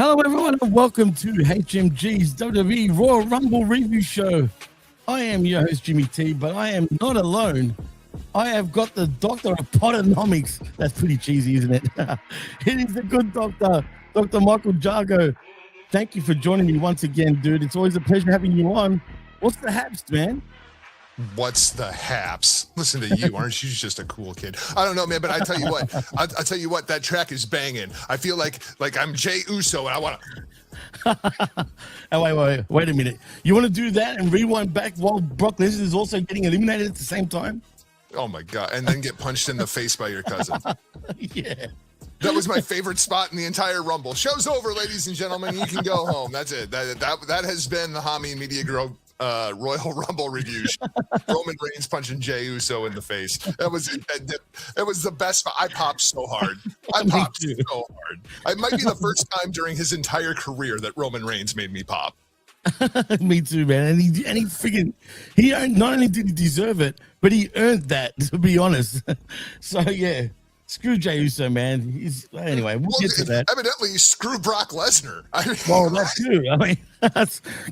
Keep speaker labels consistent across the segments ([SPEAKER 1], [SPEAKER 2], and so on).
[SPEAKER 1] Hello, everyone, and welcome to HMG's WWE Royal Rumble Review Show. I am your host, Jimmy T, but I am not alone. I have got the Doctor of Potonomics. That's pretty cheesy, isn't it? It is the good doctor, Dr. Michael Jargo. Thank you for joining me once again, dude. It's always a pleasure having you on. What's the haps, man?
[SPEAKER 2] What's the haps? Listen to you, aren't you just a cool kid? I don't know, man, but I tell you what, I'll tell you what, that track is banging. I feel like I'm Jey Uso, and I want
[SPEAKER 1] to. Oh, wait a minute. You want to do that and rewind back while Brock Lesnar is also getting eliminated at the same time?
[SPEAKER 2] Oh my God! And then get punched in the face by your cousin.
[SPEAKER 1] Yeah.
[SPEAKER 2] That was my favorite spot in the entire Rumble. Show's over, ladies and gentlemen. You can go home. That's it. That has been the Hami Media Group Royal Rumble review. Roman Reigns punching Jey Uso in the face. It was the best. I popped so hard. I popped so hard. It might be the first time during his entire career that Roman Reigns made me pop.
[SPEAKER 1] Me too, man. Not only did he deserve it, but he earned that, to be honest. So yeah. Screw Jey Uso, man. Anyway, we'll get to that.
[SPEAKER 2] Evidently, screw Brock Lesnar.
[SPEAKER 1] Well, that too. I mean,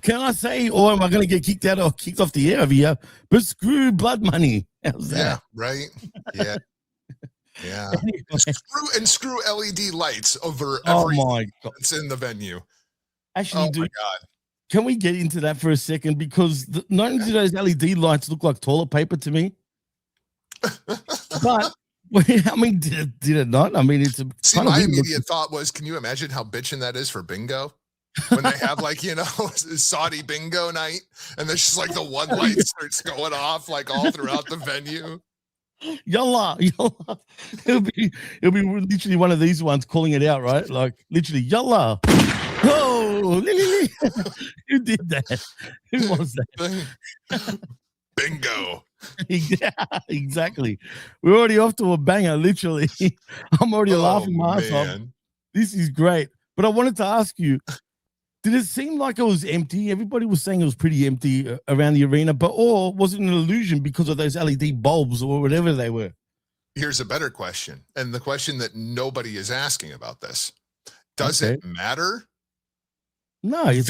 [SPEAKER 1] can I say, or am I going to get kicked out or kicked off the air over here? But screw blood money. How's that?
[SPEAKER 2] Yeah, right. Yeah, yeah. Anyway. Screw LED lights over everything that's in the venue.
[SPEAKER 1] Actually, dude, my God. Can we get into that for a second? Because not only do those LED lights look like toilet paper to me, but. I mean, did it not? I mean, it's
[SPEAKER 2] See, my immediate thought was, can you imagine how bitching that is for bingo? When they have Saudi bingo night, and there's just like the one light starts going off like all throughout the venue.
[SPEAKER 1] Yallah. It'll be literally one of these ones calling it out, right? Like literally, yallah. Oh, who did that? Who was that?
[SPEAKER 2] Bingo.
[SPEAKER 1] Yeah, exactly. We're already off to a banger, literally. I'm already laughing my ass off. This is great. But I wanted to ask you, did it seem like it was empty? Everybody was saying it was pretty empty around the arena, or was it an illusion because of those LED bulbs or whatever they were?
[SPEAKER 2] Here's a better question, and the question that nobody is asking about this. Does it matter?
[SPEAKER 1] No, it's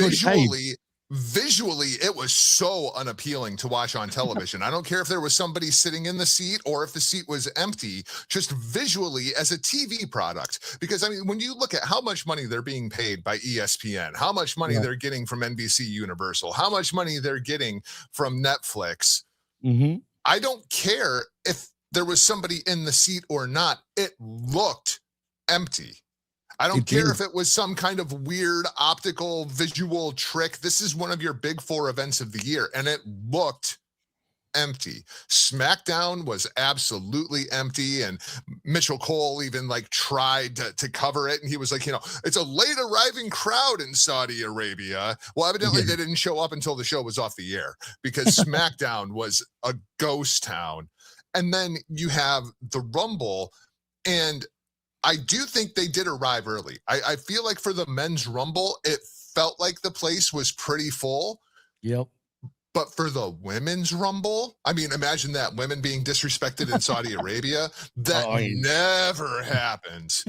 [SPEAKER 2] Visually, it was so unappealing to watch on television. I don't care if there was somebody sitting in the seat or if the seat was empty, just visually as a TV product. Because, I mean, when you look at how much money they're being paid by ESPN, how much money they're getting from NBC Universal, how much money they're getting from Netflix, I don't care if there was somebody in the seat or not. It looked empty. I don't care if it was some kind of weird optical visual trick. This is one of your big four events of the year, and it looked empty. SmackDown was absolutely empty, and Mitchell Cole even tried to cover it, and he was like, it's a late arriving crowd in Saudi Arabia. Well, evidently they didn't show up until the show was off the air because SmackDown was a ghost town. And then you have the Rumble, and I do think they did arrive early. I feel like for the men's Rumble, it felt like the place was pretty full.
[SPEAKER 1] Yep.
[SPEAKER 2] But for the women's Rumble, I mean, imagine that, women being disrespected in Saudi Arabia. That never happens.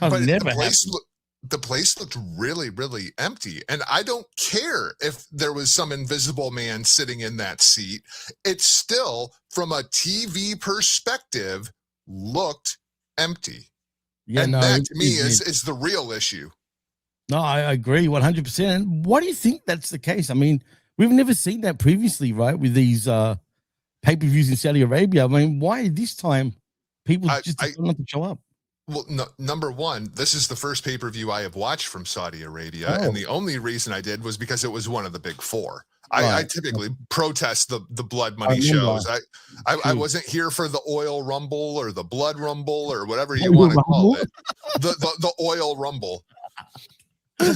[SPEAKER 2] But the place looked really, really empty. And I don't care if there was some invisible man sitting in that seat. It still, from a TV perspective, looked empty. Yeah, and that to me is the real issue.
[SPEAKER 1] No, I agree 100%. And why do you think that's the case? I mean, we've never seen that previously, right? With these pay-per-views in Saudi Arabia. I mean, why this time people just don't want to show up?
[SPEAKER 2] Well, no, number one, this is the first pay-per-view I have watched from Saudi Arabia. And the only reason I did was because it was one of the big four. I typically protest the blood money shows. I wasn't here for the oil rumble or the blood rumble or whatever you want to call it. The oil rumble.
[SPEAKER 1] You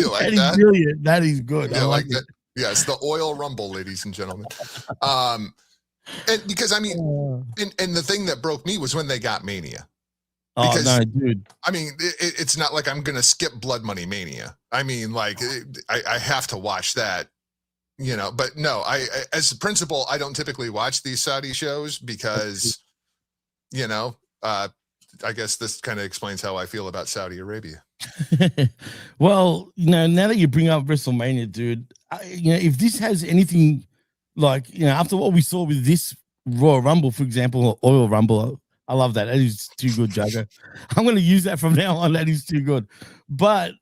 [SPEAKER 1] like that? Brilliant. That is good. I like it.
[SPEAKER 2] Yes, the oil rumble, ladies and gentlemen. And because I mean, and the thing that broke me was when they got Mania. Because,
[SPEAKER 1] no, dude.
[SPEAKER 2] I mean, it's not like I'm going to skip Blood Money Mania. I mean, I have to watch that, but no, as a principal, I don't typically watch these Saudi shows because, I guess this kind of explains how I feel about Saudi Arabia.
[SPEAKER 1] Well, now that you bring up WrestleMania, dude, if this has anything like, after what we saw with this Royal Rumble, for example, or Oil Rumble, I love that. That is too good, Jargo. I'm going to use that from now on. That is too good. But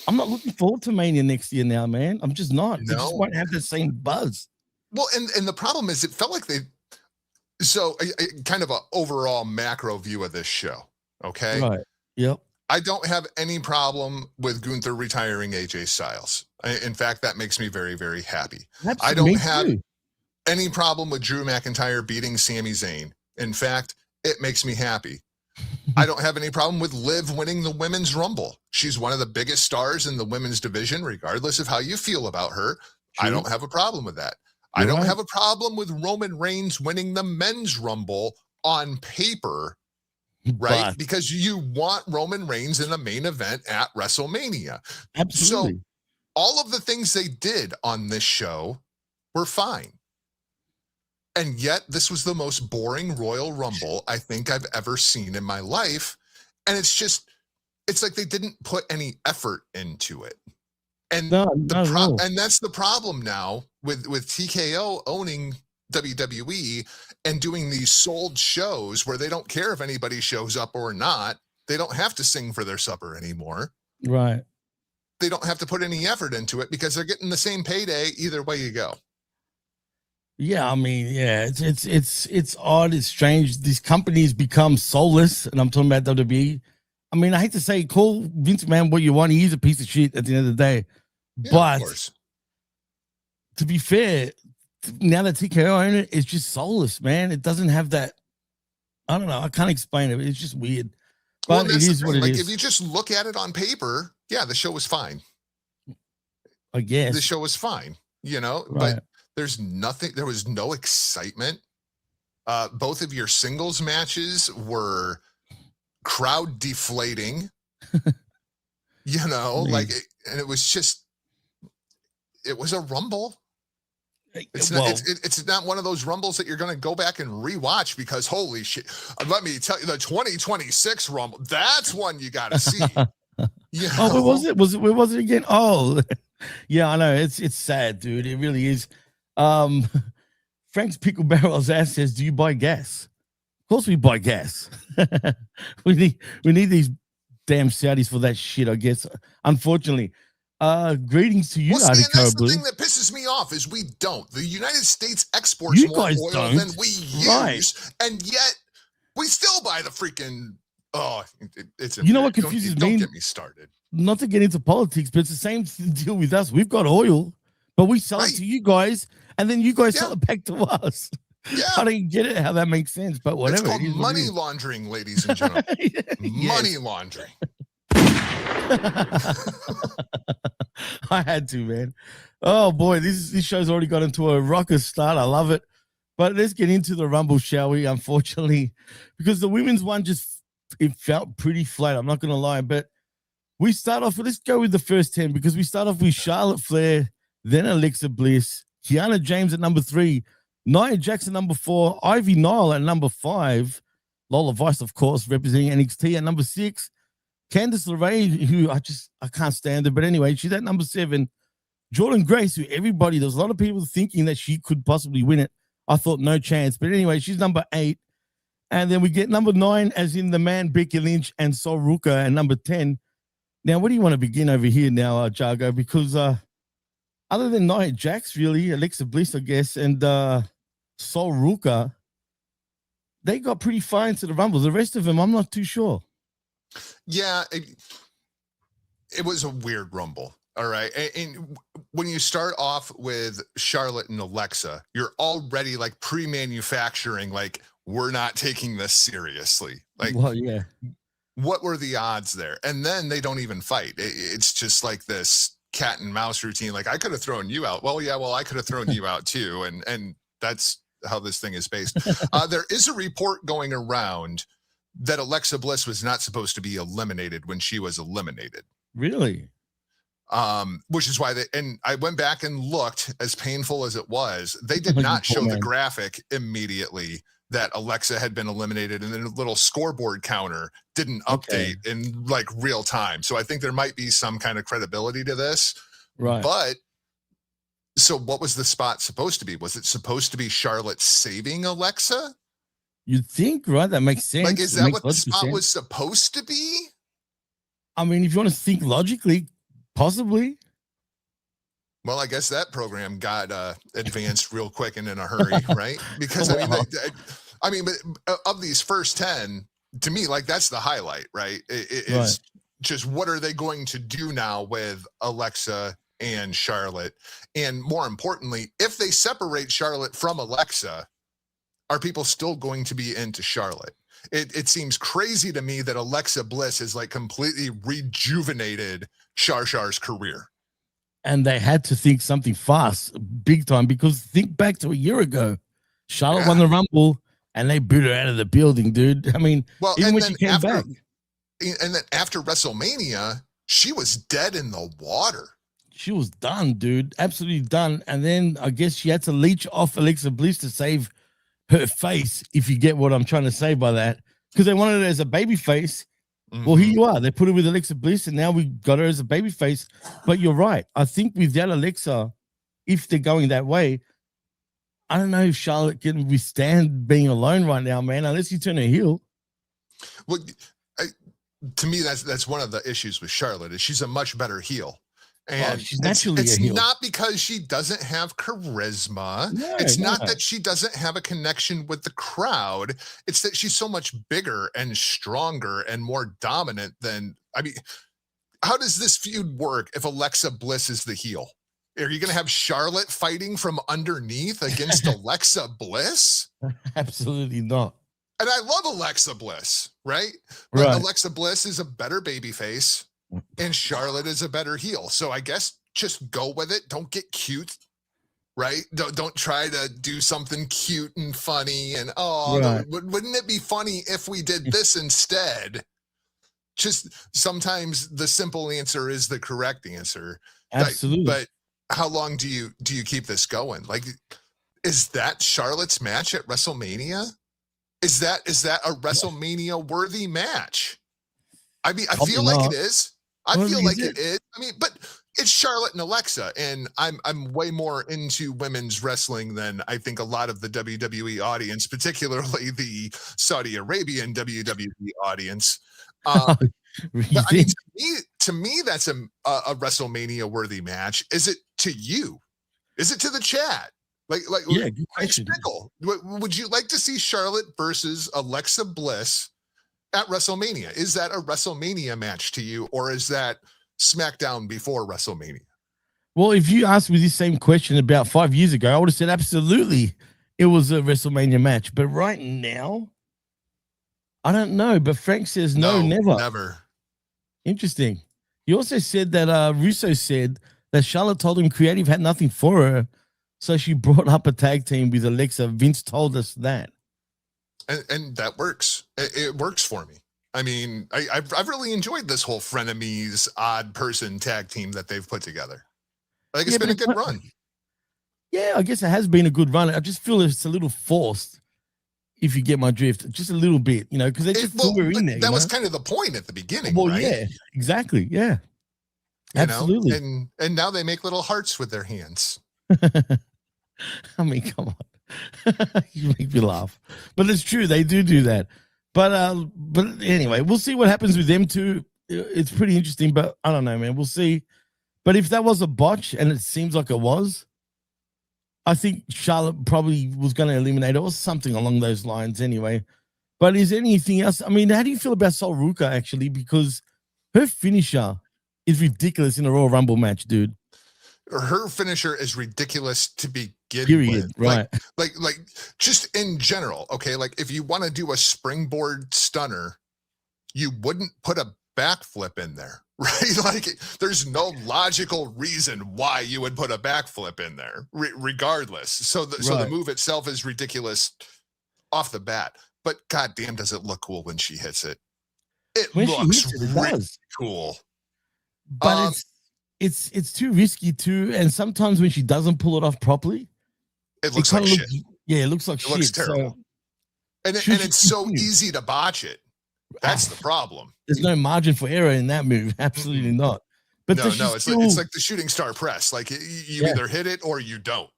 [SPEAKER 1] I'm not looking forward to Mania next year now, man. I'm just not. It just won't have the same buzz.
[SPEAKER 2] Well, and the problem is it felt like so kind of an overall macro view of this show. Okay.
[SPEAKER 1] Right. Yep.
[SPEAKER 2] I don't have any problem with Gunther retiring AJ Styles. In fact, that makes me very, very happy.
[SPEAKER 1] Absolutely.
[SPEAKER 2] I don't have any problem with Drew McIntyre beating Sami Zayn. In fact, it makes me happy. I don't have any problem with Liv winning the Women's Rumble. She's one of the biggest stars in the women's division, regardless of how you feel about her. True. I don't have a problem with that. I don't have a problem with Roman Reigns winning the Men's Rumble on paper, right? Because you want Roman Reigns in the main event at WrestleMania.
[SPEAKER 1] Absolutely.
[SPEAKER 2] So all of the things they did on this show were fine. And yet this was the most boring Royal Rumble I think I've ever seen in my life. And it's like they didn't put any effort into it. And and that's the problem now with TKO owning WWE and doing these sold shows where they don't care if anybody shows up or not. They don't have to sing for their supper anymore.
[SPEAKER 1] Right.
[SPEAKER 2] They don't have to put any effort into it because they're getting the same payday either way you go.
[SPEAKER 1] Yeah, I mean, yeah, it's odd, it's strange. These companies become soulless, and I'm talking about WWE. I mean, I hate to say, call Vince McMahon what you want. He's a piece of shit at the end of the day. Yeah, but to be fair, now that TKO own it, it's just soulless, man. It doesn't have that. I don't know. I can't explain it. It's just weird. But it is what it is.
[SPEAKER 2] If you just look at it on paper, yeah, the show was fine.
[SPEAKER 1] I guess
[SPEAKER 2] the show was fine,
[SPEAKER 1] right.
[SPEAKER 2] But there's nothing. There was no excitement. Both of your singles matches were crowd deflating. And it was just. It was a rumble. It's not one of those rumbles that you're going to go back and rewatch because holy shit. Let me tell you, the 2026 rumble, that's one you got to see.
[SPEAKER 1] Oh, where was it? Where was it again? Oh, yeah, I know. It's sad, dude. It really is. Frank's Pickle Barrel's ass says, do you buy gas? Of course we buy gas. we need these damn Saudis for that shit, I guess. Unfortunately. Greetings to you,
[SPEAKER 2] that's the thing that pisses me off is we don't. The United States exports more oil than we use, and yet we still buy the freaking. It's
[SPEAKER 1] what confuses me?
[SPEAKER 2] Don't get me started.
[SPEAKER 1] Not to get into politics, but it's the same deal with us. We've got oil, but we sell it to you guys, and then you guys sell it back to us. Yeah. I don't get it how that makes sense, but whatever.
[SPEAKER 2] It's called money laundering, ladies and gentlemen. Money laundering.
[SPEAKER 1] I had to, man. Oh boy, this show's already got into a rocker start. I love it. But let's get into the Rumble, shall we? Unfortunately, because the women's one it felt pretty flat. I'm not gonna lie, but we start off. Let's go with the first 10 because we start off with Charlotte Flair, then Alexa Bliss, Kiana James at number 3, Nia Jax at number 4, Ivy Nile at number 5, Lola Vice, of course, representing NXT at number 6. Candice LeRae, who I can't stand her, but anyway, she's at number 7. Jordan Grace, who there was a lot of people thinking that she could possibly win it. I thought no chance, but anyway, she's number 8. And then we get number 9, as in the man Becky Lynch and Sol Ruka, and number 10. Now, what do you want to begin over here now, Jargo? Because other than Nia Jax, really, Alexa Bliss, I guess, and Sol Ruka, they got pretty far into the Rumble. The rest of them, I'm not too sure.
[SPEAKER 2] Yeah, it was a weird Rumble. All right. And when you start off with Charlotte and Alexa, you're already like pre-manufacturing, like, we're not taking this seriously. Like,
[SPEAKER 1] well, yeah.
[SPEAKER 2] What were the odds there? And then they don't even fight. It's just like this cat and mouse routine. Like, I could have thrown you out. Well, yeah, I could have thrown you out too. And that's how this thing is based. There is a report going around that Alexa Bliss was not supposed to be eliminated when she was eliminated.
[SPEAKER 1] Really?
[SPEAKER 2] Which is why and I went back and looked, as painful as it was, they did not show the graphic immediately that Alexa had been eliminated, and then a little scoreboard counter didn't update in like real time. So I think there might be some kind of credibility to this.
[SPEAKER 1] Right.
[SPEAKER 2] But so what was the spot supposed to be? Was it supposed to be Charlotte saving Alexa?
[SPEAKER 1] You'd think, right? That makes sense.
[SPEAKER 2] Like, is that what the spot was supposed to be?
[SPEAKER 1] I mean, if you want to think logically, possibly.
[SPEAKER 2] Well, I guess that program got advanced real quick and in a hurry, right? Because I mean, but of these first 10, to me, like that's the highlight, right? It's just what are they going to do now with Alexa and Charlotte? And more importantly, if they separate Charlotte from Alexa, are people still going to be into Charlotte? It seems crazy to me that Alexa Bliss has like completely rejuvenated Char's career.
[SPEAKER 1] And they had to think something fast, big time, because think back to a year ago. Charlotte won the Rumble, and they booed her out of the building, dude. I mean,
[SPEAKER 2] well,
[SPEAKER 1] even when she came back.
[SPEAKER 2] And then after WrestleMania, she was dead in the water.
[SPEAKER 1] She was done, dude. Absolutely done. And then I guess she had to leech off Alexa Bliss to save her face, if you get what I'm trying to say by that. Because they wanted her as a baby face. Well, here you are. They put her with Alexa Bliss, and now we got her as a baby face. But you're right. I think without Alexa, if they're going that way, I don't know if Charlotte can withstand being alone right now, man, unless you turn her heel.
[SPEAKER 2] Well, to me, that's one of the issues with Charlotte is she's a much better heel. And
[SPEAKER 1] she's naturally
[SPEAKER 2] it's
[SPEAKER 1] a heel.
[SPEAKER 2] not because she doesn't have charisma.
[SPEAKER 1] No,
[SPEAKER 2] it's not that she doesn't have a connection with the crowd. It's that she's so much bigger and stronger and more dominant than, I mean, how does this feud work if Alexa Bliss is the heel? Are you going to have Charlotte fighting from underneath against Alexa Bliss?
[SPEAKER 1] Absolutely not.
[SPEAKER 2] And I love Alexa Bliss, right? But Alexa Bliss is a better babyface. And Charlotte is a better heel. So I guess just go with it. Don't get cute, right? Don't try to do something cute and funny. And, wouldn't it be funny if we did this instead? Just sometimes the simple answer is the correct answer.
[SPEAKER 1] Absolutely.
[SPEAKER 2] But how long do you keep this going? Like, is that Charlotte's match at WrestleMania? Is that a WrestleMania worthy match? I mean, I feel like it is. I feel like it is. I mean, but it's Charlotte and Alexa, and I'm way more into women's wrestling than I think a lot of the WWE audience, particularly the Saudi Arabian WWE audience. But, I mean, to me, that's a WrestleMania worthy match. Is it to you? Is it to the chat?
[SPEAKER 1] Yeah, good question.
[SPEAKER 2] Would you like to see Charlotte versus Alexa Bliss at WrestleMania? Is that a WrestleMania match to you, or is that SmackDown before WrestleMania?
[SPEAKER 1] Well, if you asked me this same question about 5 years ago, I would have said absolutely it was a WrestleMania match. But right now, I don't know. But Frank says no, never.
[SPEAKER 2] Never.
[SPEAKER 1] Interesting. He also said that Russo said that Charlotte told him creative had nothing for her, so she brought up a tag team with Alexa. Vince told us that.
[SPEAKER 2] And that works. It works for me. I mean, I've really enjoyed this whole frenemies, odd person tag team that they've put together. I think it's been a good run.
[SPEAKER 1] Yeah, I guess it has been a good run. I just feel it's a little forced, if you get my drift, just a little bit, because they just threw her in there.
[SPEAKER 2] That was kind of the point at the beginning.
[SPEAKER 1] Well,
[SPEAKER 2] right?
[SPEAKER 1] Yeah, exactly. Yeah, absolutely.
[SPEAKER 2] And now they make little hearts with their hands.
[SPEAKER 1] I mean, come on. You make me laugh, but it's true, they do that. But anyway, we'll see what happens with them too. It's pretty interesting, but I don't know, man. We'll see. But if that was a botch, and it seems like it was, I think Charlotte probably was going to eliminate it or something along those lines anyway. But is there anything else? I mean, how do you feel about Sol Ruka actually? Because her finisher is ridiculous in a Royal Rumble match, dude.
[SPEAKER 2] Her finisher is ridiculous to begin
[SPEAKER 1] Period.
[SPEAKER 2] with.
[SPEAKER 1] Right.
[SPEAKER 2] Like just in general, okay? Like if you want to do a springboard stunner, you wouldn't put a backflip in there, right? Like there's no logical reason why you would put a backflip in there, regardless. So the move itself is ridiculous off the bat, but goddamn, does it look cool when she hits it? It looks really cool.
[SPEAKER 1] But it's too risky too, and sometimes when she doesn't pull it off properly,
[SPEAKER 2] it looks like shit.
[SPEAKER 1] it looks like shit.
[SPEAKER 2] Looks terrible. And it's so easy to botch it. That's the problem.
[SPEAKER 1] There's no margin for error in that move. Absolutely not. But
[SPEAKER 2] no, it's like the shooting star press. Like you either hit it or you don't.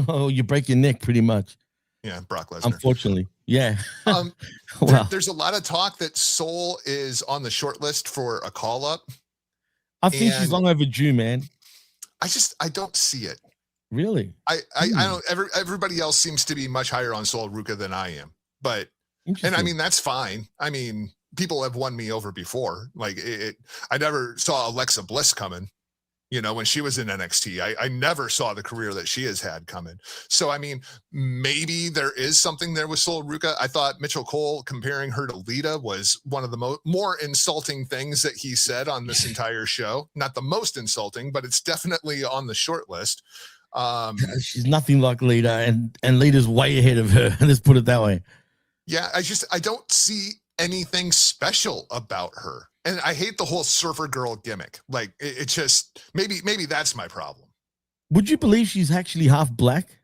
[SPEAKER 1] Oh, you break your neck pretty much.
[SPEAKER 2] Yeah, Brock Lesnar.
[SPEAKER 1] Unfortunately, yeah.
[SPEAKER 2] There's a lot of talk that Soul is on the short list for a call up.
[SPEAKER 1] I think she's long overdue, man.
[SPEAKER 2] I don't see it.
[SPEAKER 1] Really?
[SPEAKER 2] I don't. Everybody else seems to be much higher on Soul Ruka than I am. But and I mean that's fine. I mean, people have won me over before. Like I never saw Alexa Bliss coming. You know, when she was in NXT, I never saw the career that she has had coming. So, I mean, maybe there is something there with Sol Ruka. I thought Mitchell Cole comparing her to Lita was one of the more insulting things that he said on this entire show. Not the most insulting, but it's definitely on the short list.
[SPEAKER 1] She's nothing like Lita, and Lita's way ahead of her. Let's put it that way.
[SPEAKER 2] Yeah, I don't see anything special about her. And I hate the whole surfer girl gimmick. Like it just maybe that's my problem.
[SPEAKER 1] Would you believe she's actually half black?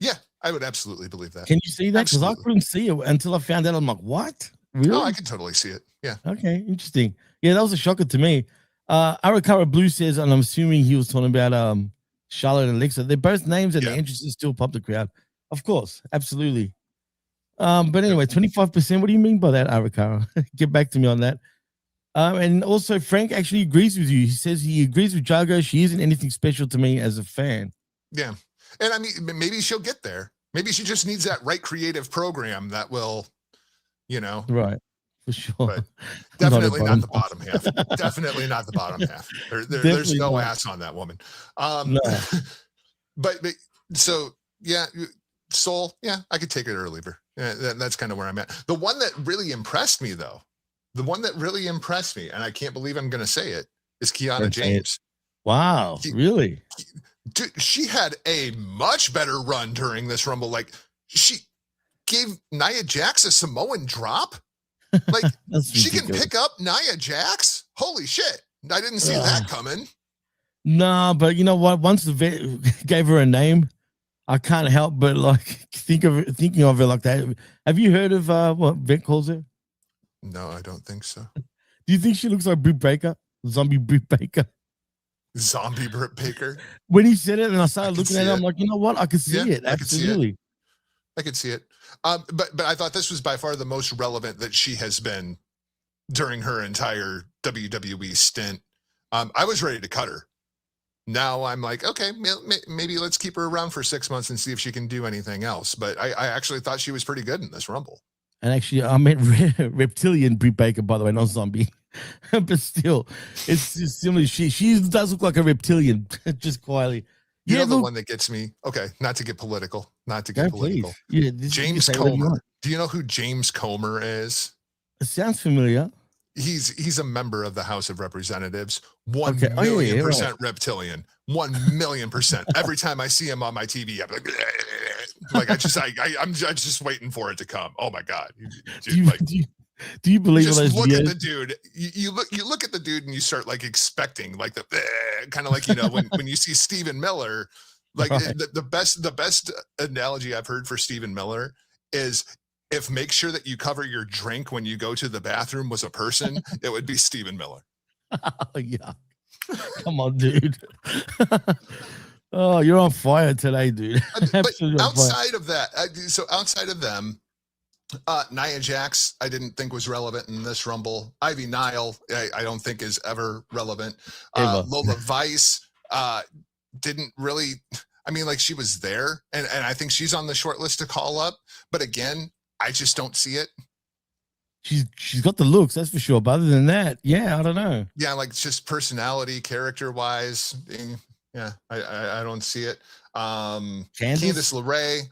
[SPEAKER 2] Yeah, I would absolutely believe that.
[SPEAKER 1] Can you see that? Because I couldn't see it until I found out. I'm like, what? Really?
[SPEAKER 2] Oh, I can totally see it. Yeah.
[SPEAKER 1] Okay, interesting. Yeah, that was a shocker to me. Arakara Blue says, and I'm assuming he was talking about Charlotte and Alexa. They're both names and the entrances still pop the crowd. Of course, absolutely. But anyway, 25%. What do you mean by that, Arakara? Get back to me on that. And also, Frank actually agrees with you. He says he agrees with Jargo. She isn't anything special to me as a fan.
[SPEAKER 2] Yeah. And I mean, maybe she'll get there. Maybe she just needs that right creative program that will, you know.
[SPEAKER 1] Right. For sure.
[SPEAKER 2] But definitely not the bottom half. Definitely not the bottom half. There's no ass on that woman.
[SPEAKER 1] No.
[SPEAKER 2] But so, yeah, Soul, yeah, I could take it or leave her. Yeah, that's kind of where I'm at. The one that really impressed me, though, and I can't believe I'm going to say it, is Kiana James.
[SPEAKER 1] Wow, really?
[SPEAKER 2] Dude, she had a much better run during this Rumble. Like, she gave Nia Jax a Samoan drop. Like, she can pick up Nia Jax? Holy shit. I didn't see that coming.
[SPEAKER 1] No, but you know what? Once the vet gave her a name, I can't help but like thinking of her like that. Have you heard of what Vet calls her?
[SPEAKER 2] No, I don't think so.
[SPEAKER 1] Do you think she looks like Britt Baker? Zombie Britt Baker?
[SPEAKER 2] Zombie Britt Baker?
[SPEAKER 1] When he said it and I started looking at it, I'm like, you know what? I could see it. Absolutely.
[SPEAKER 2] I could see it. But I thought this was by far the most relevant that she has been during her entire WWE stint. I was ready to cut her. Now I'm like, okay, maybe let's keep her around for 6 months and see if she can do anything else. But I actually thought she was pretty good in this Rumble. And actually, I meant reptilian Britt Baker, by the way, not zombie. But still, it's just similar. She does look like a reptilian, just quietly. You know the one that gets me? Okay, not to get political.
[SPEAKER 1] Please. Yeah,
[SPEAKER 2] James Comer. Do you know who James Comer is?
[SPEAKER 1] It sounds familiar.
[SPEAKER 2] He's a member of the House of Representatives. 1,000,000% reptilian. 1,000,000%. Every time I see him on my TV, I'm like I'm just waiting for it to come. Oh my god! Dude,
[SPEAKER 1] do you believe?
[SPEAKER 2] Just look at the dude. You look at the dude and you start like expecting like the kind of like when you see Stephen Miller. Like the best analogy I've heard for Stephen Miller is, if make sure that you cover your drink when you go to the bathroom was a person, it would be Stephen Miller.
[SPEAKER 1] Oh, yeah. Come on, dude. Oh, you're on fire today, dude.
[SPEAKER 2] But outside of that, outside of them, Nia Jax, I didn't think was relevant in this Rumble. Ivy Nile, I don't think is ever relevant. Lola Vice didn't really, I mean, like she was there, and I think she's on the short list to call up. But again, I just don't see it.
[SPEAKER 1] She's got the looks, that's for sure. But other than that, yeah, I don't know.
[SPEAKER 2] Yeah, like just personality, character wise, yeah, I don't see it. Candice LeRae,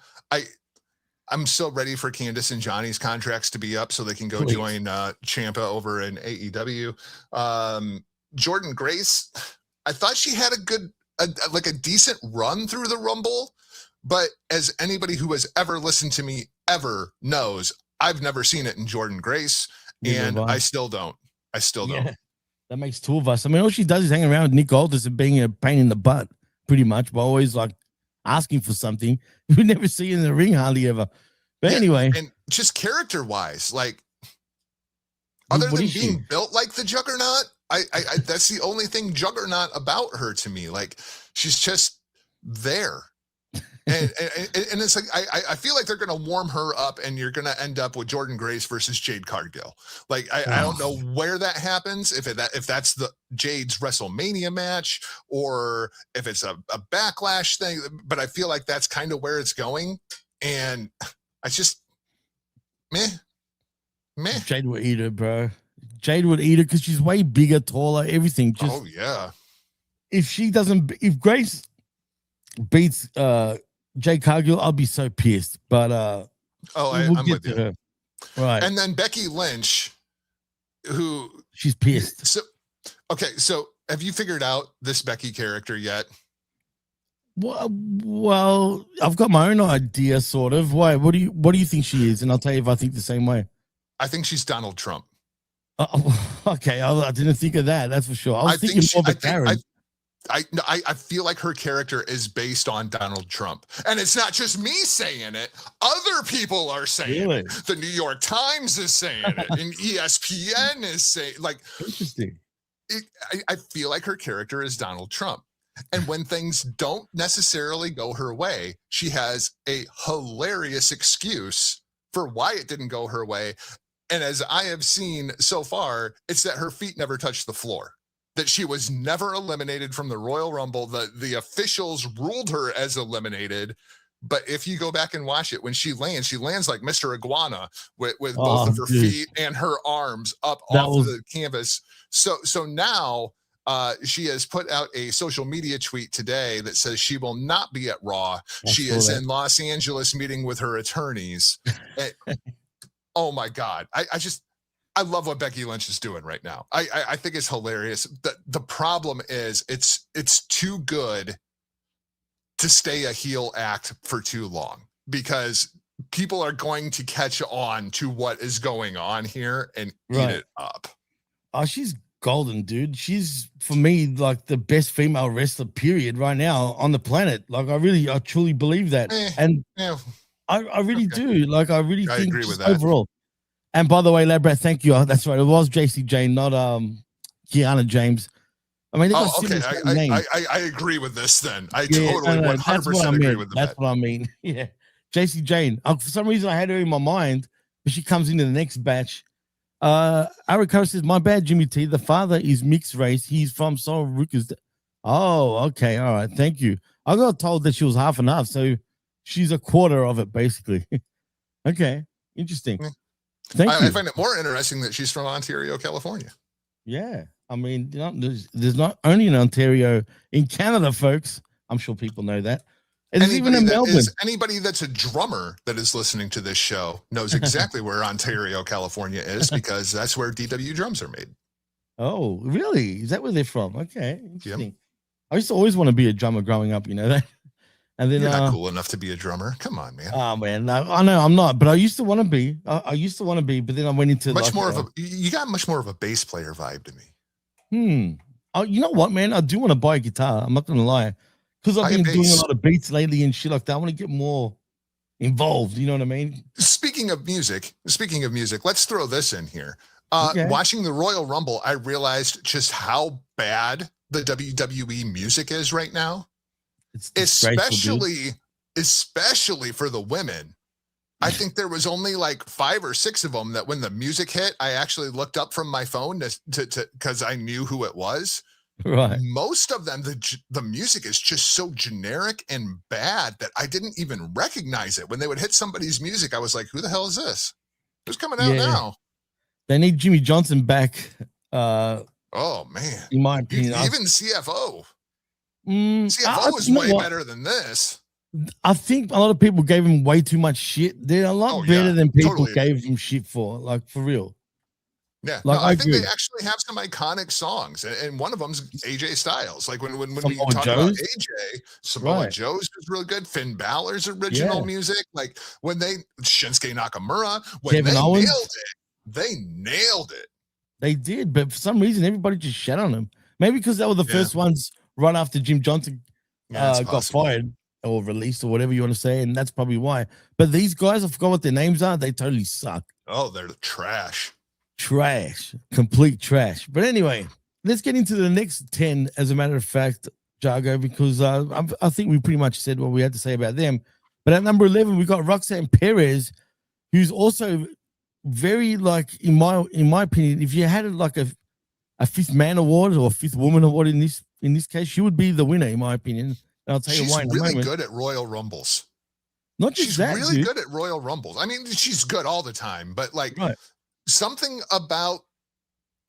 [SPEAKER 2] I'm so ready for Candice and Johnny's contracts to be up so they can go join Ciampa over in AEW. Jordan Grace, I thought she had a decent run through the Rumble, but as anybody who has ever listened to me ever knows, I've never seen it in Jordan Grace, and I still don't.
[SPEAKER 1] That makes two of us. I mean, all she does is hang around with Nick Aldis and being a pain in the butt, pretty much, but always like asking for something. We never see her in the ring hardly ever. But anyway,
[SPEAKER 2] and just character wise, like
[SPEAKER 1] what
[SPEAKER 2] other than
[SPEAKER 1] is she?
[SPEAKER 2] being built like the Juggernaut, I that's the only thing Juggernaut about her to me. Like she's just there. And it's like I feel like they're gonna warm her up, and you're gonna end up with Jordan Grace versus Jade Cargill. Like I don't know where that happens, if that's the Jade's WrestleMania match or if it's a backlash thing, but I feel like that's kind of where it's going. And I just meh.
[SPEAKER 1] Jade would eat her, bro. Jade would eat her because she's way bigger, taller, everything. Just
[SPEAKER 2] Oh yeah.
[SPEAKER 1] If Grace beats Jade Cargill, I'll be so pissed. But
[SPEAKER 2] I'm with you.
[SPEAKER 1] Her. Right.
[SPEAKER 2] And then Becky Lynch, who
[SPEAKER 1] she's pissed.
[SPEAKER 2] So have you figured out this Becky character yet?
[SPEAKER 1] Well, I've got my own idea, sort of. Why? What do you think she is? And I'll tell you if I think the same way.
[SPEAKER 2] I think she's Donald Trump.
[SPEAKER 1] Okay, I didn't think of that. That's for sure. I was thinking more of a Karen.
[SPEAKER 2] I feel like her character is based on Donald Trump. And it's not just me saying it. Other people are saying it. The New York Times is saying it. And ESPN is saying, like,
[SPEAKER 1] interesting.
[SPEAKER 2] I feel like her character is Donald Trump. And when things don't necessarily go her way, she has a hilarious excuse for why it didn't go her way. And as I have seen so far, it's that her feet never touched the floor. That she was never eliminated from the Royal Rumble. The officials ruled her as eliminated. But if you go back and watch it, when she lands like Mr. Iguana with both of her feet and her arms up off the canvas. So now she has put out a social media tweet today that says she will not be at Raw. She is in Los Angeles meeting with her attorneys. Oh my God. I love what Becky Lynch is doing right now. I think it's hilarious. The problem is it's too good to stay a heel act for too long, because people are going to catch on to what is going on here and eat it up.
[SPEAKER 1] Oh, she's golden, dude. She's, for me, like the best female wrestler, period, right now on the planet. Like I truly believe that. I really do. Like I really think
[SPEAKER 2] agree with that.
[SPEAKER 1] Overall. And by the way, Labrat, thank you. That's right. It was JC Jane, not Kiana James. I mean,
[SPEAKER 2] I agree with this then. I totally 100% agree with that.
[SPEAKER 1] That's what I mean. Yeah. JC Jane. For some reason, I had her in my mind, but she comes into the next batch. Ariko says, my bad, Jimmy T. The father is mixed race. He's from Sol Rukas. Oh, okay. All right. Thank you. I got told that she was half and half, so she's a quarter of it, basically. Okay. Interesting.
[SPEAKER 2] I find it more interesting that she's from Ontario, California.
[SPEAKER 1] Yeah. I mean, there's not only in Ontario, in Canada, folks. I'm sure people know that. It's even in Melbourne.
[SPEAKER 2] Anybody that's a drummer that is listening to this show knows exactly where Ontario, California is, because that's where DW drums are made.
[SPEAKER 1] Oh, really? Is that where they're from? Okay. Interesting.
[SPEAKER 2] Yep.
[SPEAKER 1] I used to always want to be a drummer growing up, you know that? And then
[SPEAKER 2] you're not cool enough to be a drummer. Come on, man.
[SPEAKER 1] Oh man, no, I know I'm not, but I used to want to be. I used to want to be, but then I went into
[SPEAKER 2] you got much more of a bass player vibe to me.
[SPEAKER 1] Oh, you know what, man? I do want to buy a guitar. I'm not gonna lie, because I've been doing a lot of beats lately and shit like that. I want to get more involved. You know what I mean?
[SPEAKER 2] Speaking of music, let's throw this in here. Watching the Royal Rumble, I realized just how bad the WWE music is right now. Especially for the women. I think there was only like 5 or 6 of them that when the music hit, I actually looked up from my phone to because I knew who it was.
[SPEAKER 1] Right.
[SPEAKER 2] Most of them, the music is just so generic and bad that I didn't even recognize it. When they would hit somebody's music, I was like, who the hell is this? Who's coming out now?
[SPEAKER 1] They need Jimmy Johnson back.
[SPEAKER 2] Oh man.
[SPEAKER 1] In my opinion.
[SPEAKER 2] Even CFO. CFO was way better than this.
[SPEAKER 1] I think a lot of people gave him way too much shit. They're a lot better than people gave him shit for, like, for real.
[SPEAKER 2] Yeah, like, I think they actually have some iconic songs, and one of them's AJ Styles. Like when we talk about AJ, Samoa Joe's was real good. Finn Balor's original music, like when Shinsuke Nakamura, when
[SPEAKER 1] Kevin Owens,
[SPEAKER 2] they nailed it.
[SPEAKER 1] They did, but for some reason everybody just shat on him. Maybe because they were the first ones right after Jim Johnson got fired. or released or whatever you want to say, and that's probably why. But these guys, I forgot what their names are. They totally suck.
[SPEAKER 2] Oh, they're trash.
[SPEAKER 1] Trash, complete trash. But anyway, let's get into the next 10. As a matter of fact, Jargo, because I think we pretty much said what we had to say about them. But at number 11, we got Roxanne Perez, who's also very, like, in my opinion, if you had like a fifth man award or a fifth woman award in this case, she would be the winner, in my opinion. And I'll tell you why in a moment.
[SPEAKER 2] She's really good at Royal Rumbles.
[SPEAKER 1] Not just
[SPEAKER 2] she's
[SPEAKER 1] that,
[SPEAKER 2] really
[SPEAKER 1] dude.
[SPEAKER 2] good at Royal Rumbles. I mean, she's good all the time, but like
[SPEAKER 1] Right.
[SPEAKER 2] something about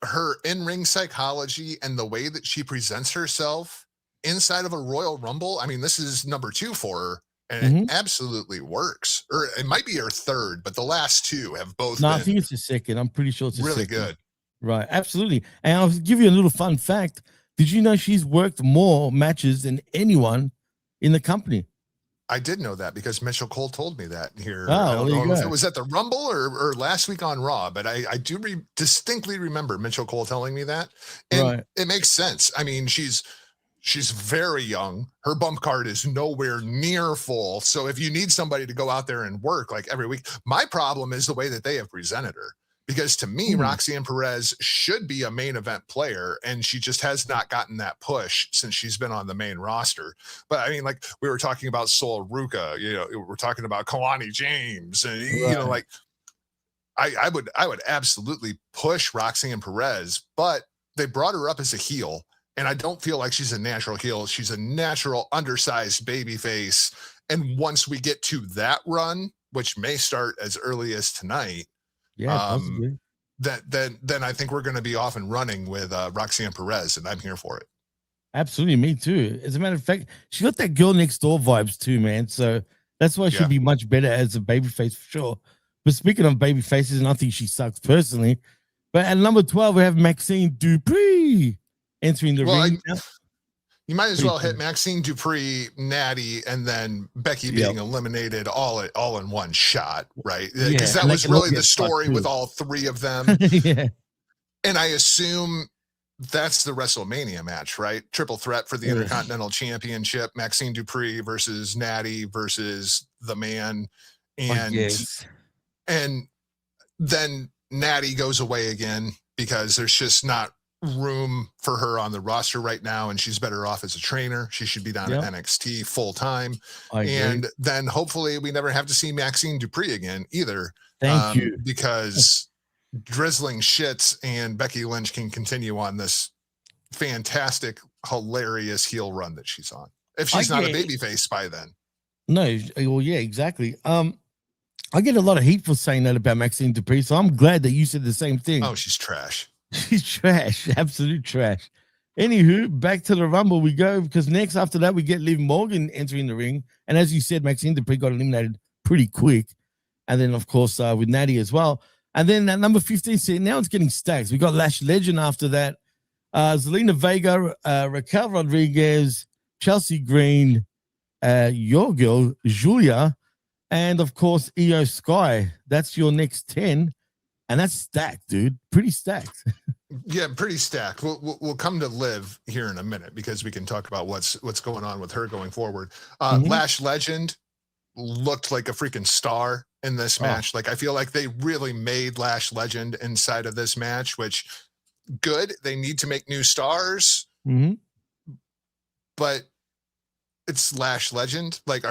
[SPEAKER 2] her in-ring psychology and the way that she presents herself inside of a Royal Rumble. I mean, this is number 2 for her, and it absolutely works. Or it might be her third, but the last 2 have both been
[SPEAKER 1] I think it's a second. I'm pretty sure it's
[SPEAKER 2] really
[SPEAKER 1] second.
[SPEAKER 2] good.
[SPEAKER 1] Right, absolutely. And I'll give you a little fun fact. Did you know she's worked more matches than anyone in the company?
[SPEAKER 2] I did know that because Mitchell Cole told me that here.
[SPEAKER 1] Oh,
[SPEAKER 2] I don't know if
[SPEAKER 1] go.
[SPEAKER 2] it was at the Rumble or last week on Raw, but I do distinctly remember Mitchell Cole telling me that. And it makes sense. I mean, she's very young. Her bump card is nowhere near full. So if you need somebody to go out there and work like every week, my problem is the way that they have presented her. Because to me, Roxanne Perez should be a main event player, and she just has not gotten that push since she's been on the main roster. But I mean, like we were talking about Sol Ruka, you know, we're talking about Kalani James, and you know, like I would absolutely push Roxanne Perez, but they brought her up as a heel, and I don't feel like she's a natural heel. She's a natural undersized baby face. And once we get to that run, which may start as early as tonight, possibly. Then I think we're going to be off and running with Roxanne Perez, and I'm here for it.
[SPEAKER 1] Absolutely, me too. As a matter of fact, she got that girl next door vibes too, man. So that's why she'd be much better as a babyface for sure. But speaking of baby faces, and I think she sucks personally. But at number 12, we have Maxine Dupree entering the ring.
[SPEAKER 2] You might as well hit Maxine Dupree, Natty, and then Becky being eliminated all in one shot, right? Because that was really the story with all 3 of them. And I assume that's the WrestleMania match, right? Triple threat for the Intercontinental Championship. Maxine Dupree versus Natty versus the Man. And then Natty goes away again because there's just not room for her on the roster right now, and she's better off as a trainer. She should be down at NXT full time. And then hopefully we never have to see Maxine Dupree again either.
[SPEAKER 1] Thank you.
[SPEAKER 2] Because Drizzling Shits and Becky Lynch can continue on this fantastic, hilarious heel run that she's on. If she's not a babyface by then.
[SPEAKER 1] No, well, yeah, exactly. I get a lot of heat for saying that about Maxine Dupree, so I'm glad that you said the same thing.
[SPEAKER 2] Oh, she's trash.
[SPEAKER 1] She's trash, absolute trash. Anywho, back to the Rumble we go, because next after that we get Liv Morgan entering the ring, and as you said, Maxine Dupree got eliminated pretty quick, and then of course with Natty as well, and then at number 15, see, now it's getting stacked. We got Lash Legend after that, Zelina Vega, Raquel Rodriguez, Chelsea Green, your girl Julia, and of course Io Sky. That's your next 10. And that's stacked, dude. Pretty stacked.
[SPEAKER 2] Yeah, pretty stacked. We'll come to Liv here in a minute because we can talk about what's going on with her going forward. Lash Legend looked like a freaking star in this match. Like I feel like they really made Lash Legend inside of this match, which good. They need to make new stars, but it's Lash Legend. Like,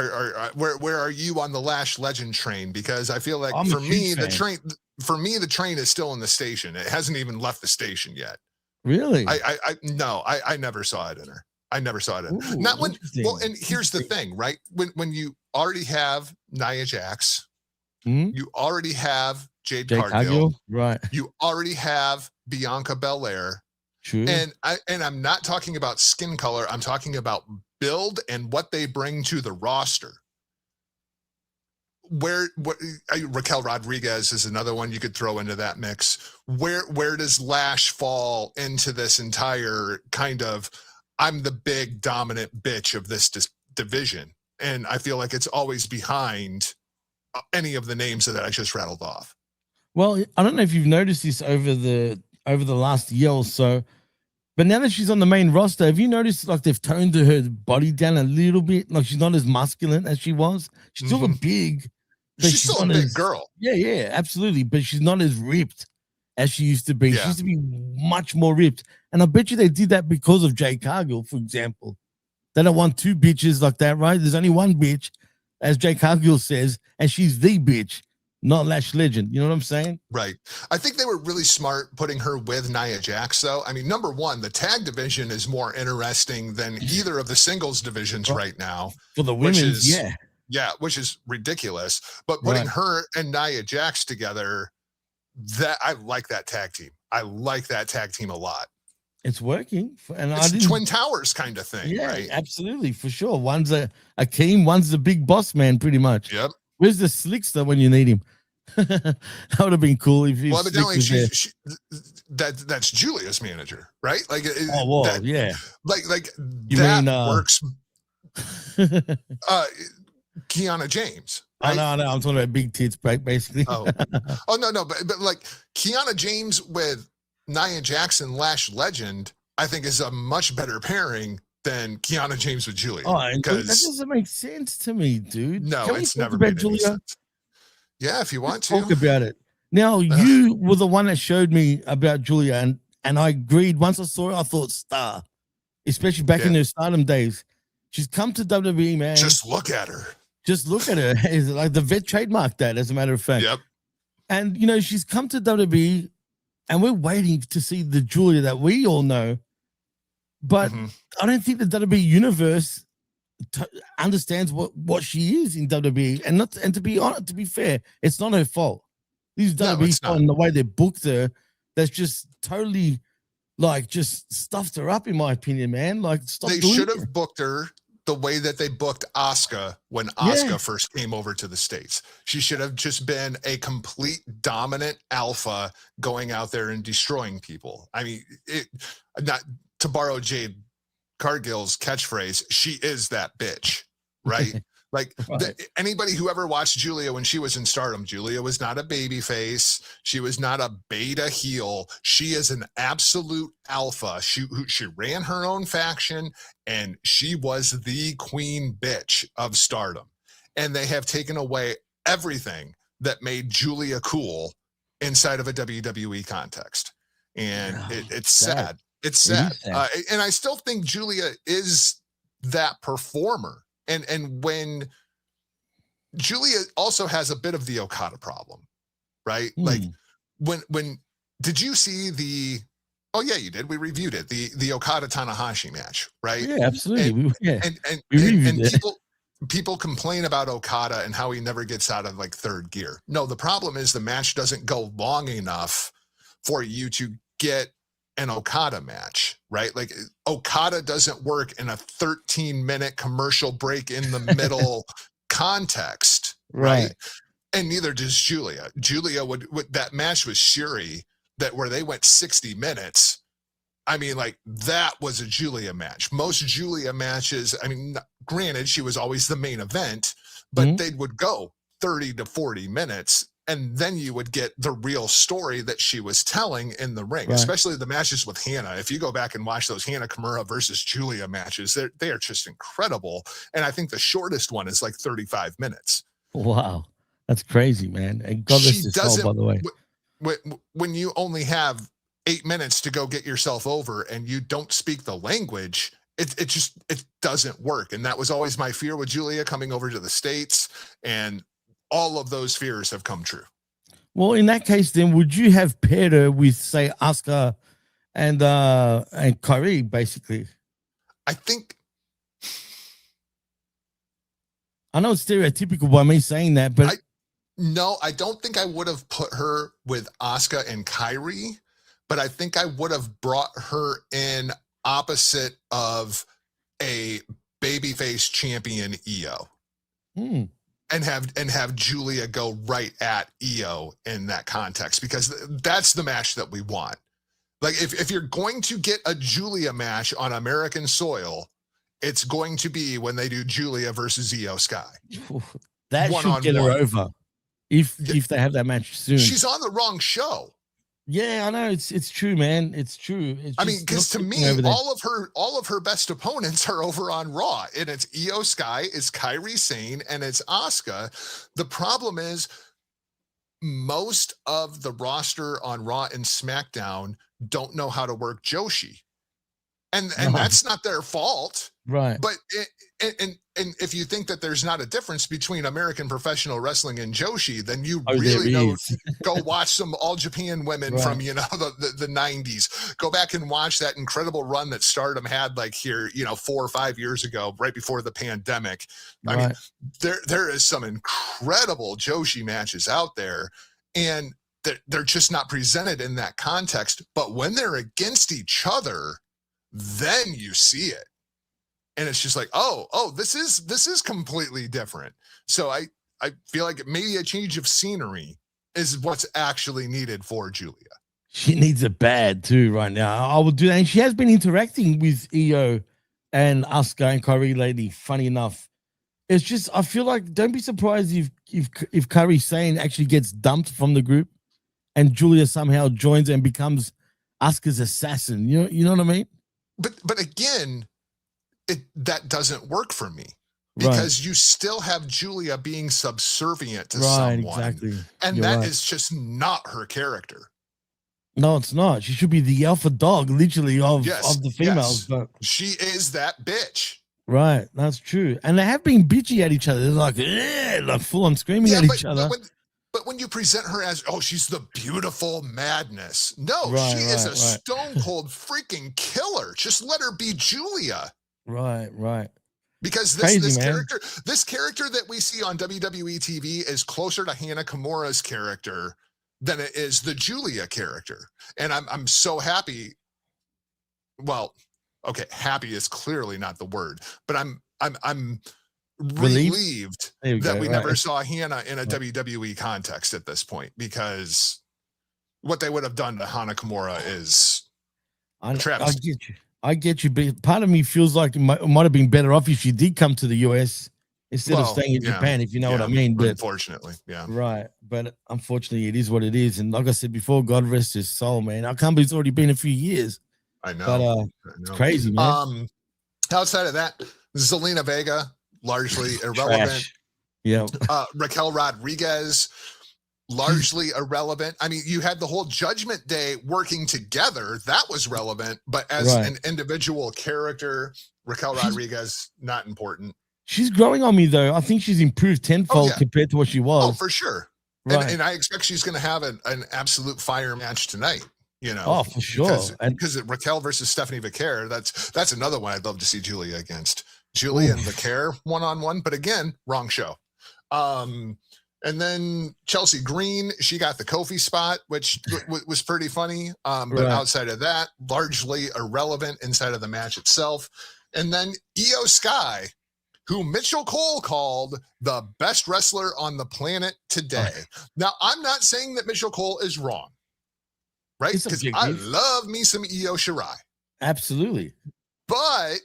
[SPEAKER 2] where are you on the Lash Legend train? Because I feel like for me the train is still in the station. It hasn't even left the station yet.
[SPEAKER 1] Really?
[SPEAKER 2] I never saw it in her. I never saw it in her. Not when. Well, and here's the thing, right? When you already have Nia Jax, you already have Jade Cargill,
[SPEAKER 1] right?
[SPEAKER 2] You already have Bianca Belair.
[SPEAKER 1] True.
[SPEAKER 2] And I'm not talking about skin color. I'm talking about build and what they bring to the roster. Raquel Rodriguez is another one you could throw into that mix. Where does Lash fall into this entire kind of, I'm the big dominant bitch of this division? And I feel like it's always behind any of the names that I just rattled off.
[SPEAKER 1] Well, I don't know if you've noticed this over the last year or so. But now that she's on the main roster, have you noticed like they've toned her body down a little bit? Like she's not as masculine as she was. She's still big, but
[SPEAKER 2] She's still a big girl.
[SPEAKER 1] Yeah, absolutely. But she's not as ripped as she used to be.
[SPEAKER 2] Yeah.
[SPEAKER 1] She used to be much more ripped. And I bet you they did that because of Jade Cargill, for example. They don't want two bitches like that, right? There's only one bitch, as Jade Cargill says, and she's the bitch, not Lash Legend. You know what I'm saying?
[SPEAKER 2] Right. I think they were really smart putting her with Nia Jax, though. I mean, number one, the tag division is more interesting than either of the singles divisions right now.
[SPEAKER 1] For the women's,
[SPEAKER 2] Yeah, which is ridiculous. But putting her and Nia Jax together, that I like that tag team. I like that tag team a lot.
[SPEAKER 1] It's working. And
[SPEAKER 2] it's Twin Towers kind of thing, right?
[SPEAKER 1] Absolutely, for sure. One's a Akeem, one's the big boss man, pretty much.
[SPEAKER 2] Yep.
[SPEAKER 1] Where's the Slickster when you need him? That would have been cool if you.
[SPEAKER 2] Well, evidently, that's Julia's manager, right? Like,
[SPEAKER 1] yeah.
[SPEAKER 2] Like
[SPEAKER 1] you
[SPEAKER 2] that
[SPEAKER 1] mean,
[SPEAKER 2] works. Kiana James.
[SPEAKER 1] Right? No, I'm talking about big tits, basically.
[SPEAKER 2] Oh no, but like Kiana James with Nia Jackson, Lash Legend, I think is a much better pairing than Kiana James with Julia.
[SPEAKER 1] Oh, that doesn't make sense to me, dude.
[SPEAKER 2] No, it's never made any sense. Yeah, if you want to
[SPEAKER 1] talk about it. Now, you were the one that showed me about Julia, and I agreed. Once I saw it, I thought star, especially back in her Stardom days. She's come to WWE, man.
[SPEAKER 2] Just look at her.
[SPEAKER 1] Just look at her. It's like the vet trademarked that, as a matter of fact.
[SPEAKER 2] Yep.
[SPEAKER 1] And, you know, she's come to WWE, and we're waiting to see the Julia that we all know. But I don't think the WWE universe understands what she is in WWE. And to be honest, to be fair, it's not her fault. These WWE fault in the way they booked her. That's just totally like just stuffed her up, in my opinion, man. Like
[SPEAKER 2] they should have booked her the way that they booked Asuka when Asuka first came over to the States. She should have just been a complete dominant alpha going out there and destroying people. I mean, not to borrow Jade Cargill's catchphrase, she is that bitch, right? Like anybody who ever watched Julia when she was in Stardom, Julia was not a baby face. She was not a beta heel. She is an absolute alpha. She ran her own faction, and she was the queen bitch of Stardom. And they have taken away everything that made Julia cool inside of a WWE context. And it's sad. It's sad. And I still think Julia is that performer. And when Julia also has a bit of the Okada problem, right? Like when did you see oh yeah, you did. We reviewed it. The Okada Tanahashi match, right?
[SPEAKER 1] Yeah, absolutely.
[SPEAKER 2] And people complain about Okada and how he never gets out of like third gear. No, the problem is the match doesn't go long enough for you to get an Okada match, right? Like Okada doesn't work in a 13-minute commercial break in the middle context, right? And neither does Julia. Julia would that match with Shuri where they went 60 minutes. I mean, like that was a Julia match. Most Julia matches, I mean, granted, she was always the main event, but they would go 30 to 40 minutes. And then you would get the real story that she was telling in the ring, especially the matches with Hannah. If you go back and watch those Hannah Kimura versus Julia matches, they are just incredible. And I think the shortest one is like 35 minutes.
[SPEAKER 1] Wow. That's crazy, man. And God bless his soul, by the way.
[SPEAKER 2] When you only have 8 minutes to go get yourself over and you don't speak the language, it doesn't work. And that was always my fear with Julia coming over to the States. And all of those fears have come true.
[SPEAKER 1] Well, in that case, then would you have paired her with, say, Asuka and Kyrie, basically?
[SPEAKER 2] I think.
[SPEAKER 1] I know it's stereotypical by me saying that, but
[SPEAKER 2] I don't think I would have put her with Asuka and Kyrie, but I think I would have brought her in opposite of a babyface champion Io. And have Julia go right at Io in that context, because that's the match that we want. Like if you're going to get a Julia match on American soil, it's going to be when they do Julia versus Io Sky.
[SPEAKER 1] That should get her over if they have that match soon.
[SPEAKER 2] She's on the wrong show.
[SPEAKER 1] Yeah, I know it's true, man. It's true. It's
[SPEAKER 2] I mean,
[SPEAKER 1] just not
[SPEAKER 2] because to
[SPEAKER 1] clicking
[SPEAKER 2] me,
[SPEAKER 1] over there.
[SPEAKER 2] all of her best opponents are over on Raw, and it's Io Sky, it's Kairi Sane, and it's Asuka. The problem is most of the roster on Raw and SmackDown don't know how to work Joshi. And
[SPEAKER 1] No,
[SPEAKER 2] that's not their fault.
[SPEAKER 1] right.
[SPEAKER 2] But and if you think that there's not a difference between American professional wrestling and Joshi, then you
[SPEAKER 1] Oh, there
[SPEAKER 2] really know.
[SPEAKER 1] is.
[SPEAKER 2] Go watch some All Japan women from
[SPEAKER 1] Right.
[SPEAKER 2] the 90s. Go back and watch that incredible run that Stardom had like here 4 or 5 years ago, right before the pandemic. I mean,
[SPEAKER 1] Right.
[SPEAKER 2] there is some incredible Joshi matches out there, and they're just not presented in that context. But when they're against each other, then you see it. And it's just like, oh, this is completely different. So I feel like maybe a change of scenery is what's actually needed for Julia.
[SPEAKER 1] She needs it bad too right now. I will do that. And she has been interacting with Io and Asuka and Kairi lately. Funny enough. It's just I feel like don't be surprised if Kairi Sane actually gets dumped from the group and Julia somehow joins and becomes Asuka's assassin. You know what I mean?
[SPEAKER 2] But again, that doesn't work for me.
[SPEAKER 1] Right.
[SPEAKER 2] Because you still have Julia being subservient to
[SPEAKER 1] Right,
[SPEAKER 2] someone.
[SPEAKER 1] exactly.
[SPEAKER 2] And
[SPEAKER 1] You're
[SPEAKER 2] that
[SPEAKER 1] right.
[SPEAKER 2] is just not her character.
[SPEAKER 1] No, it's not. She should be the alpha dog, literally, of the females. But
[SPEAKER 2] she is that bitch.
[SPEAKER 1] right, that's true. And they have been bitchy at each other. They're like full on screaming at each other.
[SPEAKER 2] But when you present her as, she's the beautiful madness. No,
[SPEAKER 1] Right,
[SPEAKER 2] she is a
[SPEAKER 1] right.
[SPEAKER 2] stone cold freaking killer. Just let her be Julia.
[SPEAKER 1] Right.
[SPEAKER 2] Because this character that we see on WWE TV is closer to Hana Kimura's character than it is the Julia character. And I'm so happy. Well, okay, happy is clearly not the word, but I'm relieved that we never saw Hana in a WWE context at this point, because what they would have done to Hana Kimura is travesty.
[SPEAKER 1] I get you, but part of me feels like it might have been better off if she did come to the US instead of staying in Japan, if you know what I mean. But
[SPEAKER 2] unfortunately,
[SPEAKER 1] right. But unfortunately, it is what it is. And like I said before, God rest his soul, man. I can't believe it's already been a few years.
[SPEAKER 2] I know.
[SPEAKER 1] But it's crazy, man.
[SPEAKER 2] Outside of that, Zelina Vega, largely irrelevant.
[SPEAKER 1] Yeah.
[SPEAKER 2] Raquel Rodriguez, largely irrelevant. I mean, you had the whole Judgment Day working together. That was relevant. But as an individual character, Raquel Rodriguez, not important.
[SPEAKER 1] She's growing on me, though. I think she's improved tenfold compared to what she was.
[SPEAKER 2] Oh, for sure. Right. And I expect she's going to have an absolute fire match tonight.
[SPEAKER 1] Oh, for sure.
[SPEAKER 2] Because Raquel versus Stephanie Vicaire, that's another one I'd love to see Julia against. Julia and Vicaire one-on-one, but again, wrong show. And then Chelsea Green, she got the Kofi spot, which was pretty funny. But outside of that, largely irrelevant inside of the match itself. And then Io Sky, who Mitchell Cole called the best wrestler on the planet today. Now, I'm not saying that Mitchell Cole is wrong, right? Because I love me some Io Shirai.
[SPEAKER 1] Absolutely.
[SPEAKER 2] But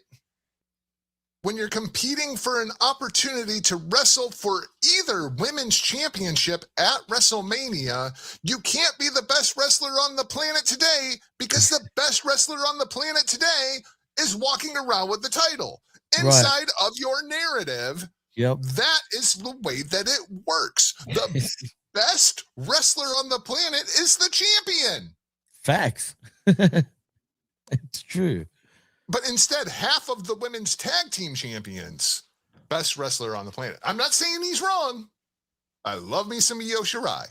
[SPEAKER 2] when you're competing for an opportunity to wrestle for either women's championship at WrestleMania, you can't be the best wrestler on the planet today, because the best wrestler on the planet today is walking around with the title. Inside of your narrative, that is the way that it works. The best wrestler on the planet is the champion.
[SPEAKER 1] Facts. It's true.
[SPEAKER 2] But instead, half of the women's tag team champions, best wrestler on the planet. I'm not saying he's wrong. I love me some Io Shirai.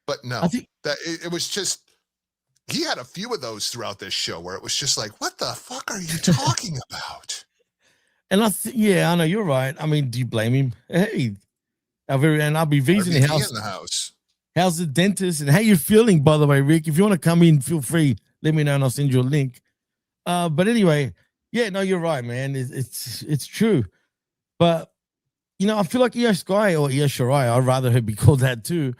[SPEAKER 2] But no, that it was just, he had a few of those throughout this show where it was just like, what the fuck are you talking about?
[SPEAKER 1] And I know you're right. I mean, do you blame him? Hey, and I'll be visiting the house. How's the dentist and how you feeling, by the way, Rick? If you want to come in, feel free. Let me know and I'll send you a link. But anyway, no, you're right, man. It's true. But I feel like Io Sky or Io Shirai, I'd rather her be called that too.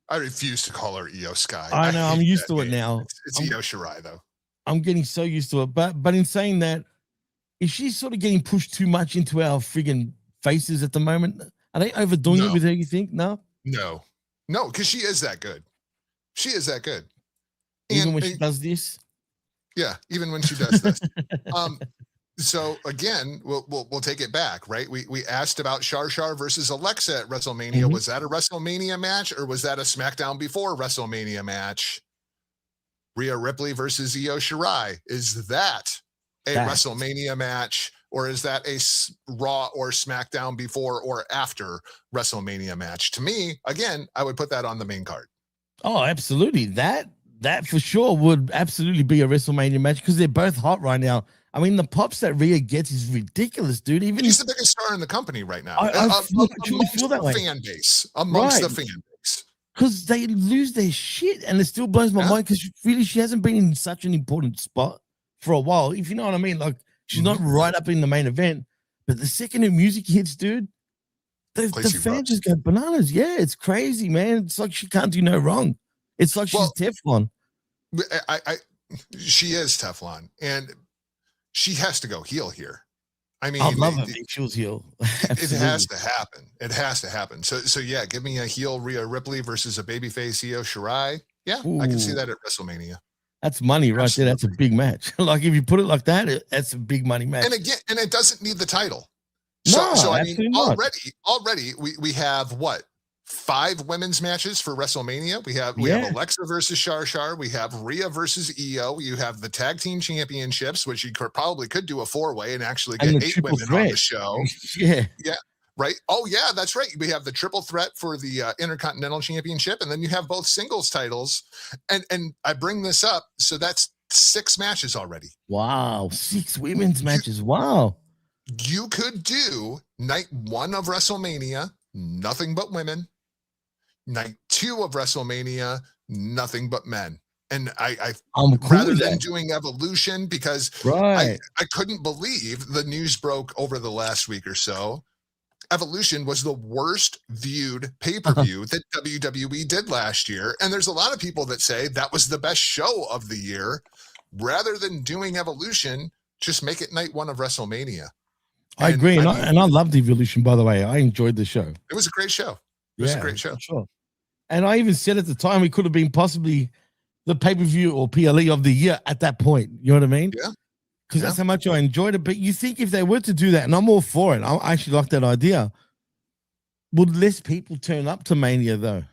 [SPEAKER 2] I refuse to call her Io Sky.
[SPEAKER 1] I know, I'm used to it now.
[SPEAKER 2] It's Io Shirai, though.
[SPEAKER 1] I'm getting so used to it. But in saying that, is she sort of getting pushed too much into our friggin' faces at the moment? Are they overdoing it with her, you think? No?
[SPEAKER 2] No, because she is that good. She is that good.
[SPEAKER 1] Even when she does this.
[SPEAKER 2] Yeah, even when she does this. So again, we'll take it back, right? We asked about Shar versus Alexa at WrestleMania.
[SPEAKER 1] Mhm.
[SPEAKER 2] Was that a WrestleMania match or was that a SmackDown before WrestleMania match? Rhea Ripley versus Io Shirai. Is that a WrestleMania match or is that a Raw or SmackDown before or after WrestleMania match? To me, again, I would put that on the main card.
[SPEAKER 1] Oh, absolutely. That for sure would absolutely be a WrestleMania match because they're both hot right now. I mean, the pops that Rhea gets is ridiculous, dude. Even
[SPEAKER 2] she's the biggest star in the company right now.
[SPEAKER 1] I truly feel that way.
[SPEAKER 2] Fan base, amongst the fan base.
[SPEAKER 1] Because they lose their shit, and it still blows my mind because really she hasn't been in such an important spot for a while. If you know what I mean, like she's not right up in the main event, but the second her music hits, dude, the fans just go bananas. Yeah, it's crazy, man. It's like she can't do no wrong. It's like she's Teflon.
[SPEAKER 2] She is Teflon, and she has to go heel here. I mean,
[SPEAKER 1] I love her if she was heel.
[SPEAKER 2] It has to happen. It has to happen. So yeah, give me a heel Rhea Ripley versus a babyface Io Shirai. Yeah, I can see that at WrestleMania.
[SPEAKER 1] That's money right there. That's a big match. Like if you put it like that, that's a big money match.
[SPEAKER 2] And again, and it doesn't need the title.
[SPEAKER 1] So
[SPEAKER 2] I mean, already we have what? 5 women's matches for WrestleMania. We have Alexa versus Shar. We have Rhea versus Io. You have the tag team championships, which you probably could do a 4-way and actually get 8 women on the show. Yeah. Right. Oh yeah, that's right. We have the triple threat for the Intercontinental Championship, and then you have both singles titles. And I bring this up, so that's 6 matches already.
[SPEAKER 1] Wow, 6 women's matches. Wow.
[SPEAKER 2] You could do night 1 of WrestleMania, nothing but women. Night 2 of WrestleMania, nothing but men. And I'm cool rather than doing Evolution, because I couldn't believe the news broke over the last week or so. Evolution was the worst viewed pay-per-view that WWE did last year. And there's a lot of people that say that was the best show of the year. Rather than doing Evolution, just make it night 1 of WrestleMania.
[SPEAKER 1] I agree. And I loved Evolution, by the way. I enjoyed the show.
[SPEAKER 2] It was a great show. It was a great show.
[SPEAKER 1] Sure. And I even said at the time it could have been possibly the pay-per-view or PLE of the year at that point. You know what I mean?
[SPEAKER 2] Yeah.
[SPEAKER 1] Because that's how much I enjoyed it. But you think if they were to do that, and I'm all for it, I actually like that idea, would less people turn up to Mania, though?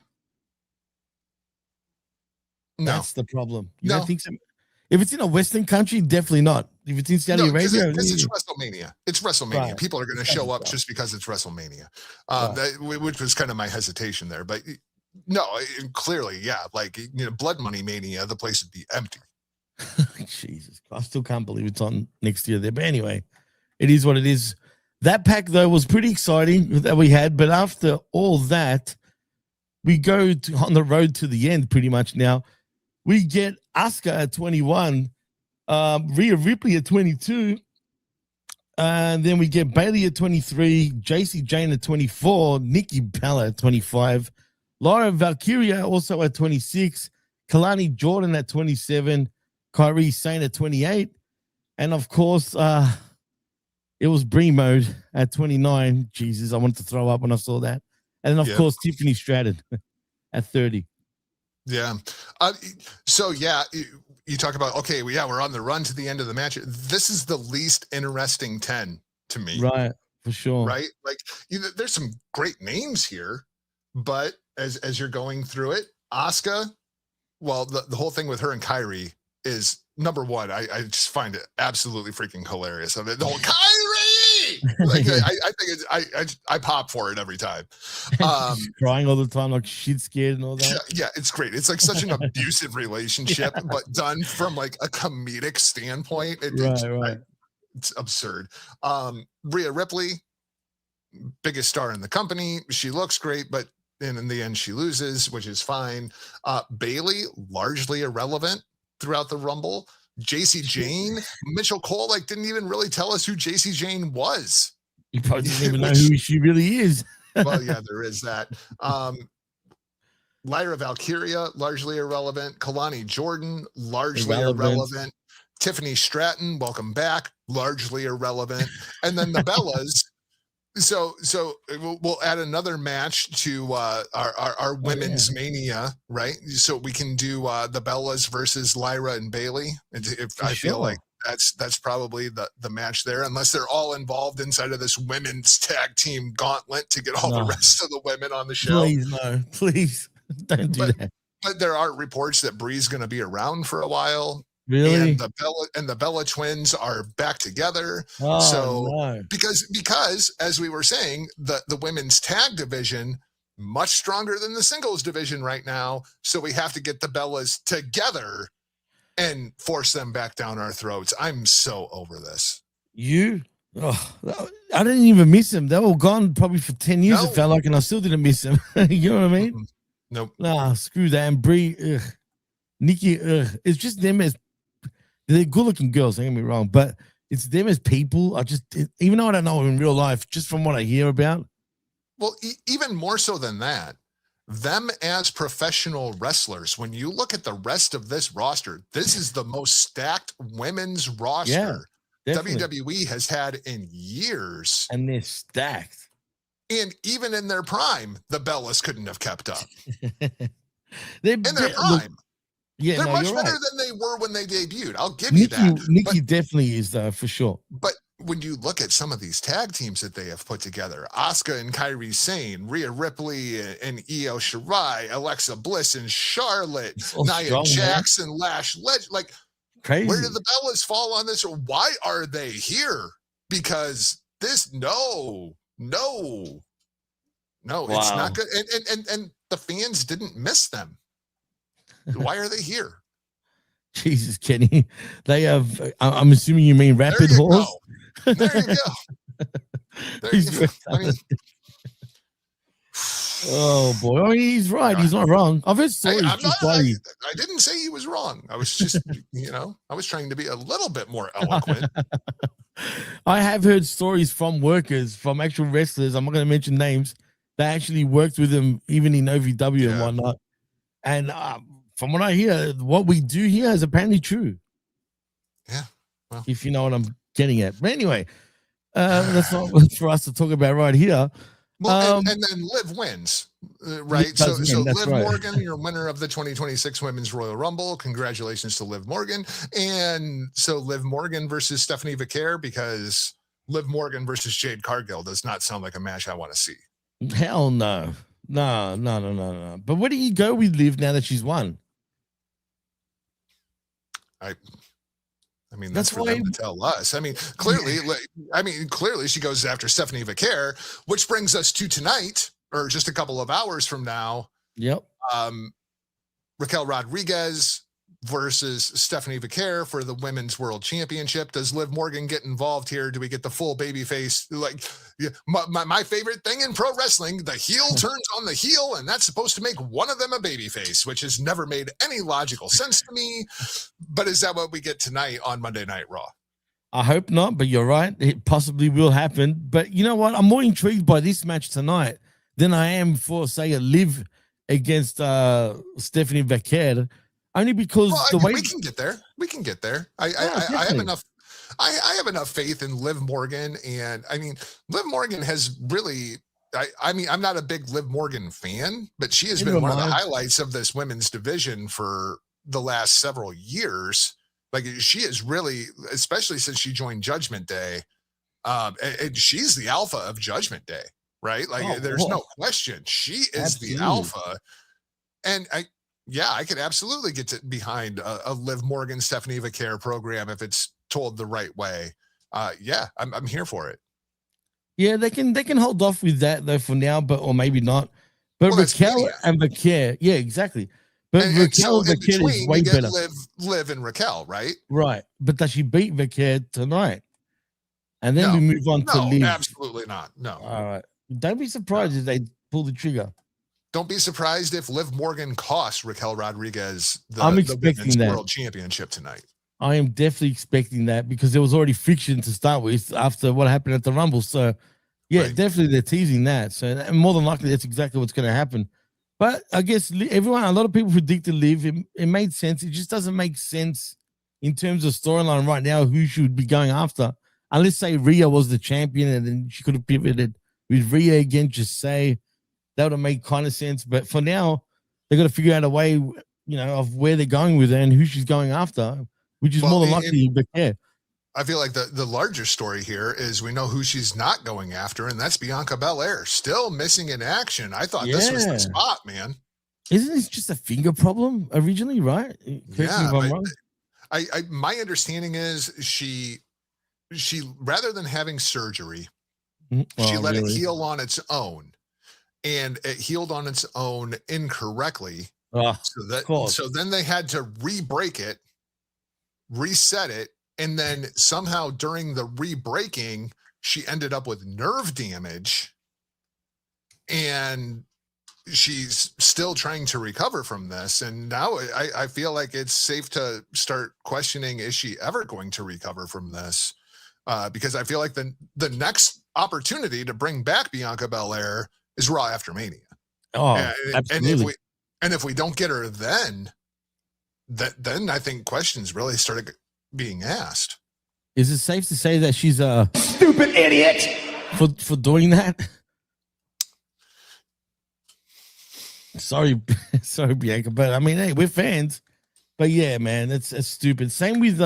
[SPEAKER 2] No.
[SPEAKER 1] That's the problem. You don't think so? If it's in a Western country, definitely not. If it's in Saudi Arabia,
[SPEAKER 2] it's WrestleMania. It's WrestleMania. Right. People are going to show up just because it's WrestleMania, which was kind of my hesitation there. But no, clearly, like Blood Money Mania, the place would be empty.
[SPEAKER 1] Jesus, I still can't believe it's on next year there. But anyway, it is what it is. That pack though was pretty exciting that we had. But after all that, we go on the road to the end pretty much now. We get Asuka at 21, Rhea Ripley at 22, and then we get Bayley at 23, JC Jane at 24, Nikki Bella at 25, Laura Valkyria also at 26, Kalani Jordan at 27, Kairi Sane at 28, and of course, it was Brie Mode at 29. Jesus, I wanted to throw up when I saw that. And then, of course, Tiffany Stratton at 30.
[SPEAKER 2] Yeah. So, you talk about, we're on the run to the end of the match. This is the least interesting 10 to me.
[SPEAKER 1] Right. For sure.
[SPEAKER 2] Right. Like, there's some great names here, but as you're going through it, Asuka, well, the whole thing with her and Kairi is number one. I just find it absolutely freaking hilarious. I mean, the whole Kairi! Like, I think I pop for it every time.
[SPEAKER 1] Crying all the time, like shit scared and all that.
[SPEAKER 2] Yeah, it's great. It's like such an abusive relationship, but done from like a comedic standpoint. It's absurd. Rhea Ripley, biggest star in the company. She looks great, but in the end, she loses, which is fine. Bayley, largely irrelevant throughout the Rumble. JC Jane, Mitchell Cole, didn't even really tell us who JC Jane was.
[SPEAKER 1] You probably didn't even know who she really is.
[SPEAKER 2] Well, yeah, there is that. Lyra Valkyria, largely irrelevant. Kalani Jordan, largely irrelevant. Tiffany Stratton, welcome back, largely irrelevant. And then the Bellas, So we'll add another match to our women's mania, right? So we can do the Bellas versus Lyra and Bailey. If
[SPEAKER 1] For
[SPEAKER 2] I feel like
[SPEAKER 1] sure.
[SPEAKER 2] that's probably the match there, unless they're all involved inside of this women's tag team gauntlet to get all the
[SPEAKER 1] No,
[SPEAKER 2] rest of the women on the show.
[SPEAKER 1] please, no, please don't do
[SPEAKER 2] But
[SPEAKER 1] that.
[SPEAKER 2] there are reports that Bree's going to be around for a while.
[SPEAKER 1] Really?
[SPEAKER 2] And the Bella twins are back together.
[SPEAKER 1] Oh
[SPEAKER 2] So
[SPEAKER 1] no.
[SPEAKER 2] because as we were saying, the women's tag division much stronger than the singles division right now. So we have to get the Bellas together and force them back down our throats. I'm so over this.
[SPEAKER 1] Oh, I didn't even miss him. They were gone probably for 10 years,
[SPEAKER 2] No.
[SPEAKER 1] it felt like, and I still didn't miss him. You know what I mean?
[SPEAKER 2] Nope.
[SPEAKER 1] Nah, screw that. And Brie, Nikki, it's just them as they're good looking girls, don't get me wrong, but it's them as people. Even though I don't know them in real life, just from what I hear about.
[SPEAKER 2] Well, even more so than that, them as professional wrestlers, when you look at the rest of this roster, this is the most stacked women's roster WWE has had in years.
[SPEAKER 1] And they're stacked.
[SPEAKER 2] And even in their prime, the Bellas couldn't have kept up.
[SPEAKER 1] They're
[SPEAKER 2] in their prime.
[SPEAKER 1] Yeah,
[SPEAKER 2] they're much better than they were when they debuted. I'll give you that.
[SPEAKER 1] Nikki definitely is, for sure.
[SPEAKER 2] But when you look at some of these tag teams that they have put together, Asuka and Kairi Sane, Rhea Ripley and Io Shirai, Alexa Bliss and Charlotte, Nia Jax and Lash Legend, like
[SPEAKER 1] crazy.
[SPEAKER 2] Where did the Bellas fall on this? Or why are they here? Because this, no, wow. It's not good. And the fans didn't miss them. Why are they here?
[SPEAKER 1] Jesus, Kenny. They have, I'm assuming you mean Rapid Horse?
[SPEAKER 2] There you go. There you go. I mean,
[SPEAKER 1] oh boy. I mean, he's right. He's not wrong. I've heard stories.
[SPEAKER 2] I didn't say he was wrong. I was just, I was trying to be a little bit more eloquent.
[SPEAKER 1] I have heard stories from workers, from actual wrestlers. I'm not going to mention names. That actually worked with them, even in OVW and whatnot. And from what I hear, what we do here is apparently true.
[SPEAKER 2] Yeah. Well,
[SPEAKER 1] if you know what I'm getting at. But anyway, that's not for us to talk about right here.
[SPEAKER 2] Well, and then Liv wins, right? So Liv Morgan, you're winner of the 2026 Women's Royal Rumble. Congratulations to Liv Morgan. And so Liv Morgan versus Stephanie Vaquer, because Liv Morgan versus Jade Cargill does not sound like a match I want to see.
[SPEAKER 1] Hell no. No. But where do you go with Liv now that she's won?
[SPEAKER 2] I mean, that's for them to tell us. I mean, clearly she goes after Stephanie Vaquer, which brings us to tonight, or just a couple of hours from now.
[SPEAKER 1] Yep.
[SPEAKER 2] Raquel Rodriguez versus Stephanie Vaquer for the Women's World Championship. Does Liv Morgan get involved here? Do we get the full baby face? Like my favorite thing in pro wrestling, the heel turns on the heel, and that's supposed to make one of them a baby face, which has never made any logical sense to me. But is that what we get tonight on Monday Night Raw?
[SPEAKER 1] I hope not, but you're right. It possibly will happen. But you know what? I'm more intrigued by this match tonight than I am for, say, a Liv against Stephanie Vaquer. Only because we
[SPEAKER 2] can get there. We can get there. I have enough. I have enough faith in Liv Morgan, and I mean, Liv Morgan has really. I mean, I'm not a big Liv Morgan fan, but she has been one of the highlights of this women's division for the last several years. Like, she is really, especially since she joined Judgment Day, and she's the alpha of Judgment Day, right? Like, there's no question, she is the alpha, and I could absolutely get behind a Liv Morgan, Stephanie Vaquer program if it's told the right way. I'm here for it.
[SPEAKER 1] Yeah, they can hold off with that though for now, or maybe not. But Raquel and Vaquer, yeah, exactly. But Raquel and Vaquer is way better.
[SPEAKER 2] Liv and Raquel, right?
[SPEAKER 1] Right. But does she beat Vaquer tonight? And then we move on to Liv.
[SPEAKER 2] Absolutely not. No.
[SPEAKER 1] All right. Don't be surprised if they pull the trigger.
[SPEAKER 2] Don't be surprised if Liv Morgan costs Raquel Rodriguez the Women's World Championship tonight.
[SPEAKER 1] I am definitely expecting that because there was already friction to start with after what happened at the Rumble. So, definitely they're teasing that. So, and more than likely, that's exactly what's going to happen. But I guess a lot of people predicted Liv. It made sense. It just doesn't make sense in terms of storyline right now who should be going after. Unless, say, Rhea was the champion and then she could have pivoted with Rhea again, just say that would have made kind of sense. But for now, they got to figure out a way, of where they're going with her and who she's going after, which is more than likely. But yeah,
[SPEAKER 2] I feel like the larger story here is we know who she's not going after, and that's Bianca Belair. Still missing in action. I thought this was the spot, man.
[SPEAKER 1] Isn't this just a finger problem originally, right?
[SPEAKER 2] Yeah, my understanding is she rather than having surgery, she let it heal on its own, and it healed on its own incorrectly. So then they had to re-break it, reset it, and then somehow during the re-breaking, she ended up with nerve damage, and she's still trying to recover from this. And now I feel like it's safe to start questioning, is she ever going to recover from this? Because I feel like the next opportunity to bring back Bianca Belair is Raw after Mania.
[SPEAKER 1] Absolutely.
[SPEAKER 2] And if we don't get her then I think questions really started being asked.
[SPEAKER 1] Is it safe to say that she's a
[SPEAKER 3] stupid idiot
[SPEAKER 1] for doing that? Sorry, Bianca, but I mean, hey, we're fans. But yeah, man, it's stupid. Same with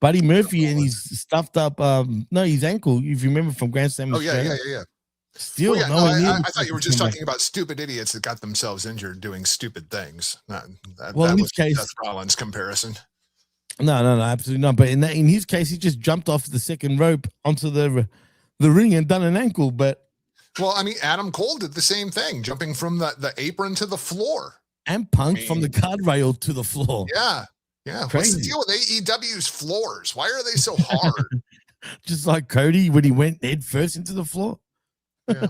[SPEAKER 1] Buddy Murphy and his stuffed up his ankle. If you remember from Grand Slam.
[SPEAKER 2] Yeah.
[SPEAKER 1] Still,
[SPEAKER 2] I thought you were just talking about stupid idiots that got themselves injured doing stupid things. That was Seth Rollins' comparison.
[SPEAKER 1] No, absolutely not. But in his case, he just jumped off the second rope onto the ring and done an ankle. But
[SPEAKER 2] I mean, Adam Cole did the same thing, jumping from the apron to the floor,
[SPEAKER 1] and Punk from the guardrail to the floor.
[SPEAKER 2] Yeah. Crazy. What's the deal with AEW's floors? Why are they so hard?
[SPEAKER 1] Just like Cody when he went head first into the floor.
[SPEAKER 2] Yeah,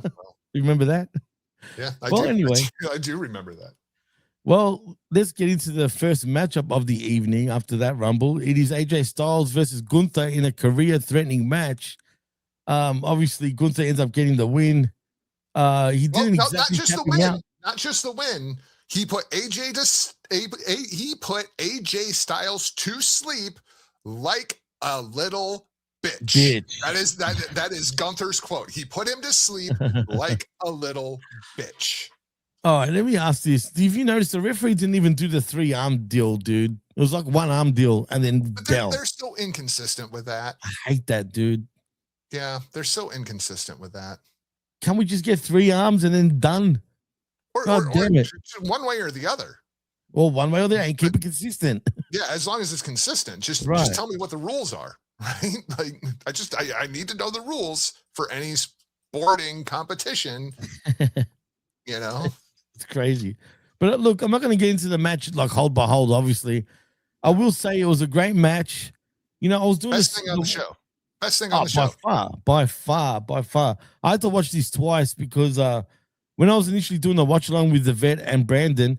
[SPEAKER 1] you remember that?
[SPEAKER 2] Yeah.
[SPEAKER 1] Anyway,
[SPEAKER 2] I do remember that.
[SPEAKER 1] Well, let's get into the first matchup of the evening after that Rumble. It is AJ Styles versus Gunther in a career-threatening match. Obviously, Gunther ends up getting the win. He didn't exactly
[SPEAKER 2] not just the win. Not just the win. He put AJ Styles to sleep like a little bitch. That is Gunther's quote. He put him to sleep like a little bitch.
[SPEAKER 1] All right, let me ask this. If you notice, the referee didn't even do the 3-arm deal, dude. It was like 1-arm deal and then
[SPEAKER 2] they're so inconsistent with that.
[SPEAKER 1] I hate that, dude.
[SPEAKER 2] Yeah, they're so inconsistent with that.
[SPEAKER 1] Can we just get 3 arms and then done?
[SPEAKER 2] Damn it. One way or the other.
[SPEAKER 1] Well, one way or the other, and keep it consistent.
[SPEAKER 2] Yeah, as long as it's consistent. Just tell me what the rules are, right? Like, I need to know the rules for any sporting competition.
[SPEAKER 1] It's crazy. But look, I'm not going to get into the match like hold by hold, obviously. I will say it was a great match. I was doing
[SPEAKER 2] Best thing on the show. Best thing on the show.
[SPEAKER 1] By far. I had to watch this twice because when I was initially doing the watch along with the vet and Brandon,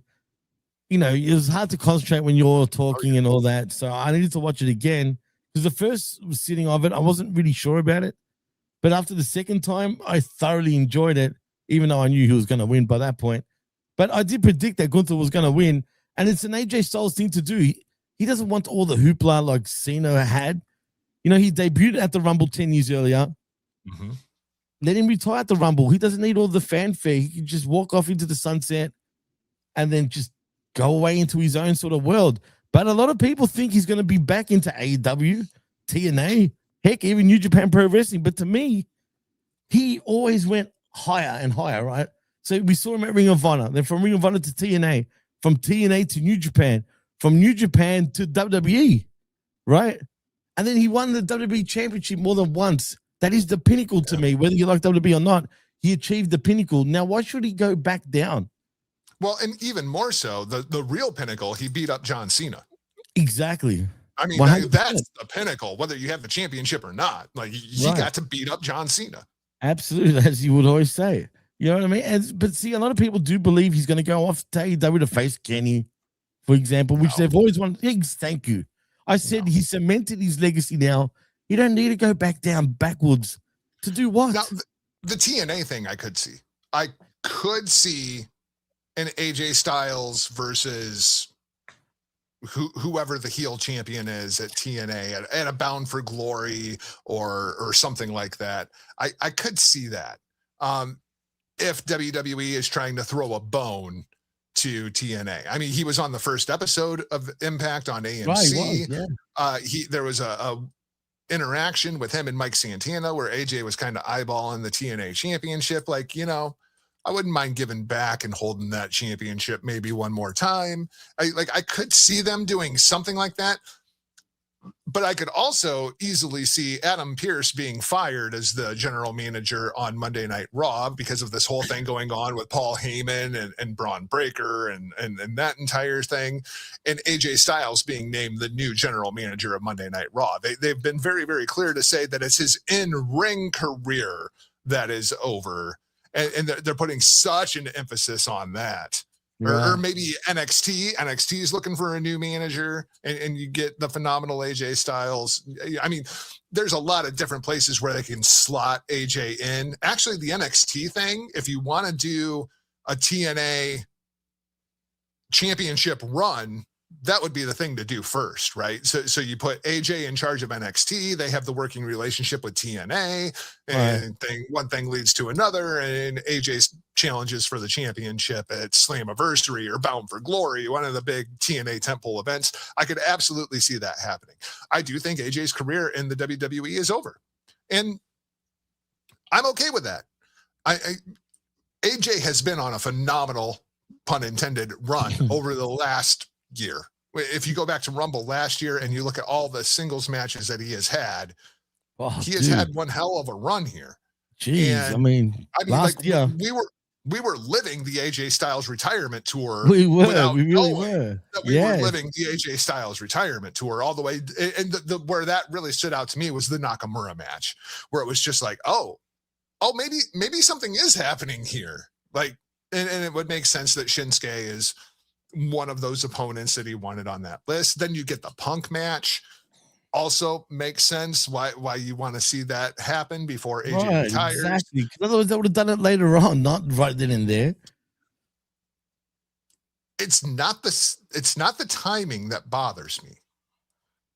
[SPEAKER 1] it was hard to concentrate when you're all talking and all that. So I needed to watch it again because the first sitting of it, I wasn't really sure about it. But after the second time, I thoroughly enjoyed it, even though I knew he was going to win by that point. But I did predict that Gunther was going to win. And it's an AJ Styles thing to do. He doesn't want all the hoopla like Cena had. He debuted at the Rumble 10 years earlier.
[SPEAKER 2] Mm-hmm.
[SPEAKER 1] Let him retire at the Rumble. He doesn't need all the fanfare. He can just walk off into the sunset and then just go away into his own sort of world. But a lot of people think he's going to be back into AEW, TNA, heck, even New Japan Pro Wrestling. But to me, he always went higher and higher, right? So we saw him at Ring of Honor, then from Ring of Honor to TNA, from TNA to New Japan, from New Japan to WWE, right? And then he won the WWE Championship more than once. That is the pinnacle to me, whether you like WWE or not. He achieved the pinnacle. Now, why should he go back down?
[SPEAKER 2] Well, and even more so, the real pinnacle, he beat up John Cena.
[SPEAKER 1] Exactly.
[SPEAKER 2] I mean, that's the pinnacle, whether you have the championship or not. Like, he got to beat up John Cena.
[SPEAKER 1] Absolutely, as you would always say. You know what I mean? But see, a lot of people do believe he's going to go off to AEW to face Kenny, for example, which they've always wanted. Thank you. I said he cemented his legacy now. You don't need to go back down backwards to do what?
[SPEAKER 2] Now, the TNA thing I could see. I could see an AJ Styles versus whoever the heel champion is at TNA at a Bound for Glory or something like that. I could see that. if WWE is trying to throw a bone to TNA. I mean, he was on the first episode of Impact on AMC.
[SPEAKER 1] Right, yeah.
[SPEAKER 2] There was a interaction with him and Mike Santana where AJ was kind of eyeballing the TNA championship. Like, I wouldn't mind giving back and holding that championship maybe one more time. I could see them doing something like that. But I could also easily see Adam Pearce being fired as the general manager on Monday Night Raw because of this whole thing going on with Paul Heyman and Braun Breaker and that entire thing, and AJ Styles being named the new general manager of Monday Night Raw. They've been very, very clear to say that it's his in-ring career that is over, and they're putting such an emphasis on that. Or maybe NXT. NXT is looking for a new manager, and you get the phenomenal AJ Styles. I mean, there's a lot of different places where they can slot AJ in. Actually, the NXT thing, if you want to do a TNA championship run, that would be the thing to do first, right? So you put AJ in charge of NXT. They have the working relationship with TNA, and one thing leads to another, and AJ's challenges for the championship at Slammiversary or Bound for Glory, one of the big TNA temple events. I could absolutely see that happening. I do think AJ's career in the WWE is over, and I'm okay with that. AJ has been on a phenomenal, pun intended, run over the last year. If you go back to Rumble last year and you look at all the singles matches that he has had, he has had one hell of a run here.
[SPEAKER 1] Jeez, and, I mean last year
[SPEAKER 2] we were living the AJ Styles retirement tour.
[SPEAKER 1] We really were.
[SPEAKER 2] We were living the AJ Styles retirement tour all the way. And where that really stood out to me was the Nakamura match, where it was just like, oh, maybe something is happening here. Like, and it would make sense that Shinsuke is one of those opponents that he wanted on that list. Then you get the Punk match. Also makes sense why you want to see that happen before AJ retires.
[SPEAKER 1] Exactly. Otherwise, they would have done it later on, not right then and there.
[SPEAKER 2] It's not the timing that bothers me.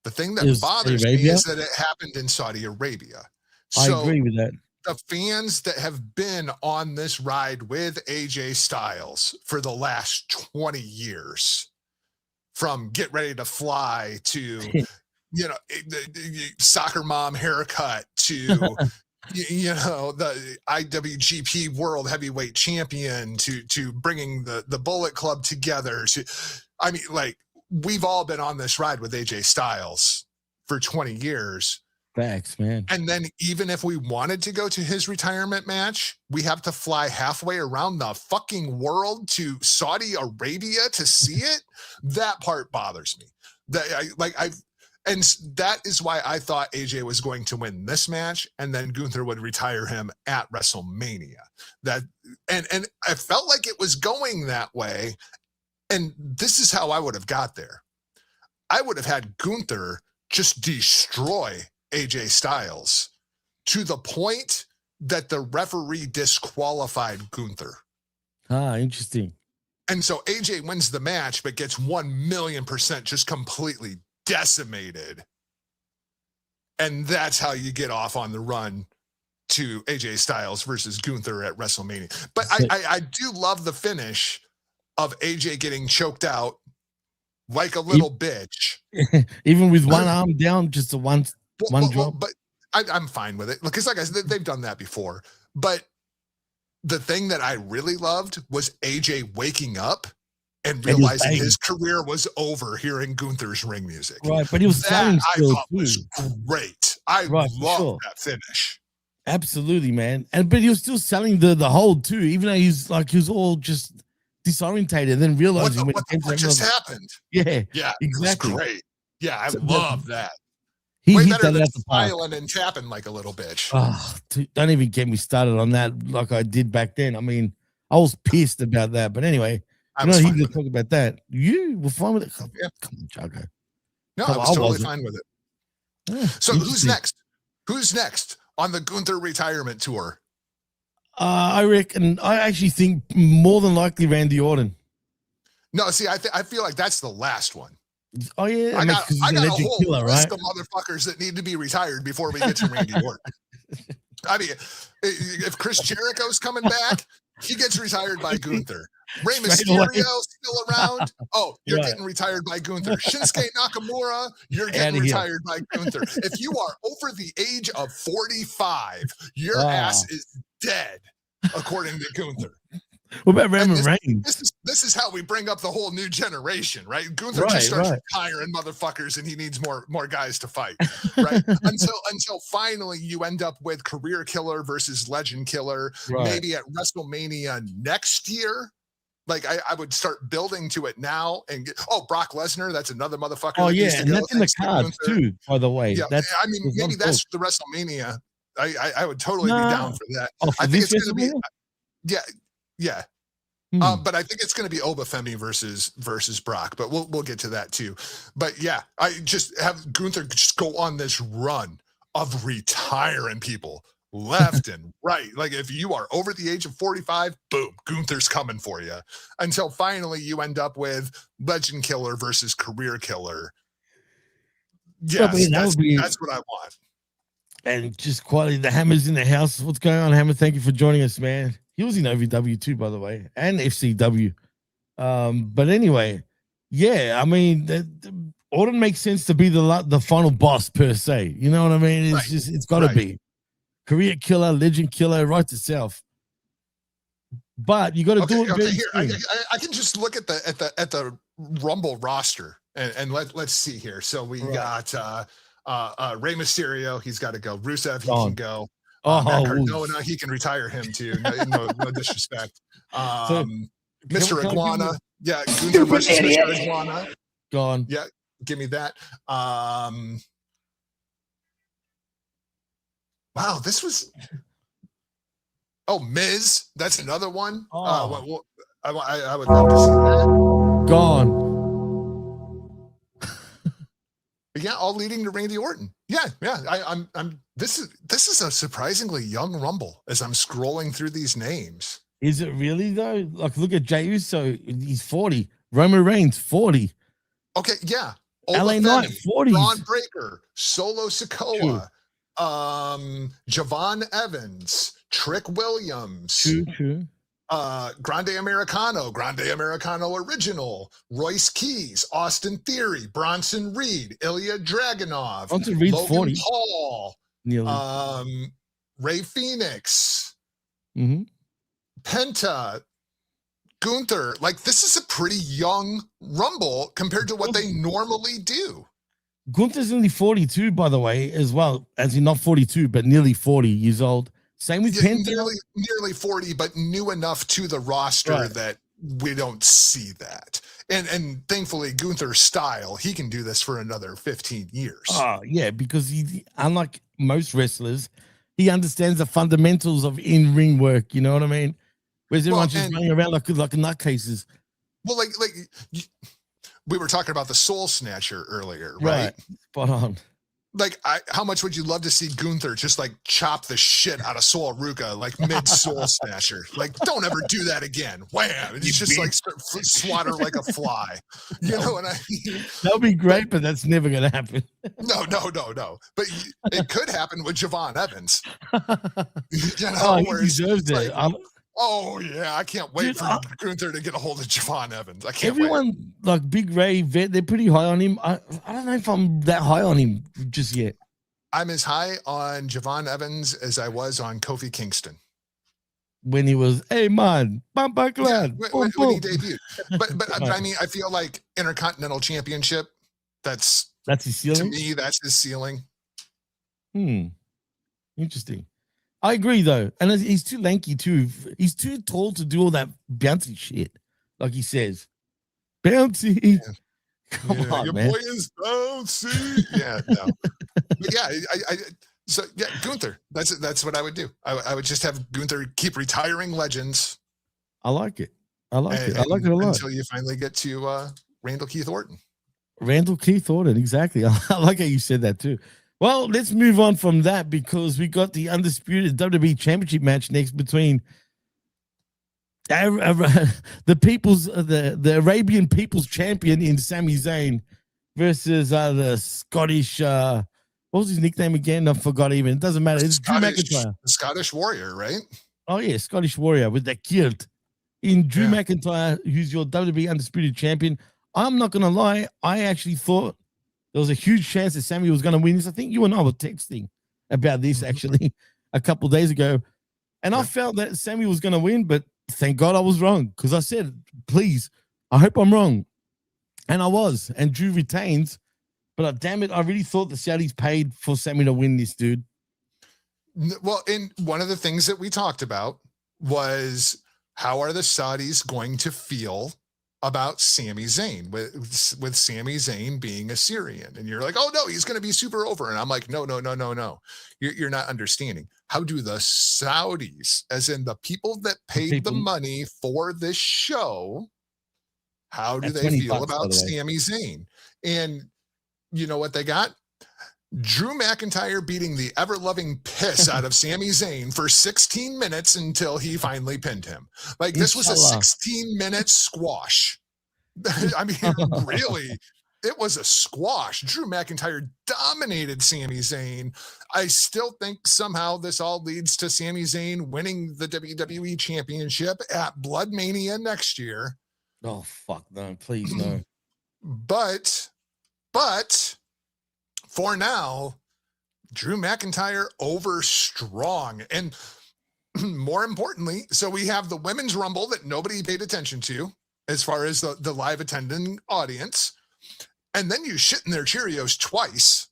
[SPEAKER 2] The thing that bothers me is that it happened in Saudi Arabia.
[SPEAKER 1] I agree with that.
[SPEAKER 2] The fans that have been on this ride with AJ Styles for the last 20 years, from Get Ready to Fly to, the soccer mom haircut to, the IWGP World Heavyweight Champion to bringing the Bullet Club together. We've all been on this ride with AJ Styles for 20 years.
[SPEAKER 1] Facts, man.
[SPEAKER 2] And then even if we wanted to go to his retirement match, we have to fly halfway around the fucking world to Saudi Arabia to see it. That part bothers me. And that is why I thought AJ was going to win this match, and then Gunther would retire him at WrestleMania. And I felt like it was going that way. And this is how I would have got there. I would have had Gunther just destroy AJ Styles to the point that the referee disqualified Gunther.
[SPEAKER 1] Interesting.
[SPEAKER 2] And so AJ wins the match, but gets 1,000,000% just completely decimated. And that's how you get off on the run to AJ Styles versus Gunther at WrestleMania. But I do love the finish of AJ getting choked out like a little bitch.
[SPEAKER 1] Even with one arm down, just one drop.
[SPEAKER 2] But I'm fine with it. Because like I said, they've done that before. But the thing that I really loved was AJ waking up and realizing his career was over hearing Gunther's ring music.
[SPEAKER 1] Right, but he was selling still.
[SPEAKER 2] I thought was great. I love that finish.
[SPEAKER 1] Absolutely, man. But he was still selling the hold too, even though he was all just disorientated, and then realizing
[SPEAKER 2] what just happened.
[SPEAKER 1] Yeah,
[SPEAKER 2] exactly. It was great. Yeah, I love that.
[SPEAKER 1] Way
[SPEAKER 2] better than smiling and tapping like a little bitch.
[SPEAKER 1] Oh, don't even get me started on that like I did back then. I mean, I was pissed about that. But anyway, I'm not here to talk about that. You were fine with it? Come on, Jargo.
[SPEAKER 2] No, I was totally fine with it. Yeah, so who's next? Who's next on the Gunther retirement tour?
[SPEAKER 1] I actually think more than likely Randy Orton.
[SPEAKER 2] No, see, I feel like that's the last one.
[SPEAKER 1] Oh yeah,
[SPEAKER 2] I got a whole list of motherfuckers that need to be retired before we get to Randy Orton. I mean, if Chris Jericho's coming back, he gets retired by Gunther. Rey Mysterio still around. Oh, you're getting retired by Gunther. Shinsuke Nakamura, you're getting retired by Gunther. If you are over the age of 45, your ass is dead, according to Gunther.
[SPEAKER 1] What about Roman Reigns?
[SPEAKER 2] This is how we bring up the whole new generation, right? Gunther just starts retiring motherfuckers, and he needs more guys to fight, right? until finally you end up with career killer versus legend killer, maybe at WrestleMania next year. Like I would start building to it now and Brock Lesnar, that's another motherfucker.
[SPEAKER 1] Oh yeah, and that's in the cards too, by the way.
[SPEAKER 2] Yeah, I mean maybe that's the WrestleMania. I would totally be down for that. I think it's going to be yeah. But I think it's going to be Obafemi versus Brock, but we'll get to that too. But yeah, I just have Gunther just go on this run of retiring people left and right. Like if you are over the age of 45, boom, Gunther's coming for you. Until finally you end up with legend killer versus career killer. Yes, that's what I want.
[SPEAKER 1] And just quality, the Hammer's in the house. What's going on, Hammer? Thank you for joining us, man. He was in OVW too, by the way, and FCW. But anyway, yeah, I mean, Orton makes sense to be the final boss per se. You know what I mean? It's got to be career killer, legend killer, right itself. But you got to do it.
[SPEAKER 2] Okay, here I can just look at the Rumble roster and let's see here. So we got Rey Mysterio, he's got to go. Rusev, he can go. Matt Cardona, he can retire him too. No disrespect. Mr. Iguana, Gunther versus Mr. Iguana.
[SPEAKER 1] Gone.
[SPEAKER 2] Yeah, give me that. Wow, this was. Oh, Miz, that's another one. I would love to see that.
[SPEAKER 1] Gone.
[SPEAKER 2] Yeah, all leading to Randy Orton. Yeah. I'm. This is a surprisingly young Rumble as I'm scrolling through these names.
[SPEAKER 1] Is it really though? Like, look at Jey Uso. He's 40. Roman Reigns 40.
[SPEAKER 2] Okay, yeah.
[SPEAKER 1] LA Knight 40.
[SPEAKER 2] Braun Breaker, Solo Sikoa, Javon Evans, Trick Williams.
[SPEAKER 1] True.
[SPEAKER 2] Grande Americano Original, Royce Keys, Austin Theory, Bronson Reed, Ilya Dragunov, Logan
[SPEAKER 1] 40.
[SPEAKER 2] Paul, Ray Phoenix, Penta, Gunther. Like, this is a pretty young Rumble compared to what they normally do.
[SPEAKER 1] Gunther's only 42, by the way, as well, as he's not 42, but nearly 40 years old. Same with Penta.
[SPEAKER 2] Nearly 40, but new enough to the roster that we don't see that. And thankfully, Gunther's style, he can do this for another 15 years.
[SPEAKER 1] Oh, yeah, because he, unlike most wrestlers, he understands the fundamentals of in-ring work, you know what I mean? Whereas everyone's just running around like nutcases.
[SPEAKER 2] Well, like we were talking about the Soul Snatcher earlier, right?
[SPEAKER 1] Spot on.
[SPEAKER 2] Like, how much would you love to see Gunther just like chop the shit out of Sol Ruka, like mid Soul Snatcher? Like, don't ever do that again. Wham! And he's just like swat her like a fly. You know what I mean?
[SPEAKER 1] That'll be great, but that's never going to happen.
[SPEAKER 2] No. But it could happen with Javon Evans. You know,
[SPEAKER 1] he deserves it.
[SPEAKER 2] Oh yeah, I can't wait for Gunther to get a hold of Javon Evans. I can't
[SPEAKER 1] Everyone,
[SPEAKER 2] wait.
[SPEAKER 1] like Big Ray, they're pretty high on him. I don't know if I'm that high on him just yet.
[SPEAKER 2] I'm as high on Javon Evans as I was on Kofi Kingston.
[SPEAKER 1] When he was, hey man, Bumper Clan.
[SPEAKER 2] When he debuted. But I mean, I feel like Intercontinental Championship, that's
[SPEAKER 1] his ceiling?
[SPEAKER 2] To me, that's his ceiling.
[SPEAKER 1] Interesting. I agree though, and he's too lanky too. He's too tall to do all that bouncy shit, like he says. Bouncy,
[SPEAKER 2] yeah.
[SPEAKER 1] Come on,
[SPEAKER 2] your
[SPEAKER 1] man.
[SPEAKER 2] boy is bouncy. Yeah, no. But yeah, Gunther. That's what I would do. I would just have Gunther keep retiring legends.
[SPEAKER 1] I like it. I like it a lot.
[SPEAKER 2] Until you finally get to Randall Keith Orton.
[SPEAKER 1] Exactly. I like how you said that too. Well, let's move on from that because we got the undisputed WWE Championship match next between the Arabian People's Champion in Sami Zayn versus the Scottish what was his nickname again? I forgot even. It doesn't matter. It's Drew McIntyre.
[SPEAKER 2] The Scottish Warrior, right?
[SPEAKER 1] Oh, yeah, Scottish Warrior with that kilt. In Drew
[SPEAKER 2] Yeah.
[SPEAKER 1] McIntyre, who's your WWE Undisputed Champion. I'm not going to lie. I actually thought there was a huge chance that Sammy was going to win this. I think you and I were texting about this actually a couple of days ago. And I felt that Sammy was going to win, but thank God I was wrong because I said, please, I hope I'm wrong. And I was. And Drew retains. But damn it, I really thought the Saudis paid for Sammy to win this, dude.
[SPEAKER 2] Well, and one of the things that we talked about was how are the Saudis going to feel about Sami Zayn with Sami Zayn being a Syrian? And you're like, oh no, he's going to be super over. And I'm like, no. You're not understanding. How do the Saudis, as in the people that paid the money for this show, how do they feel about Sami Zayn? And you know what they got? Drew McIntyre beating the ever-loving piss out of Sami Zayn for 16 minutes until he finally pinned him. Like, this was a 16-minute squash. I mean, really, it was a squash. Drew McIntyre dominated Sami Zayn. I still think somehow this all leads to Sami Zayn winning the WWE Championship at Blood Mania next year.
[SPEAKER 1] Oh, fuck, no, please, no.
[SPEAKER 2] But for now, Drew McIntyre over strong. And more importantly, so we have the Women's Rumble that nobody paid attention to as far as the live attending audience. And then you shit in their Cheerios twice.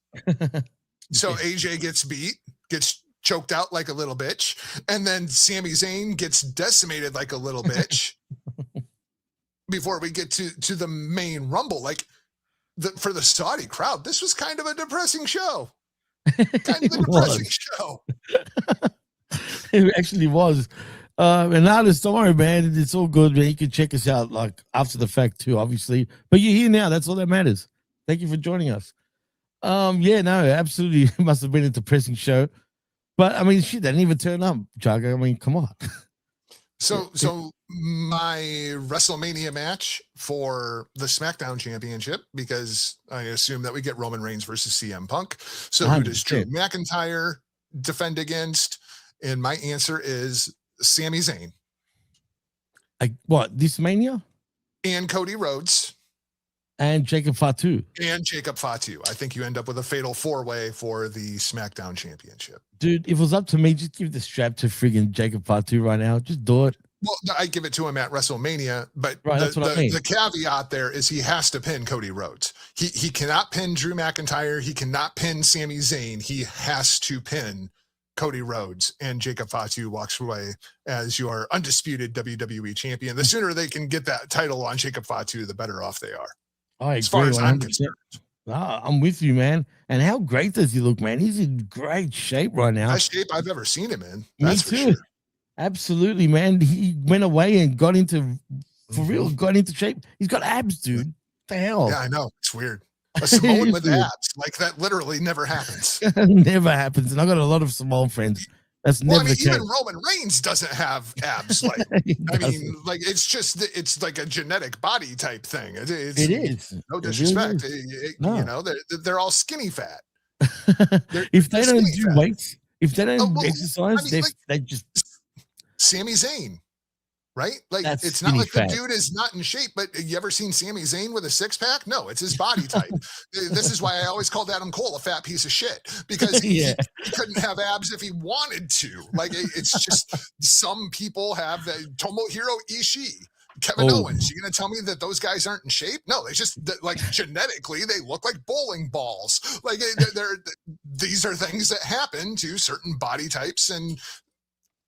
[SPEAKER 2] So AJ gets beat, gets choked out like a little bitch. And then Sami Zayn gets decimated like a little bitch before we get to the main Rumble. Like, for the Saudi crowd, this was kind of a depressing show. Show.
[SPEAKER 1] It actually was. And now this story, man, it's all good, man. You can check us out like after the fact too, obviously. But you're here now. That's all that matters. Thank you for joining us. Yeah, no, absolutely. It must have been a depressing show. But I mean, shit, they didn't even turn up, Jargo. I mean, come on.
[SPEAKER 2] So my WrestleMania match for the SmackDown Championship, because I assume that we get Roman Reigns versus CM Punk. So who does Drew McIntyre defend against? And my answer is Sami Zayn.
[SPEAKER 1] What, this Mania?
[SPEAKER 2] And Cody Rhodes.
[SPEAKER 1] And Jacob Fatu.
[SPEAKER 2] I think you end up with a fatal four-way for the SmackDown Championship.
[SPEAKER 1] Dude, if it was up to me, just give the strap to friggin' Jacob Fatu right now. Just do it.
[SPEAKER 2] Well, I give it to him at WrestleMania, but
[SPEAKER 1] the
[SPEAKER 2] caveat there is he has to pin Cody Rhodes. He cannot pin Drew McIntyre. He cannot pin Sami Zayn. He has to pin Cody Rhodes, and Jacob Fatu walks away as your undisputed WWE champion. The sooner they can get that title on Jacob Fatu, the better off they are.
[SPEAKER 1] As far as I'm concerned. I'm with you, man. And how great does he look, man? He's in great shape right now.
[SPEAKER 2] Best shape I've ever seen him in.
[SPEAKER 1] That's for sure. Absolutely, man. He went away and got into shape. He's got abs, dude. What the hell?
[SPEAKER 2] Yeah, I know. It's weird. A Samoan with abs. Like, that literally never happens.
[SPEAKER 1] Never happens. And I got a lot of Samoan friends. That's never the case.
[SPEAKER 2] Even Roman Reigns doesn't have abs. Like, it's like a genetic body type thing. It is. No disrespect.
[SPEAKER 1] No.
[SPEAKER 2] You know, they're all skinny fat.
[SPEAKER 1] If they don't do weights, if they don't exercise, they just.
[SPEAKER 2] Sami Zayn, right? Like, it's not like the dude is not in shape, but you ever seen Sami Zayn with a six-pack? No, it's his body type. This is why I always called Adam Cole a fat piece of shit, because he couldn't have abs if he wanted to. Like, it's just some people have that. Tomohiro Ishii, Kevin Owens. You're going to tell me that those guys aren't in shape? No, they just, like, genetically, they look like bowling balls. Like, these are things that happen to certain body types, and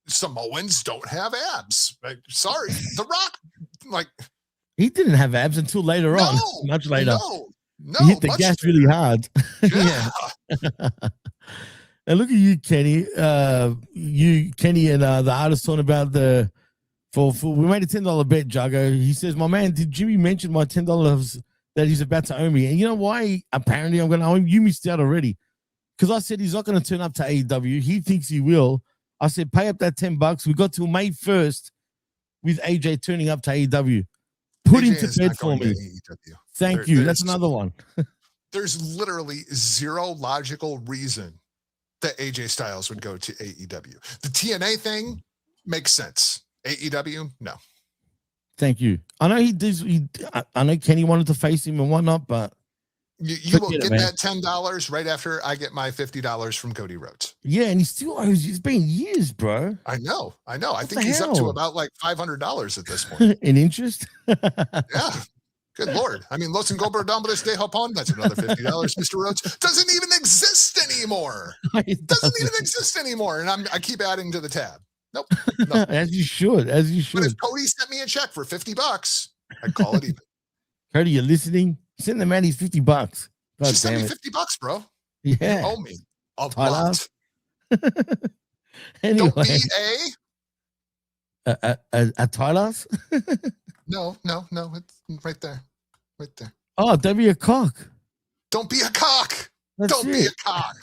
[SPEAKER 2] Samoans don't have abs. Like, sorry, The Rock, like,
[SPEAKER 1] he didn't have abs until later on. Much later.
[SPEAKER 2] No,
[SPEAKER 1] he hit the gas really hard.
[SPEAKER 2] Yeah.
[SPEAKER 1] And look at you, Kenny. Kenny, and the artist talking about we made a $10 bet, Jargo. He says, my man, did Jimmy mention my $10 that he's about to owe me? And you know why? Apparently, I'm going to owe him. You missed out already, because I said he's not going to turn up to AEW. He thinks he will. I said, pay up that $10. We got till May 1st with AJ turning up to AEW. Put him to bed for me. Thank you. That's another one.
[SPEAKER 2] There's literally zero logical reason that AJ Styles would go to AEW. The TNA thing makes sense. AEW, no.
[SPEAKER 1] Thank you. I know he does. I know Kenny wanted to face him and whatnot, but
[SPEAKER 2] you will get that $10 right after I get my $50 from Cody Rhodes.
[SPEAKER 1] Yeah, and he still owes. It's been years, bro.
[SPEAKER 2] I know. I think he's up to about like $500 at this point.
[SPEAKER 1] In interest?
[SPEAKER 2] Yeah. Good Lord. I mean, Los Ingobernables de Japón, that's another $50, Mr. Rhodes. Doesn't even exist anymore. Doesn't even exist anymore. And I keep adding to the tab. Nope.
[SPEAKER 1] As you should. But
[SPEAKER 2] if Cody sent me a check for $50, I'd call it even.
[SPEAKER 1] Cody, you're listening? Send the man his $50. God
[SPEAKER 2] Just send me $50, bro.
[SPEAKER 1] Yeah.
[SPEAKER 2] You owe me a lot.
[SPEAKER 1] Anyway.
[SPEAKER 2] Don't be
[SPEAKER 1] a Tyler's?
[SPEAKER 2] No. It's right there. Right there.
[SPEAKER 1] Oh, don't be a cock.
[SPEAKER 2] Don't be a cock. Don't be a cock.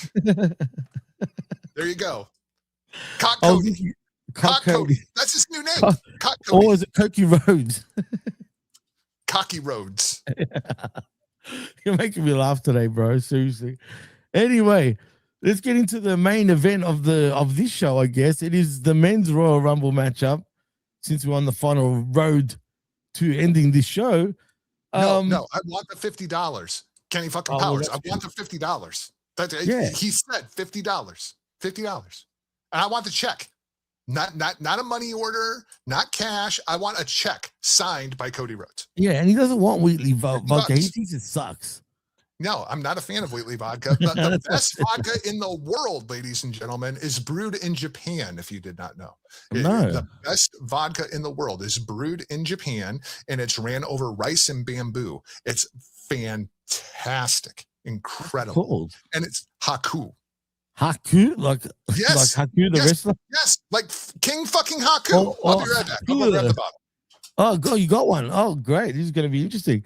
[SPEAKER 2] There you go. Cock Cody. Cock Cody. That's his new name. Cock Cody.
[SPEAKER 1] Or is it Cocky Rhodes?
[SPEAKER 2] Cocky Rhodes.
[SPEAKER 1] You're making me laugh today, bro. Seriously. Anyway, let's get into the main event of this show, I guess. It is the men's Royal Rumble matchup, since we're on the final road to ending this show.
[SPEAKER 2] No, I want the $50. Kenny fucking Powers. I want the $50. He said $50. $50. And I want the check. Not a money order, not cash. I want a check signed by Cody Rhodes.
[SPEAKER 1] Yeah, and he doesn't want Wheatley vodka. He thinks it sucks.
[SPEAKER 2] No, I'm not a fan of Wheatley vodka. The best vodka in the world, ladies and gentlemen, is brewed in Japan, if you did not know.
[SPEAKER 1] No.
[SPEAKER 2] The best vodka in the world is brewed in Japan, and it's ran over rice and bamboo. It's fantastic. Incredible.
[SPEAKER 1] Cool.
[SPEAKER 2] And it's Haku.
[SPEAKER 1] Haku? Like Haku the wrestler?
[SPEAKER 2] Yes, like King fucking Haku. I'll be right back. I'm going to grab the bottle.
[SPEAKER 1] Oh, God, you got one. Oh, great. This is going to be interesting.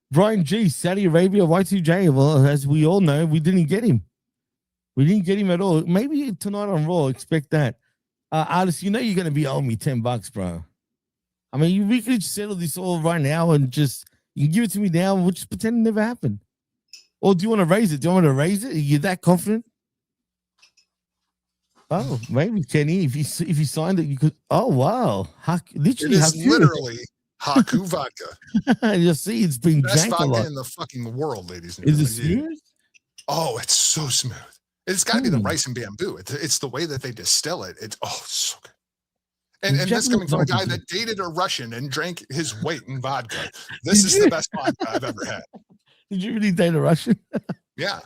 [SPEAKER 1] Brian G, Saudi Arabia, Y2J. Well, as we all know, we didn't get him. We didn't get him at all. Maybe tonight on Raw, expect that. Artist, you know you're going to be owing me $10, bro. I mean, we could settle this all right now and you can give it to me now and we'll just pretend it never happened. Or do you want to raise it? Do you want me to raise it? Are you that confident? Oh, maybe, Kenny, if you signed it, you could. Oh, wow. Literally,
[SPEAKER 2] it is literally Haku vodka.
[SPEAKER 1] You'll see, it's been
[SPEAKER 2] best
[SPEAKER 1] jank
[SPEAKER 2] vodka in the fucking world, ladies and
[SPEAKER 1] gentlemen.
[SPEAKER 2] Is it smooth? Oh, it's so smooth. It's got to be the rice and bamboo. It's the way that they distill it. It's so good. And this coming from a guy that dated a Russian and drank his weight in vodka. This is the best vodka I've ever had.
[SPEAKER 1] Did you really date a Russian?
[SPEAKER 2] Yeah.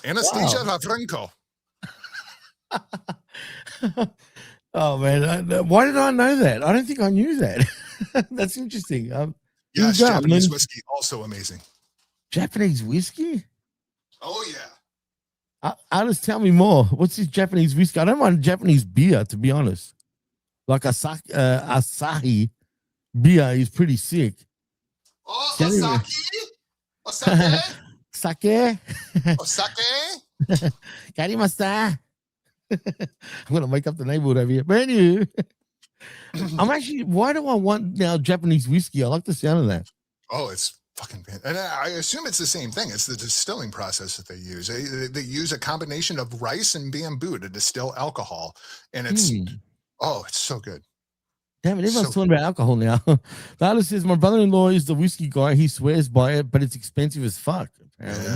[SPEAKER 2] Anastasia Lavrenko.
[SPEAKER 1] Oh man, why did I know that? I don't think I knew that. That's interesting.
[SPEAKER 2] Yes, Japanese whiskey, also amazing.
[SPEAKER 1] Japanese whiskey?
[SPEAKER 2] Oh yeah.
[SPEAKER 1] Alice, tell me more. What's this Japanese whiskey? I don't mind Japanese beer, to be honest. Like Asahi beer is pretty sick.
[SPEAKER 2] Oh, Osake?
[SPEAKER 1] Sake?
[SPEAKER 2] Osake?
[SPEAKER 1] Karimasta. I'm gonna make up the neighborhood over here. But anyway, why do I want now Japanese whiskey? I like the sound of that.
[SPEAKER 2] Oh, it's fucking fantastic. And I assume it's the same thing. It's the distilling process that they use. They use a combination of rice and bamboo to distill alcohol. And it's it's so good.
[SPEAKER 1] Damn it, everyone's talking about alcohol now. The artist says, my brother-in-law is the whiskey guy. He swears by it, but it's expensive as fuck, apparently.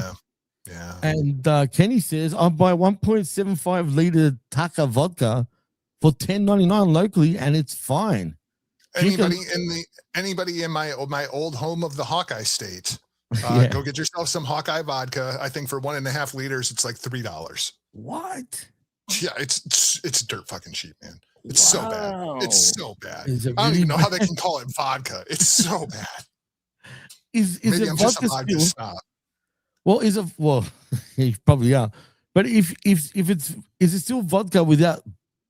[SPEAKER 2] Yeah.
[SPEAKER 1] And Kenny says, I'll buy 1.75 liter Taka vodka for $10.99 locally, and it's fine.
[SPEAKER 2] Anybody in my old home of the Hawkeye State, go get yourself some Hawkeye vodka. I think for 1.5 liters, it's like $3.
[SPEAKER 1] What?
[SPEAKER 2] Yeah, it's dirt fucking cheap, man. It's so bad. It's so bad.
[SPEAKER 1] Really
[SPEAKER 2] I don't even know how they can call it vodka. It's so bad.
[SPEAKER 1] Maybe I'm just a vodka snob. Well, you probably are. But is it still vodka without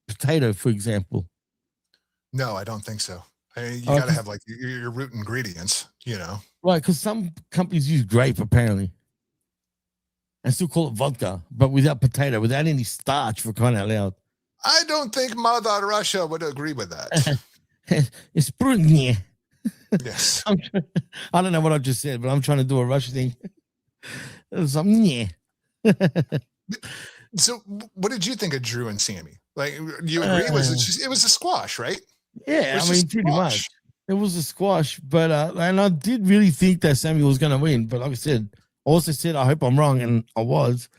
[SPEAKER 1] potato, for example?
[SPEAKER 2] No, I don't think so. You got to have like your root ingredients, you know.
[SPEAKER 1] Right, because some companies use grape apparently, and still call it vodka, but without potato, without any starch, for crying out loud.
[SPEAKER 2] I don't think Mother Russia would agree with that.
[SPEAKER 1] It's Brunye.
[SPEAKER 2] Yes.
[SPEAKER 1] I don't know what I just said, but I'm trying to do a Russian thing. Yeah.
[SPEAKER 2] So, what did you think of Drew and Sammy? Like, you agree? It was a squash, right? It
[SPEAKER 1] Yeah, I
[SPEAKER 2] was
[SPEAKER 1] mean,
[SPEAKER 2] just
[SPEAKER 1] pretty much.
[SPEAKER 2] squash.
[SPEAKER 1] It was a squash, but and I did really think that Sammy was going to win. But like I said, I also said I hope I'm wrong, and I was.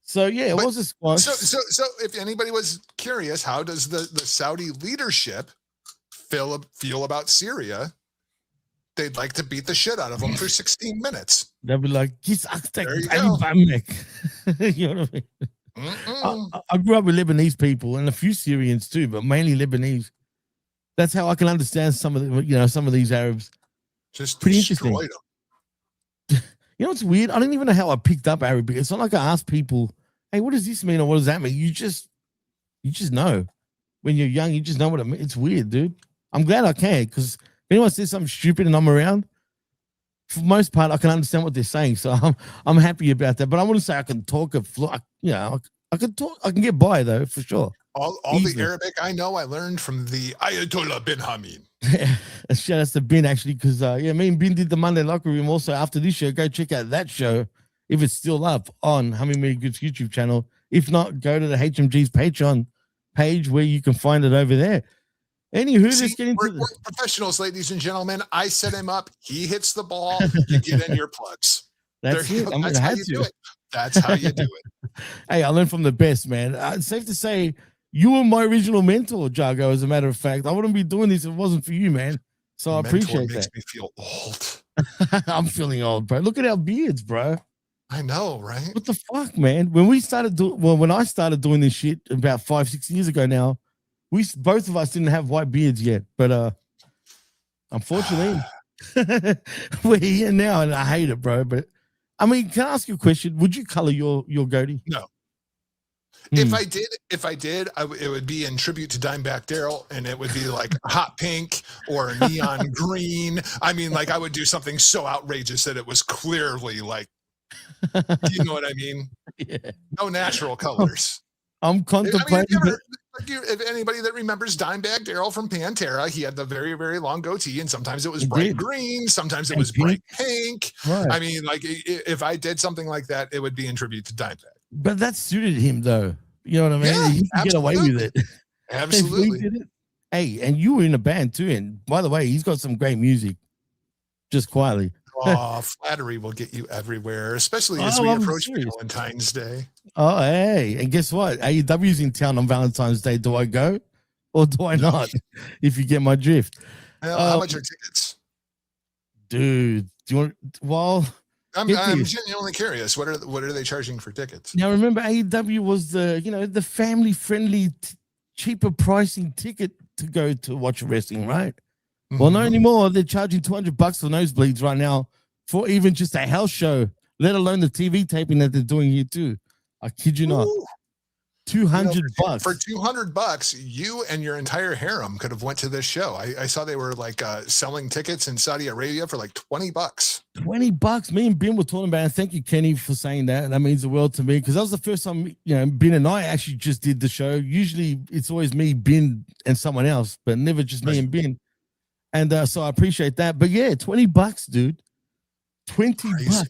[SPEAKER 1] So yeah, it
[SPEAKER 2] But
[SPEAKER 1] was a squash.
[SPEAKER 2] so if anybody was curious, how does the Saudi leadership feel about Syria? They'd like to beat the shit out of them for 16 minutes.
[SPEAKER 1] They'll be like, "Gis Aztec,
[SPEAKER 2] There you go.
[SPEAKER 1] you know what I mean? I grew up with Lebanese people and a few Syrians too, but mainly Lebanese. That's how I can understand some of the, some of these Arabs.
[SPEAKER 2] Just
[SPEAKER 1] Pretty
[SPEAKER 2] destroyed
[SPEAKER 1] interesting.
[SPEAKER 2] them.
[SPEAKER 1] You know what's weird? I don't even know how I picked up Arabic. It's not like I asked people, "Hey, what does this mean or what does that mean?" You just know. When you're young, you just know what it means. It's weird, dude. I'm glad I can, because if anyone says something stupid and I'm around, for the most part, I can understand what they're saying. So I'm happy about that. But I wouldn't say I can talk I can talk. I can get by though, for sure.
[SPEAKER 2] All the Arabic I know, I learned from the Ayatollah bin Hamid.
[SPEAKER 1] Shout out to Ben, actually, because me and Ben did the Monday Locker Room. Also, after this show, go check out that show if it's still up on Humming Many Goods YouTube channel. If not, go to the HMG's Patreon page where you can find it over there. Anywho, let's get into
[SPEAKER 2] we're professionals, ladies and gentlemen. I set him up. He hits the ball. You get in your plugs.
[SPEAKER 1] That's it.
[SPEAKER 2] That's how you do it. That's how you do it.
[SPEAKER 1] Hey, I learned from the best, man. It's safe to say you were my original mentor, Jargo, as a matter of fact. I wouldn't be doing this if it wasn't for you, man. So I appreciate that.
[SPEAKER 2] Makes me feel old.
[SPEAKER 1] I'm feeling old, bro. Look at our beards, bro.
[SPEAKER 2] I know, right?
[SPEAKER 1] What the fuck, man? When I started doing this shit about 5-6 years ago now, both of us didn't have white beards yet, but unfortunately, we're here now, and I hate it, bro. But I mean, can I ask you a question? Would you color your goatee?
[SPEAKER 2] No. If I did, it would be in tribute to Dimebag Darrell, and it would be like hot pink or neon green. I mean, like I would do something so outrageous that it was clearly like, do you know what I mean?
[SPEAKER 1] Yeah.
[SPEAKER 2] No natural colors.
[SPEAKER 1] I'm contemplating.
[SPEAKER 2] If anybody that remembers Dimebag Darrell from Pantera, he had the very, very long goatee, and sometimes it was bright green, sometimes it was bright pink. Right. I mean, like if I did something like that, it would be in tribute to Dimebag.
[SPEAKER 1] But that suited him, though. You know what I mean?
[SPEAKER 2] Yeah,
[SPEAKER 1] he could get away with it.
[SPEAKER 2] Absolutely.
[SPEAKER 1] Hey, and you were in a band too. And by the way, he's got some great music. Just quietly.
[SPEAKER 2] Oh, flattery will get you everywhere, especially as we approach Valentine's Day.
[SPEAKER 1] Oh, hey. And guess what? AEW's in town on Valentine's Day. Do I go or do I not? If you get my drift.
[SPEAKER 2] How much are tickets?
[SPEAKER 1] Dude, do you want, well...
[SPEAKER 2] I'm genuinely curious. What are they charging for tickets?
[SPEAKER 1] Now, remember, AEW was the family-friendly, cheaper pricing ticket to go to watch wrestling, right? Mm-hmm. Well, not anymore. They're charging $200 for nosebleeds right now for even just a house show, let alone the TV taping that they're doing here too. I kid you not. $200
[SPEAKER 2] for $200. You and your entire harem could have went to this show. I saw they were like selling tickets in Saudi Arabia for like $20.
[SPEAKER 1] $20. Me and Ben were talking about it. Thank you, Kenny, for saying that. That means the world to me, because that was the first time Ben and I actually just did the show. Usually it's always me, Ben, and someone else, but never just me and Ben. And so I appreciate that. But yeah, $20, dude. $20.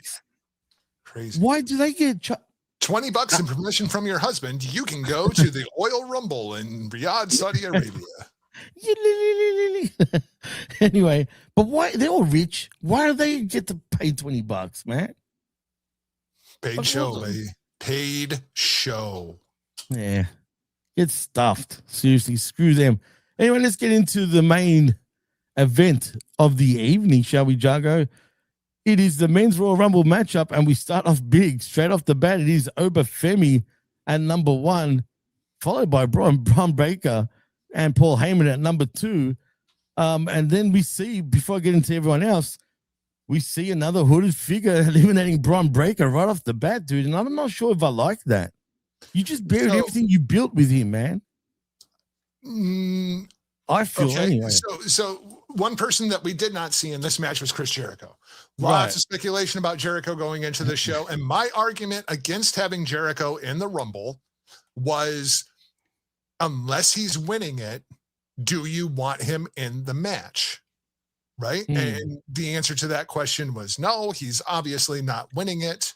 [SPEAKER 2] Crazy.
[SPEAKER 1] Why do they get
[SPEAKER 2] $20 and permission from your husband? You can go to the Oil Rumble in Riyadh, Saudi Arabia.
[SPEAKER 1] Anyway, but why they're all rich? Why do they get to pay $20, man?
[SPEAKER 2] Paid show, baby. Paid show.
[SPEAKER 1] Yeah, get stuffed. Seriously, screw them. Anyway, let's get into the main event of the evening, shall we, Jargo? It is the men's Royal Rumble matchup, and we start off big. Straight off the bat, it is Obafemi at number 1, followed by Braun Breaker and Paul Heyman at number 2. And then we see, before I get into everyone else, we see another hooded figure eliminating Braun Breaker right off the bat, dude. And I'm not sure if I like that. You just buried everything you built with him, man. I feel anyway.
[SPEAKER 2] So one person that we did not see in this match was Chris Jericho. Lots of speculation about Jericho going into the show. And my argument against having Jericho in the Rumble was, unless he's winning it, do you want him in the match? right? And the answer to that question was no, he's obviously not winning it.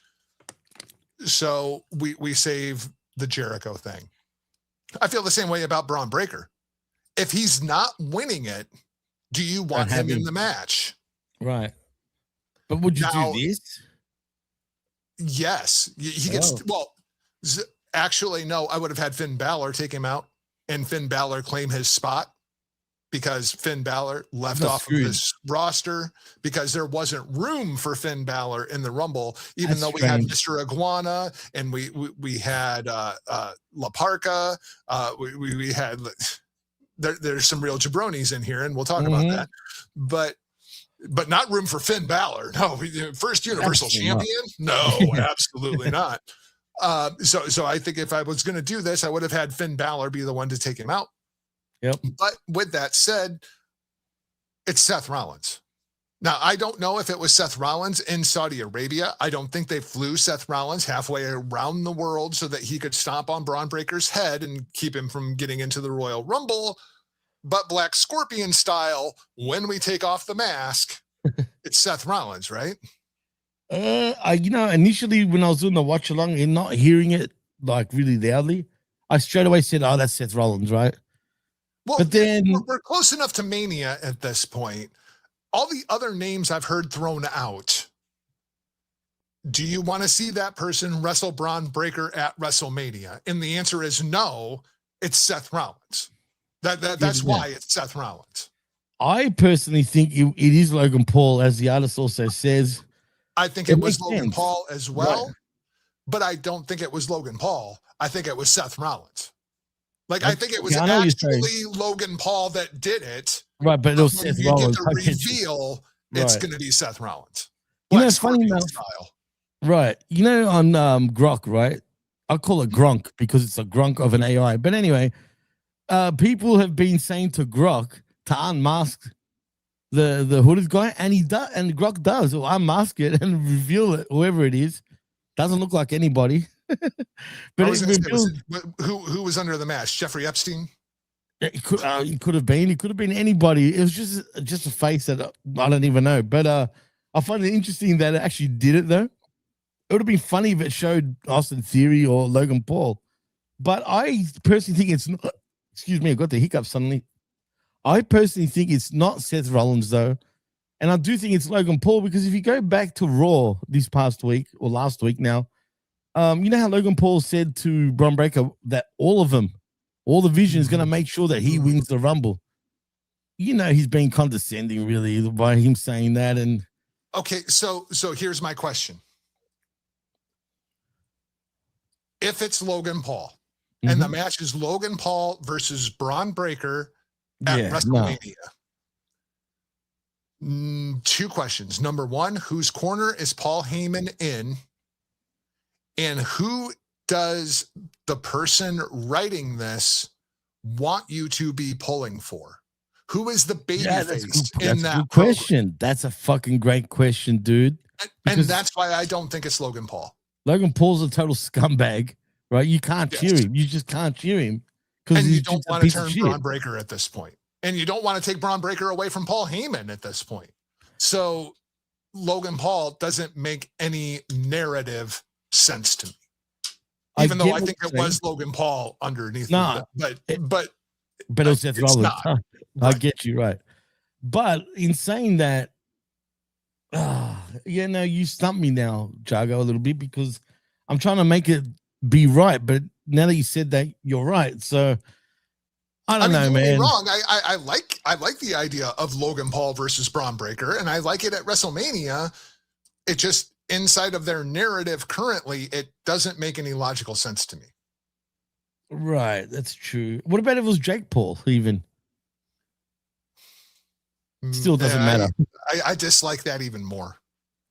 [SPEAKER 2] So we save the Jericho thing. I feel the same way about Braun Breaker. If he's not winning it, do you want him in the match?
[SPEAKER 1] Right. But would you do this?
[SPEAKER 2] Yes. He gets, well, actually, no, I would have had Finn Balor take him out and Finn Balor claim his spot because Finn Balor left off of this roster because there wasn't room for Finn Balor in the Rumble, even though we had Mr. Iguana and we had La Parca. We had, there's some real jabronis in here and we'll talk about that. But not room for Finn Balor. No, first Universal Champion? No, absolutely not. So I think if I was going to do this, I would have had Finn Balor be the one to take him out.
[SPEAKER 1] Yep.
[SPEAKER 2] But with that said, it's Seth Rollins. Now, I don't know if it was Seth Rollins in Saudi Arabia. I don't think they flew Seth Rollins halfway around the world so that he could stomp on Braun Breaker's head and keep him from getting into the Royal Rumble. But Black Scorpion style, when we take off the mask, it's Seth Rollins, right?
[SPEAKER 1] Initially when I was doing the watch along and not hearing it like really loudly, I straight away said, "Oh, that's Seth Rollins, right?"
[SPEAKER 2] Well,
[SPEAKER 1] but then
[SPEAKER 2] we're close enough to Mania at this point. All the other names I've heard thrown out. Do you want to see that person wrestle Braun Breaker at WrestleMania? And the answer is no. It's Seth Rollins. That's why it's Seth Rollins.
[SPEAKER 1] I personally think it is Logan Paul, as the artist also says.
[SPEAKER 2] I think it was Logan Paul as well, but I don't think it was Logan Paul. I think it was Seth Rollins. I think it was actually Logan Paul that did it.
[SPEAKER 1] Right, but it was Seth Rollins.
[SPEAKER 2] Get the reveal, it's going to be Seth Rollins.
[SPEAKER 1] It's funny enough. Right. On Grok, right? I call it Gronk because it's a Gronk of an AI. But anyway, people have been saying to Grok to unmask the hooded guy, and he does, and Grok does, or unmask it and reveal it, whoever it is. Doesn't look like anybody. But
[SPEAKER 2] who was under the mask? Jeffrey Epstein?
[SPEAKER 1] It could have been. It could have been anybody. It was just a face that I don't even know. But I find it interesting that it actually did it, though. It would have been funny if it showed Austin Theory or Logan Paul. But I personally think it's not. Excuse me, I got the hiccup suddenly. I personally think it's not Seth Rollins, though. And I do think it's Logan Paul because if you go back to Raw this past week or last week now, you know how Logan Paul said to Braun Breaker that all the Vision is going to make sure that he wins the Rumble. He's being condescending really by him saying that. And
[SPEAKER 2] okay, so here's my question. If it's Logan Paul and the match is Logan Paul versus Braun Breaker at WrestleMania, two questions. Number one, whose corner is Paul Heyman in? And who does the person writing this want you to be pulling for? Who is the babyface in that
[SPEAKER 1] good question? That's a fucking great question, dude.
[SPEAKER 2] And that's why I don't think it's Logan Paul.
[SPEAKER 1] Logan Paul's a total scumbag, right? You can't cheer him. You just can't cheer him.
[SPEAKER 2] And you don't want to turn Braun Breaker at this point. And you don't want to take Braun Breaker away from Paul Heyman at this point. So Logan Paul doesn't make any narrative sense to me. Even though I think it was Logan Paul underneath. But it
[SPEAKER 1] was Seth Rollins. I get you, right. But in saying that, you stumped me now, Jargo, a little bit because I'm trying to make it be right. But now that you said that, you're right. So I don't know, man.
[SPEAKER 2] Wrong. I like the idea of Logan Paul versus Braun Breaker, and I like it at WrestleMania. It just inside of their narrative currently, it doesn't make any logical sense to me.
[SPEAKER 1] Right, that's true. What about if it was Jake Paul even? Still doesn't matter.
[SPEAKER 2] I dislike that even more.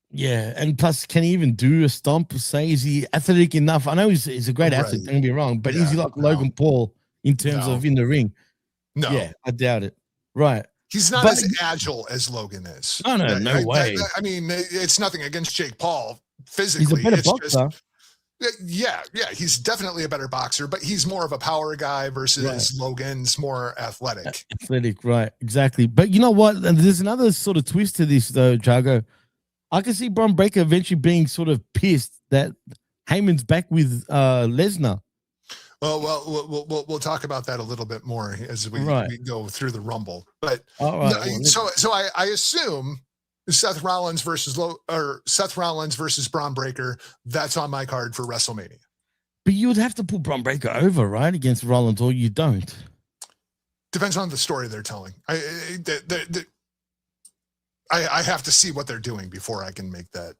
[SPEAKER 1] Yeah, and plus, can he even do a stomp? Say, is he athletic enough? I know he's a great athlete, don't get me wrong, but is he like Logan Paul in terms of in the ring?
[SPEAKER 2] No.
[SPEAKER 1] Yeah, I doubt it. Right.
[SPEAKER 2] He's not as agile as Logan is.
[SPEAKER 1] No way.
[SPEAKER 2] I mean, it's nothing against Jake Paul physically.
[SPEAKER 1] He's a better boxer.
[SPEAKER 2] Yeah, he's definitely a better boxer, but he's more of a power guy versus Logan's more athletic.
[SPEAKER 1] Athletic, right? Exactly. But you know what? There's another sort of twist to this, though, Jargo. I can see Bron Breakker eventually being sort of pissed that Heyman's back with Lesnar.
[SPEAKER 2] Well, we'll talk about that a little bit more as we go through the Rumble. But so I assume Seth Rollins versus Bron Breakker. That's on my card for WrestleMania.
[SPEAKER 1] But you would have to put Bron Breakker over, right, against Rollins, or you don't.
[SPEAKER 2] Depends on the story they're telling. I have to see what they're doing before I can make that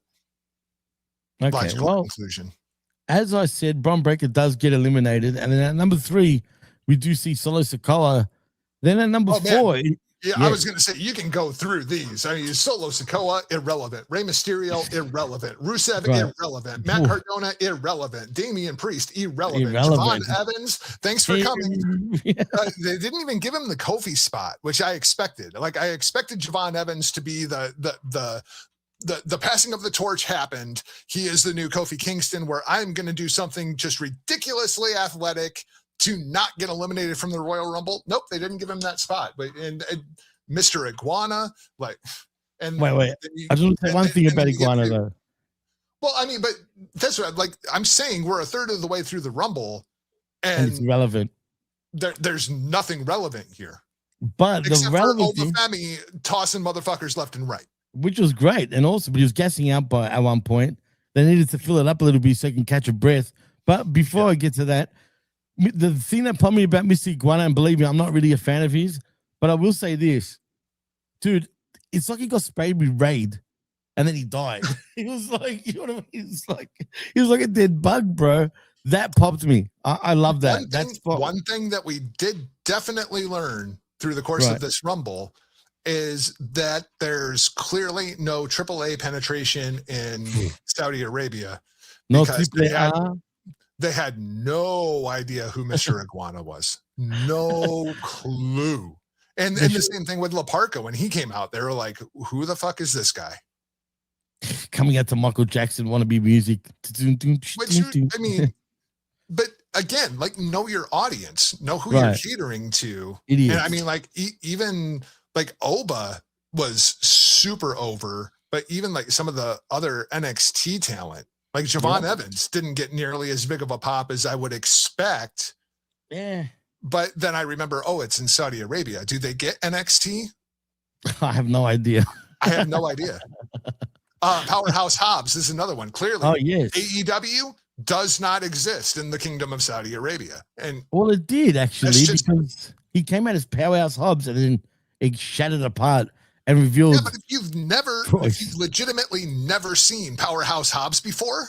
[SPEAKER 2] logical conclusion.
[SPEAKER 1] As I said, Bron Breakker does get eliminated, and then at number 3, we do see Solo Sikoa. Then at number 4,
[SPEAKER 2] I was going to say you can go through these. I mean, Solo Sikoa, irrelevant. Rey Mysterio, irrelevant. Rusev, irrelevant. Matt Cardona, irrelevant. Damian Priest, irrelevant. Javon Evans, thanks for coming. They didn't even give him the Kofi spot, which I expected. Like I expected Javon Evans to be the passing of the torch happened. He is the new Kofi Kingston, where I'm going to do something just ridiculously athletic to not get eliminated from the Royal Rumble. Nope, they didn't give him that spot. But and Mr. Iguana, wait. I just want
[SPEAKER 1] to say one thing about Iguana though.
[SPEAKER 2] Well, I mean, but that's what I'm saying. We're a third of the way through the Rumble, and
[SPEAKER 1] it's relevant.
[SPEAKER 2] There's nothing relevant here.
[SPEAKER 1] But
[SPEAKER 2] except
[SPEAKER 1] the relevant
[SPEAKER 2] for Obafemi tossing motherfuckers left and right,
[SPEAKER 1] which was great, and also, but he was gassing out at one point. They needed to fill it up a little bit so he can catch a breath. But before I get to that, the thing that pumped me about Mr. Iguana, and believe me, I'm not really a fan of his, but I will say this, dude, it's like he got sprayed with Raid and then he died. He was like, you know what I mean? He was like a dead bug, bro. That popped me. I love that.
[SPEAKER 2] One thing that we did definitely learn through the course of this Rumble is that there's clearly no AAA penetration in Saudi Arabia.
[SPEAKER 1] No
[SPEAKER 2] AAA. They had no idea who Mr. Iguana was. No clue. And the same thing with La Parka. When he came out, they were like, who the fuck is this guy?
[SPEAKER 1] Coming out to Michael Jackson wannabe music.
[SPEAKER 2] I mean, but again, like, know your audience. Know who you're catering to.
[SPEAKER 1] Idiots.
[SPEAKER 2] And I mean, like, even like Oba was super over, but even like some of the other NXT talent, like Javon Evans didn't get nearly as big of a pop as I would expect.
[SPEAKER 1] Yeah.
[SPEAKER 2] But then I remember, it's in Saudi Arabia. Do they get NXT?
[SPEAKER 1] I have no idea.
[SPEAKER 2] I have no idea. Powerhouse Hobbs is another one. Clearly, AEW does not exist in the Kingdom of Saudi Arabia. And
[SPEAKER 1] it did actually, because he came out as Powerhouse Hobbs and then it shattered apart and revealed.
[SPEAKER 2] Yeah, but if you've legitimately never seen Powerhouse Hobbs before,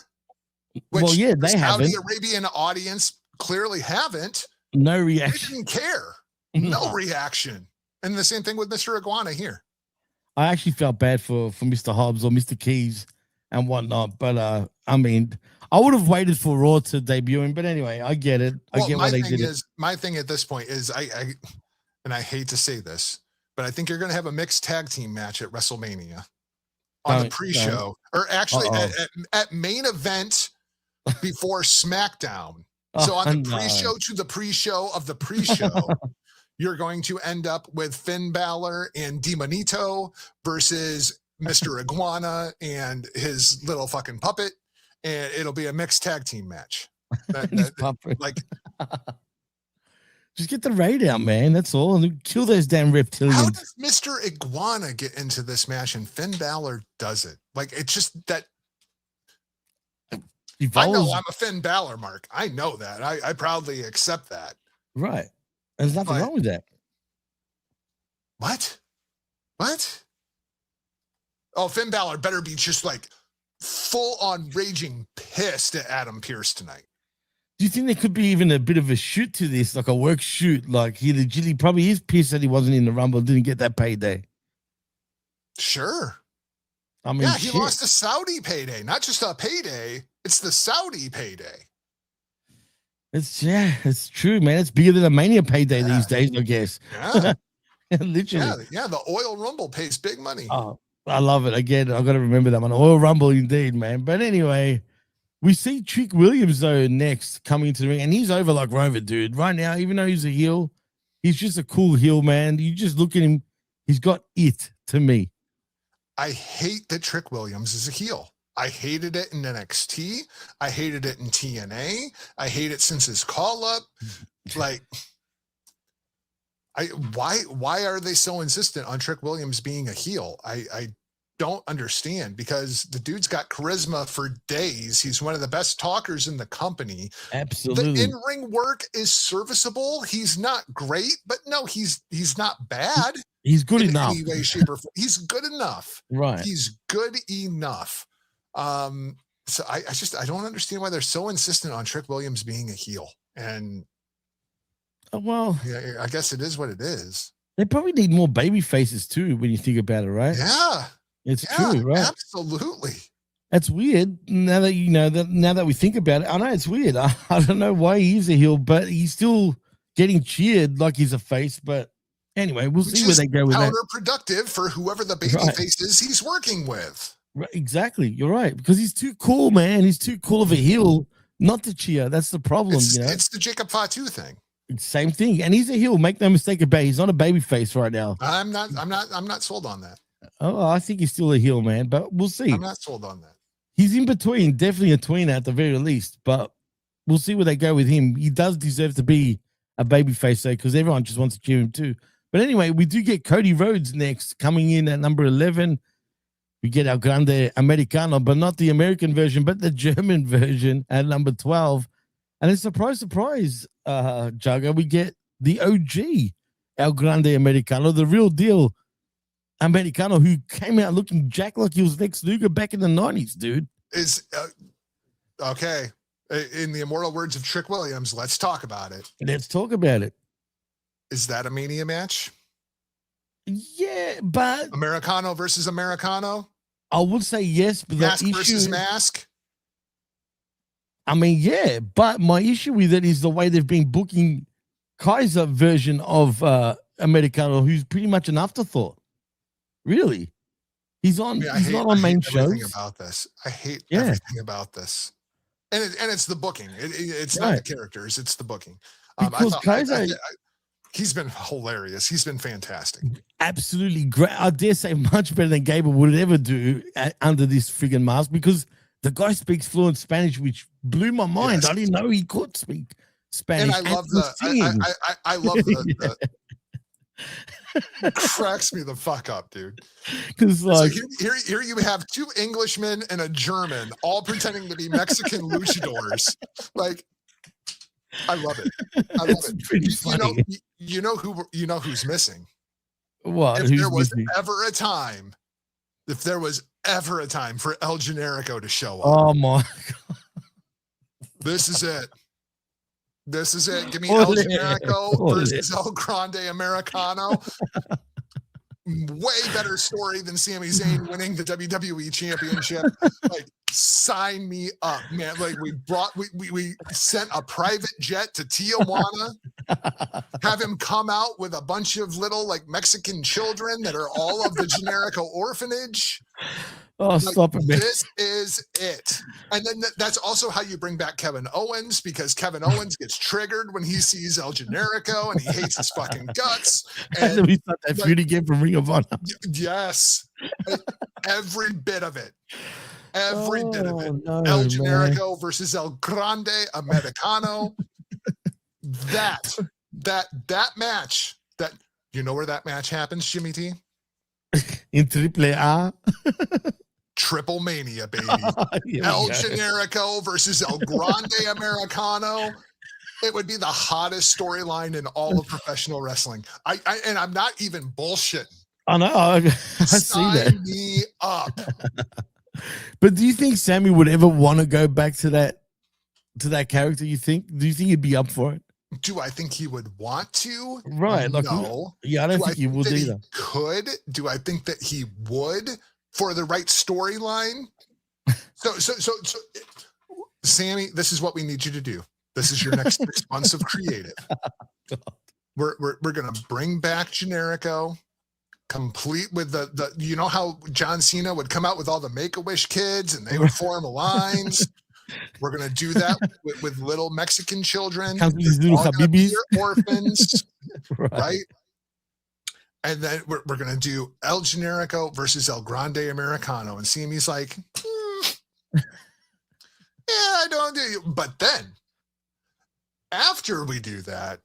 [SPEAKER 2] which
[SPEAKER 1] they haven't.
[SPEAKER 2] Saudi Arabian audience clearly haven't.
[SPEAKER 1] No reaction.
[SPEAKER 2] They didn't care. No reaction. And the same thing with Mr. Iguana here.
[SPEAKER 1] I actually felt bad for Mr. Hobbs or Mr. Keys and whatnot, but I mean, I would have waited for Raw to debut him. But anyway, I get it. I get why they did it.
[SPEAKER 2] My thing at this point is I hate to say this, but I think you're going to have a mixed tag team match at WrestleMania on the pre-show, or actually at main event before SmackDown. So on the pre-show to the pre-show of the pre-show, you're going to end up with Finn Balor and Demonito versus Mr. Iguana and his little fucking puppet, and it'll be a mixed tag team match.
[SPEAKER 1] Just get the raid out, man. That's all. Kill those damn reptilians.
[SPEAKER 2] How does Mr. Iguana get into this match and Finn Balor does it? Like, it's just that. I know I'm a Finn Balor mark. I know that. I proudly accept that.
[SPEAKER 1] Right. There's nothing wrong with that.
[SPEAKER 2] What? Oh, Finn Balor better be just like full on raging pissed at Adam Pearce tonight.
[SPEAKER 1] Do you think there could be even a bit of a shoot to this, like a work shoot? Like he legitimately probably is pissed that he wasn't in the Rumble, didn't get that payday.
[SPEAKER 2] Sure.
[SPEAKER 1] I mean,
[SPEAKER 2] he lost a Saudi payday, not just a payday. It's the Saudi payday.
[SPEAKER 1] It's true, man. It's bigger than a Mania payday these days, I guess.
[SPEAKER 2] Yeah.
[SPEAKER 1] Literally.
[SPEAKER 2] Yeah, the Oil Rumble pays big money.
[SPEAKER 1] Oh, I love it. Again, I got to remember that one. Oil Rumble indeed, man. But anyway, We see Trick Williams though next coming into the ring, and he's over like Rover, dude. Right now, even though he's a heel, he's just a cool heel, man. You just look at him; he's got it to me.
[SPEAKER 2] I hate that Trick Williams is a heel. I hated it in NXT. I hated it in TNA. I hate it since his call up. Like, why are they so insistent on Trick Williams being a heel? I don't understand, because the dude's got charisma for days. He's one of the best talkers in the company.
[SPEAKER 1] Absolutely.
[SPEAKER 2] The in-ring work is serviceable. He's not great, but no, he's not bad.
[SPEAKER 1] He's good enough.
[SPEAKER 2] Any way, shape, or form. He's good enough.
[SPEAKER 1] Right.
[SPEAKER 2] He's good enough. So I don't understand why they're so insistent on Trick Williams being a heel. And
[SPEAKER 1] well,
[SPEAKER 2] yeah, I guess it is what it is.
[SPEAKER 1] They probably need more baby faces too, when you think about it, right?
[SPEAKER 2] Yeah.
[SPEAKER 1] It's true, right?
[SPEAKER 2] Absolutely.
[SPEAKER 1] That's weird. Now that you know that, now that we think about it, I know it's weird. I don't know why he's a heel, but he's still getting cheered like he's a face. But anyway, we'll see where they go with that.
[SPEAKER 2] Counterproductive for whoever the baby face is he's working with.
[SPEAKER 1] Right, exactly. You're right, because he's too cool, man. He's too cool of a heel not to cheer. That's the problem.
[SPEAKER 2] It's the Jacob Fatu thing.
[SPEAKER 1] Same thing, and he's a heel. Make no mistake about it. He's not a baby face right now.
[SPEAKER 2] I'm not sold on that.
[SPEAKER 1] Oh, I think he's still a heel, man, but we'll see.
[SPEAKER 2] I'm not sold on that.
[SPEAKER 1] He's in between, definitely a tweener at the very least, but we'll see where they go with him. He does deserve to be a baby face, though, because everyone just wants to cheer him too. But anyway, we do get Cody Rhodes next, coming in at number 11. We get El Grande Americano, but not the American version, but the German version at number 12. And it's surprise, Jargo, we get the OG El Grande Americano, the real deal Americano, who came out looking jacked like he was Lex Luger back in the 90s, dude.
[SPEAKER 2] Is okay. In the immortal words of Trick Williams, let's talk about it.
[SPEAKER 1] Let's talk about it.
[SPEAKER 2] Is that a Mania match?
[SPEAKER 1] Yeah, but
[SPEAKER 2] Americano versus Americano?
[SPEAKER 1] I would say yes, but
[SPEAKER 2] mask versus mask?
[SPEAKER 1] I mean, yeah, but my issue with it is the way they've been booking Kaiser version of Americano, who's pretty much an afterthought. Really, he's on. He's not on main shows.
[SPEAKER 2] Everything about this, I hate everything about this, and it's the booking. It's not the characters; it's the booking.
[SPEAKER 1] Because Kaiser,
[SPEAKER 2] he's been hilarious. He's been fantastic.
[SPEAKER 1] Absolutely great. I dare say much better than Gable would ever do under this friggin' mask, because the guy speaks fluent Spanish, which blew my mind. Yes. I didn't know he could speak Spanish.
[SPEAKER 2] And I love I love the cracks me the fuck up, dude.
[SPEAKER 1] Because like
[SPEAKER 2] here you have two Englishmen and a German all pretending to be Mexican luchadors. Like, I love it. I love it.
[SPEAKER 1] Pretty funny.
[SPEAKER 2] You know who's missing.
[SPEAKER 1] What?
[SPEAKER 2] If there was ever a time for El Generico to show up.
[SPEAKER 1] Oh my God.
[SPEAKER 2] This is it. This is it. Give me El Generico versus El Grande Americano. Way better story than Sami Zayn winning the WWE Championship. Like, sign me up, man. Like, we sent a private jet to Tijuana, have him come out with a bunch of little like Mexican children that are all of the Generico orphanage.
[SPEAKER 1] Oh, like, stop it, man.
[SPEAKER 2] This is it. And then that's also how you bring back Kevin Owens, because Kevin Owens gets triggered when he sees El Generico and he hates his fucking guts.
[SPEAKER 1] And then we thought that feud again from Ring of Honor.
[SPEAKER 2] Yes. Every bit of it. Every bit of it. No, El Generico versus El Grande Americano. That match, you know where that match happens, Jimmy T?
[SPEAKER 1] In AAA.
[SPEAKER 2] Triple Mania, baby. El Generico versus El Grande Americano. It would be the hottest storyline in all of professional wrestling. And I'm not even bullshitting.
[SPEAKER 1] I know. I see that.
[SPEAKER 2] Sign me up.
[SPEAKER 1] But do you think Sammy would ever want to go back to that character? You think? Do you think he'd be up for it?
[SPEAKER 2] Do I think he would want to?
[SPEAKER 1] Right. Like,
[SPEAKER 2] no.
[SPEAKER 1] Yeah, I don't think he would either.
[SPEAKER 2] Could? Do I think that he would for the right storyline? So, Sammy, this is what we need you to do. This is your next 6 months of creative. We're gonna bring back Generico, complete with the you know how John Cena would come out with all the Make-A-Wish kids and they would form lines. We're gonna do that with little Mexican children.
[SPEAKER 1] Comes with
[SPEAKER 2] They're
[SPEAKER 1] these little
[SPEAKER 2] all gonna be
[SPEAKER 1] habibis.
[SPEAKER 2] your orphans,
[SPEAKER 1] Right.
[SPEAKER 2] right? And then we're gonna do El Generico versus El Grande Americano, and Sammy's like, yeah, I don't do you. But then after we do that,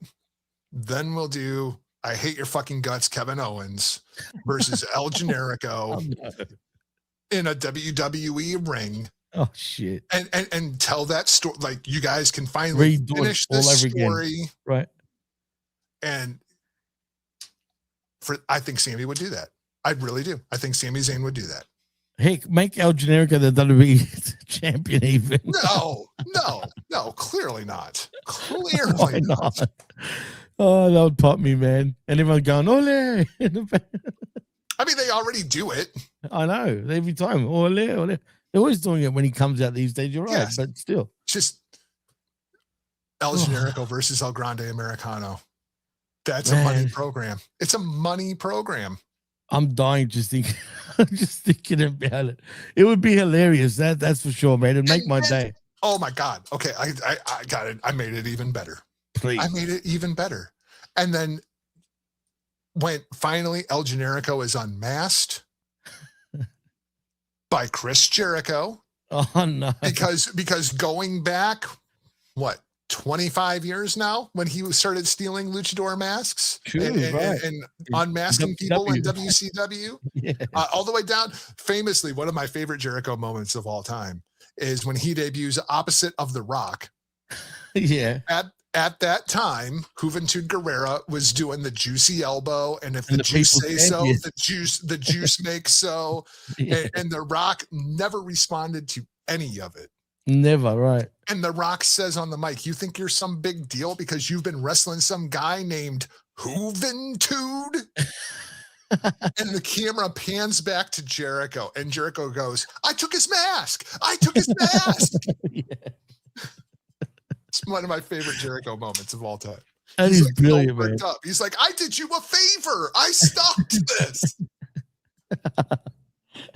[SPEAKER 2] then we'll do I Hate Your Fucking Guts, Kevin Owens versus El Generico
[SPEAKER 1] Oh, no.
[SPEAKER 2] in a WWE ring.
[SPEAKER 1] Oh shit.
[SPEAKER 2] And tell that story. Like, you guys can finally
[SPEAKER 1] Redo it
[SPEAKER 2] finish
[SPEAKER 1] all
[SPEAKER 2] this
[SPEAKER 1] over again.
[SPEAKER 2] story.
[SPEAKER 1] Right.
[SPEAKER 2] And I think Sammy would do that. I really do. I think Sami Zayn would do that.
[SPEAKER 1] Heck, make El Generico the WWE champion even.
[SPEAKER 2] No, clearly not.
[SPEAKER 1] Why
[SPEAKER 2] Clearly not.
[SPEAKER 1] not? Oh, that would pop me, man. And everyone going, ole.
[SPEAKER 2] I mean, they already do it.
[SPEAKER 1] I know. Every time. Ole, ole. They're always doing it when he comes out these days. You're right.
[SPEAKER 2] Yes.
[SPEAKER 1] But still.
[SPEAKER 2] Just El Generico versus El Grande Americano. That's a money program. It's a money program.
[SPEAKER 1] I'm dying just thinking about it. It would be hilarious. That's for sure, man. It'd make my day.
[SPEAKER 2] Oh my God. Okay. I got it. I made it even better.
[SPEAKER 1] Please.
[SPEAKER 2] I made it even better. And then when finally El Generico is unmasked by Chris Jericho.
[SPEAKER 1] Oh no.
[SPEAKER 2] Because going back, what, 25 years now, when he started stealing luchador masks and unmasking people in WCW,
[SPEAKER 1] yeah.
[SPEAKER 2] All the way down. Famously, one of my favorite Jericho moments of all time is when he debuts opposite of The Rock.
[SPEAKER 1] Yeah.
[SPEAKER 2] At that time, Juventud Guerrera was doing the juicy elbow, and if the juice say so, the juice makes so. Yeah. And The Rock never responded to any of it.
[SPEAKER 1] Never, right.
[SPEAKER 2] And The Rock says on the mic, you think you're some big deal because you've been wrestling some guy named Juventud? And the camera pans back to Jericho, and Jericho goes, I took his mask. Yeah. It's one of my favorite Jericho moments of all time.
[SPEAKER 1] That is brilliant, man.
[SPEAKER 2] He's like, I did you a favor. I stopped this.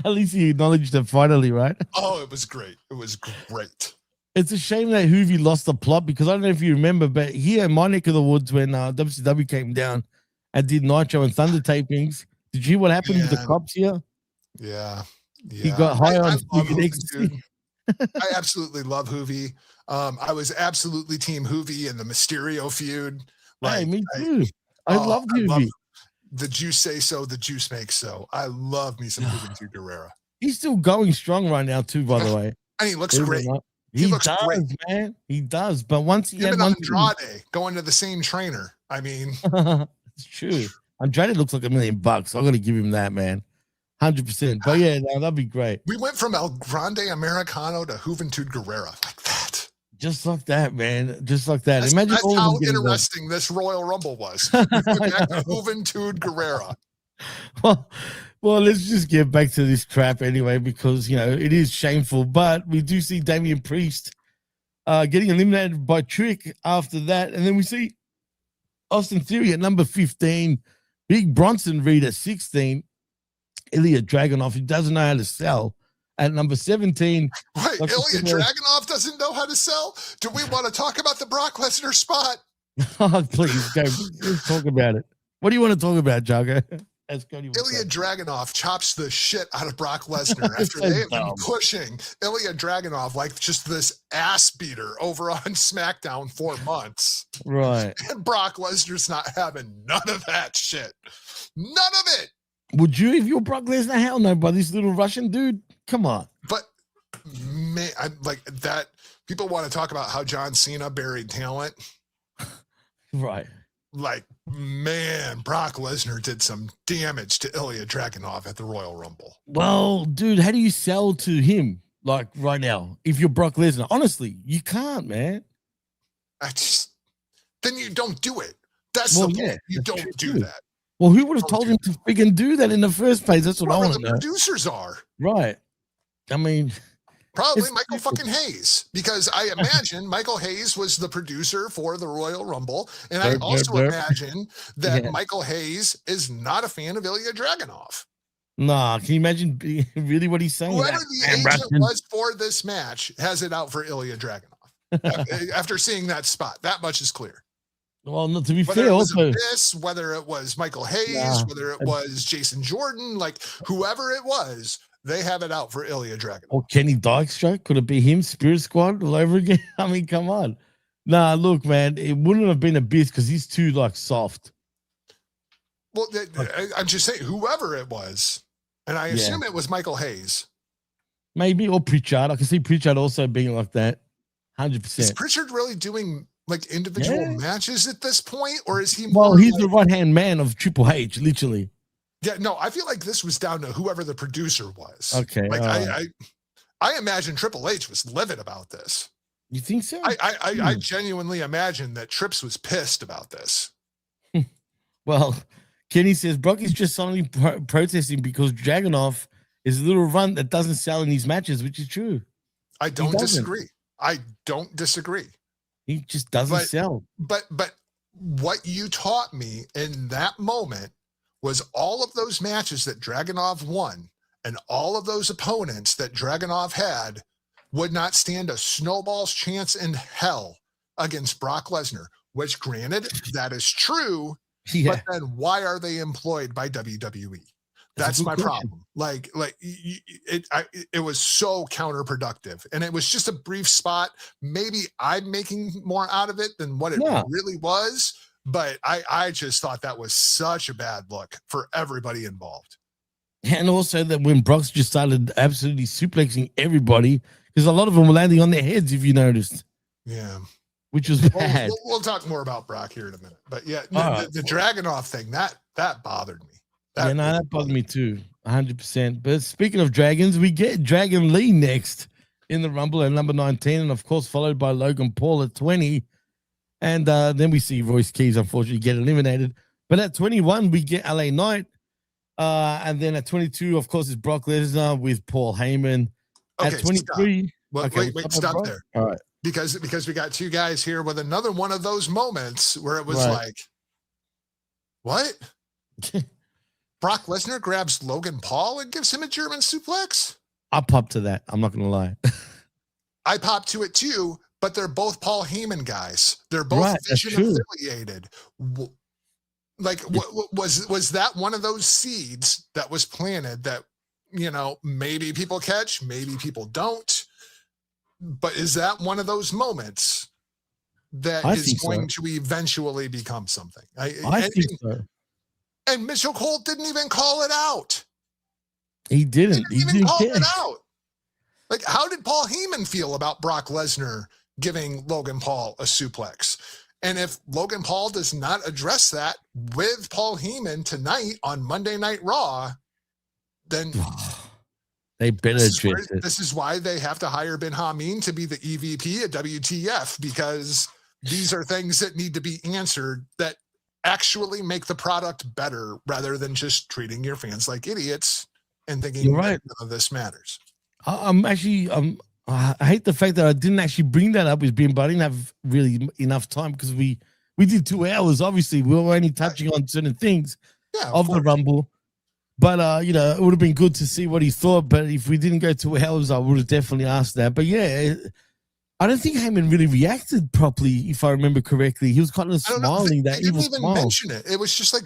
[SPEAKER 1] At least he acknowledged it finally, right?
[SPEAKER 2] Oh, it was great. It was great.
[SPEAKER 1] It's a shame that Hoovy lost the plot, because I don't know if you remember, but here in my neck of the woods, when WCW came down and did Nitro and Thunder tapings, did you hear what happened with the cops here?
[SPEAKER 2] Yeah.
[SPEAKER 1] He got high on
[SPEAKER 2] Hoovy. I absolutely love Hoovy. I was absolutely team Hoovy in the Mysterio feud.
[SPEAKER 1] Like, hey, me too. I loved Hoovy.
[SPEAKER 2] The juice say so, the juice makes so. I love me some Juventud Guerrera.
[SPEAKER 1] He's still going strong right now too, by the way.
[SPEAKER 2] And he looks great.
[SPEAKER 1] He looks great, man. He does. But once he had
[SPEAKER 2] Andrade going to the same trainer. I mean,
[SPEAKER 1] it's true. Andrade looks like $1 million. I got to give him that, man. 100%. But yeah, no, that'd be great.
[SPEAKER 2] We went from El Grande Americano to Juventud Guerrera like that.
[SPEAKER 1] Just like that, man. Just like that.
[SPEAKER 2] Imagine that's how interesting this Royal Rumble was. Juventud Guerrera.
[SPEAKER 1] Well, let's just get back to this crap anyway, because it is shameful. But we do see Damian Priest getting eliminated by Trick after that, and then we see Austin Theory at number 15, Big Bronson Reed at 16, Ilya Dragunov, who doesn't know how to sell, at number 17.
[SPEAKER 2] Wait, Ilya Dragunov doesn't know how to sell? Do we want to talk about the Brock Lesnar spot?
[SPEAKER 1] Oh, please, go. Let's talk about it. What do you want to talk about, Jargo?
[SPEAKER 2] Ilya Dragunov chops the shit out of Brock Lesnar after they have been pushing Ilya Dragunov like just this ass beater over on SmackDown for months.
[SPEAKER 1] Right.
[SPEAKER 2] And Brock Lesnar's not having none of that shit. None of it.
[SPEAKER 1] Would you if you're Brock Lesnar? Hell no, by this little Russian dude. Come on.
[SPEAKER 2] But man, I'm like that. People want to talk about how John Cena buried talent.
[SPEAKER 1] Right.
[SPEAKER 2] Like, man, Brock Lesnar did some damage to Ilya Dragunov at the Royal Rumble.
[SPEAKER 1] Well, dude, how do you sell to him like right now if you're Brock Lesnar? Honestly, you can't, man.
[SPEAKER 2] Then you don't do it. That's the point. You don't do that.
[SPEAKER 1] Well, who would have told him to freaking do that in the first place? That's what I want to know.
[SPEAKER 2] The producers are.
[SPEAKER 1] Right. I mean,
[SPEAKER 2] probably Michael fucking Hayes, because I imagine Michael Hayes was the producer for the Royal Rumble. And I also imagine that Michael Hayes is not a fan of Ilya Dragunov.
[SPEAKER 1] Nah, can you imagine really what he's saying?
[SPEAKER 2] Whoever
[SPEAKER 1] That
[SPEAKER 2] the
[SPEAKER 1] Sam
[SPEAKER 2] agent
[SPEAKER 1] Rustin.
[SPEAKER 2] was for this match has it out for Ilya Dragunov. After seeing that spot, that much is clear.
[SPEAKER 1] Well, no, to be
[SPEAKER 2] Whether
[SPEAKER 1] fair,
[SPEAKER 2] it was
[SPEAKER 1] also,
[SPEAKER 2] Abyss, whether it was Michael Hayes,
[SPEAKER 1] nah,
[SPEAKER 2] whether it was Jason Jordan, like whoever it was, they have it out for Ilya Dragunov.
[SPEAKER 1] or Kenny Dykstra, could it be him? Spirit Squad all over again? I mean, come on. Nah, look, man, it wouldn't have been Abyss because he's too like soft.
[SPEAKER 2] Well, I'm just saying, whoever it was, and I assume it was Michael Hayes.
[SPEAKER 1] Maybe, or Pritchard. I can see Pritchard also being like that. 100%.
[SPEAKER 2] Is Pritchard really doing like individual matches at this point, or is he?
[SPEAKER 1] Well, he's the right hand man of Triple H, literally.
[SPEAKER 2] Yeah, no, I feel like this was down to whoever the producer was.
[SPEAKER 1] Okay,
[SPEAKER 2] like I imagine Triple H was livid about this.
[SPEAKER 1] You think so?
[SPEAKER 2] I genuinely imagine that Trips was pissed about this.
[SPEAKER 1] Well, Kenny says Brock is just suddenly protesting because Dragunov is a little runt that doesn't sell in these matches, which is true.
[SPEAKER 2] I don't disagree. I don't disagree.
[SPEAKER 1] He just doesn't sell.
[SPEAKER 2] But what you taught me in that moment was all of those matches that Dragunov won and all of those opponents that Dragunov had would not stand a snowball's chance in hell against Brock Lesnar, which granted, that is true. Yeah. But then why are they employed by WWE? That's my problem. Like it was so counterproductive, and it was just a brief spot. Maybe I'm making more out of it than what it really was, but I just thought that was such a bad look for everybody involved.
[SPEAKER 1] And also that when Brock's just started absolutely suplexing everybody, because a lot of them were landing on their heads, if you noticed.
[SPEAKER 2] Yeah.
[SPEAKER 1] Which was bad.
[SPEAKER 2] We'll talk more about Brock here in a minute. But yeah, the Dragunov thing, that bothered me.
[SPEAKER 1] That bothered me too, 100%. But speaking of dragons, we get Dragon Lee next in the Rumble at number 19, and of course followed by Logan Paul at 20. And then we see Royce Keys, unfortunately, get eliminated. But at 21, we get LA Knight. And then at 22, of course, is Brock Lesnar with Paul Heyman.
[SPEAKER 2] Okay,
[SPEAKER 1] at 23.
[SPEAKER 2] Wait, stop there.
[SPEAKER 1] All right.
[SPEAKER 2] Because we got two guys here with another one of those moments where it was like, what? Brock Lesnar grabs Logan Paul and gives him a German suplex?
[SPEAKER 1] I popped to that. I'm not going to lie.
[SPEAKER 2] I popped to it too, but they're both Paul Heyman guys. They're both Vision affiliated. Like, was that one of those seeds that was planted that, maybe people catch, maybe people don't? But is that one of those moments that is going to eventually become something? I think so. And Mitchell Cole didn't even call it out.
[SPEAKER 1] He didn't
[SPEAKER 2] even call it out. Like, how did Paul Heyman feel about Brock Lesnar giving Logan Paul a suplex? And if Logan Paul does not address that with Paul Heyman tonight on Monday Night Raw, then
[SPEAKER 1] they better address it.
[SPEAKER 2] This is why they have to hire Ben Hameen to be the EVP at WTF, because these are things that need to be answered that actually make the product better rather than just treating your fans like idiots and thinking none of this matters.
[SPEAKER 1] I hate the fact that I didn't actually bring that up with Ben, but I didn't have really enough time because we did 2 hours. Obviously, we were only touching on certain things of the Rumble. But, it would have been good to see what he thought. But if we didn't go 2 hours, I would have definitely asked that. But, yeah, I don't think Heyman really reacted properly, if I remember correctly. He was kind of smiling. That
[SPEAKER 2] he didn't even mention it. It was just like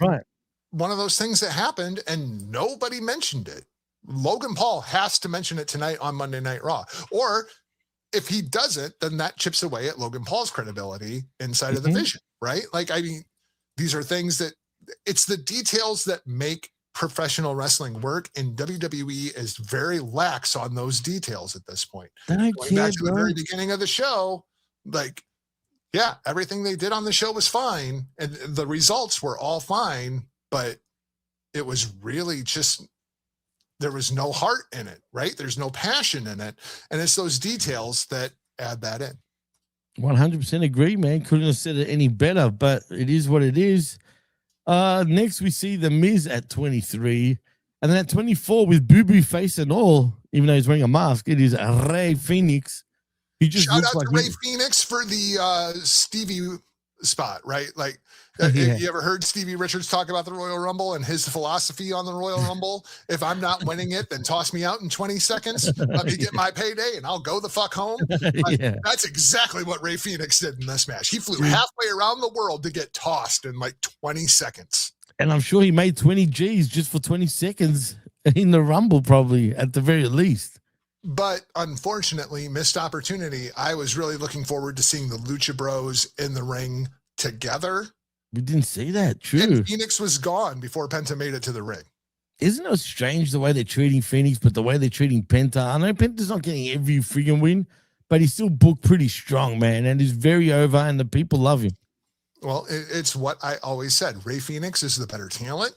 [SPEAKER 2] one of those things that happened, and nobody mentioned it. Logan Paul has to mention it tonight on Monday Night Raw. Or if he doesn't, then that chips away at Logan Paul's credibility inside of the Vision, right? Like, I mean, these are things that it's the details that make professional wrestling work, and WWE is very lax on those details at this point. Going back to the very beginning of the show, like, yeah, everything they did on the show was fine, and the results were all fine, but it was really just, there was no heart in it, right? There's no passion in it, and it's those details that add that in.
[SPEAKER 1] 100% agree, man. Couldn't have said it any better, but it is what it is. Next, we see The Miz at 23. And then at 24, with boo-boo face and all, even though he's wearing a mask, it is Rey Fenix. He just
[SPEAKER 2] Shout out to Rey Fenix for the Stevie spot, right? Like,
[SPEAKER 1] Yeah.
[SPEAKER 2] you ever heard Stevie Richards talk about the Royal Rumble and his philosophy on the Royal Rumble? If I'm not winning it, then toss me out in 20 seconds. Let me get my payday and I'll go the fuck home. Like,
[SPEAKER 1] Yeah.
[SPEAKER 2] that's exactly what Ray Phoenix did in this match. He flew halfway around the world to get tossed in like 20 seconds.
[SPEAKER 1] And I'm sure he made 20 G's just for 20 seconds in the Rumble, probably at the very least.
[SPEAKER 2] But unfortunately, missed opportunity. I was really looking forward to seeing the Lucha Bros in the ring together.
[SPEAKER 1] We didn't see that. True.
[SPEAKER 2] And Phoenix was gone before Penta made it to the ring.
[SPEAKER 1] Isn't it strange the way they're treating Phoenix, but the way they're treating Penta? I know Penta's not getting every freaking win, but he's still booked pretty strong, man, and he's very over, and the people love him.
[SPEAKER 2] Well, it's what I always said. Ray Phoenix is the better talent.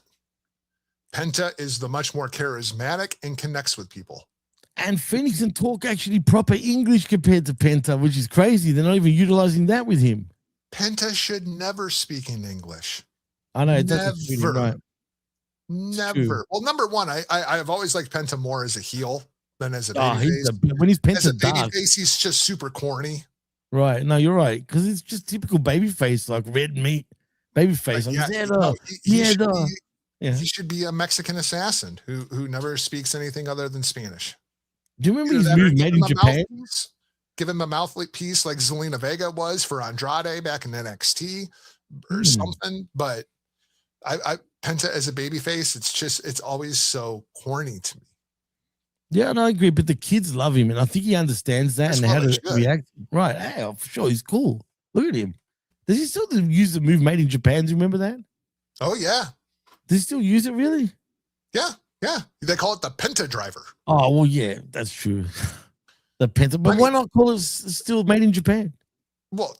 [SPEAKER 2] Penta is the much more charismatic and connects with people.
[SPEAKER 1] And Phoenix can talk actually proper English compared to Penta, which is crazy. They're not even utilizing that with him.
[SPEAKER 2] Penta should never speak in English.
[SPEAKER 1] I know.
[SPEAKER 2] Never.
[SPEAKER 1] Right.
[SPEAKER 2] Never. Well, number one, I've always liked Penta more as a heel than as a babyface.
[SPEAKER 1] When he's Penta
[SPEAKER 2] as a
[SPEAKER 1] dark,
[SPEAKER 2] babyface, he's just super corny.
[SPEAKER 1] Right. No, you're right. Because it's just typical babyface, like red meat babyface.
[SPEAKER 2] He should be a Mexican assassin who never speaks anything other than Spanish.
[SPEAKER 1] Do you remember his move made in Japan?
[SPEAKER 2] Give him a mouthpiece like Zelina Vega was for Andrade back in NXT or something. But I Penta as a babyface, it's always so corny to me.
[SPEAKER 1] Yeah, no, I agree. But the kids love him, and I think he understands that and how to react. Right. Hey, for sure. He's cool. Look at him. Does he still use the move made in Japan? Do you remember that?
[SPEAKER 2] Oh, yeah.
[SPEAKER 1] Does he still use it, really?
[SPEAKER 2] Yeah. Yeah. They call it the Penta driver.
[SPEAKER 1] Oh, well, yeah, that's true. The Penta. But why not call it still made in Japan?
[SPEAKER 2] Well,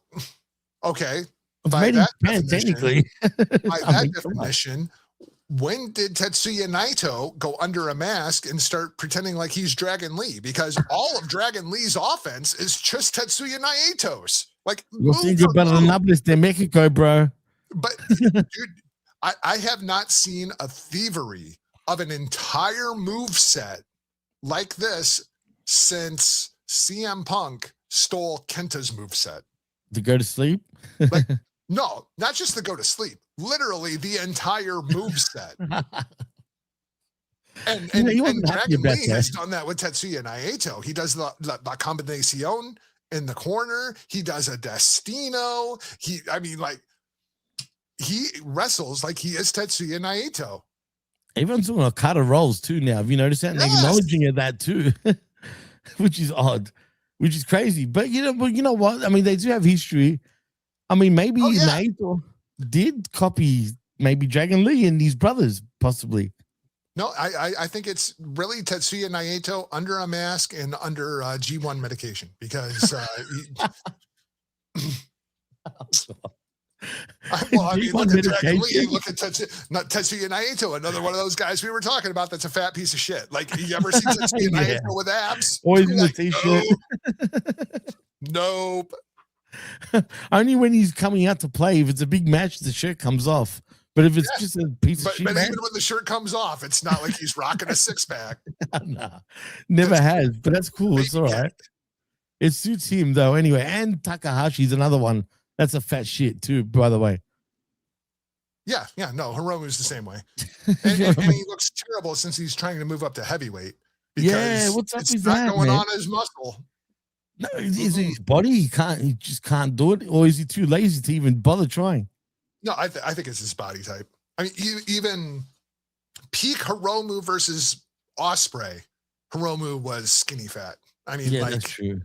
[SPEAKER 2] okay.
[SPEAKER 1] It's made in Japan, technically.
[SPEAKER 2] By that definition, when did Tetsuya Naito go under a mask and start pretending like he's Dragon Lee? Because all of Dragon Lee's offense is just Tetsuya Naito's. Like,
[SPEAKER 1] you're thinking about Annapolis de Mexico, bro.
[SPEAKER 2] But, dude, I have not seen a thievery of an entire move set like this since CM Punk stole Kenta's moveset.
[SPEAKER 1] To go to sleep?
[SPEAKER 2] Like, no, not just to go to sleep. Literally the entire moveset. And Dragon Lee has done that with Tetsuya Naito. He does the combinación in the corner. He does a Destino. He wrestles like he is Tetsuya Naito.
[SPEAKER 1] Everyone's doing Okada rolls too now. Have you noticed that? And they're acknowledging that too, which is odd, which is crazy. But you know what? I mean, they do have history. I mean, maybe Naito did copy maybe Dragon Lee and his brothers, possibly.
[SPEAKER 2] No, I think it's really Tetsuya Naito under a mask and under G1 medication because look at Dragon Lee, look at Tetsuya Naito, another one of those guys we were talking about that's a fat piece of shit. Like, you ever seen Tetsuya Naito with abs?
[SPEAKER 1] Always in the t-shirt.
[SPEAKER 2] Nope.
[SPEAKER 1] Only when he's coming out to play. If it's a big match, the shirt comes off. But if it's just a piece of shit,
[SPEAKER 2] but even when the shirt comes off, it's not like he's rocking a six-pack.
[SPEAKER 1] Nah, never has. But that's cool. It's all right. It suits him though. Anyway, and Takahashi's another one. That's a fat shit too, by the way.
[SPEAKER 2] Yeah. No, Hiromu's the same way. And he looks terrible since he's trying to move up to heavyweight. Because
[SPEAKER 1] what's up
[SPEAKER 2] it's
[SPEAKER 1] with
[SPEAKER 2] not
[SPEAKER 1] that,
[SPEAKER 2] going
[SPEAKER 1] man?
[SPEAKER 2] on his muscle.
[SPEAKER 1] No, is it his body? He just can't do it, or is he too lazy to even bother trying?
[SPEAKER 2] No, I think it's his body type. I mean, even peak Hiromu versus Ospreay, Hiromu was skinny fat. I mean,
[SPEAKER 1] that's true.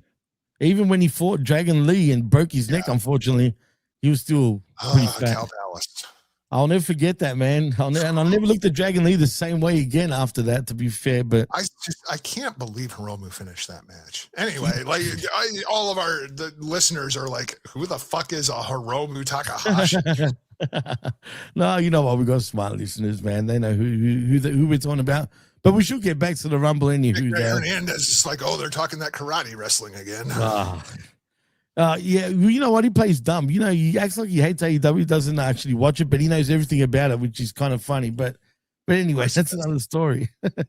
[SPEAKER 1] Even when he fought Dragon Lee and broke his neck, unfortunately, he was still pretty fat.
[SPEAKER 2] Cal Palace.
[SPEAKER 1] I'll never forget that, man. I'll never look at Dragon Lee the same way again after that, to be fair. But
[SPEAKER 2] I can't believe Hiromu finished that match. Anyway, like all of the listeners are like, who the fuck is a Hiromu Takahashi?
[SPEAKER 1] No, you know what? We got smart listeners, man. They know who we're talking about. But we should get back to the Rumble anywho.
[SPEAKER 2] Hernandez is like, they're talking that karate wrestling again.
[SPEAKER 1] Yeah, you know what? He plays dumb. You know, he acts like he hates AEW, doesn't actually watch it, but he knows everything about it, which is kind of funny. But anyway, that's another story. Did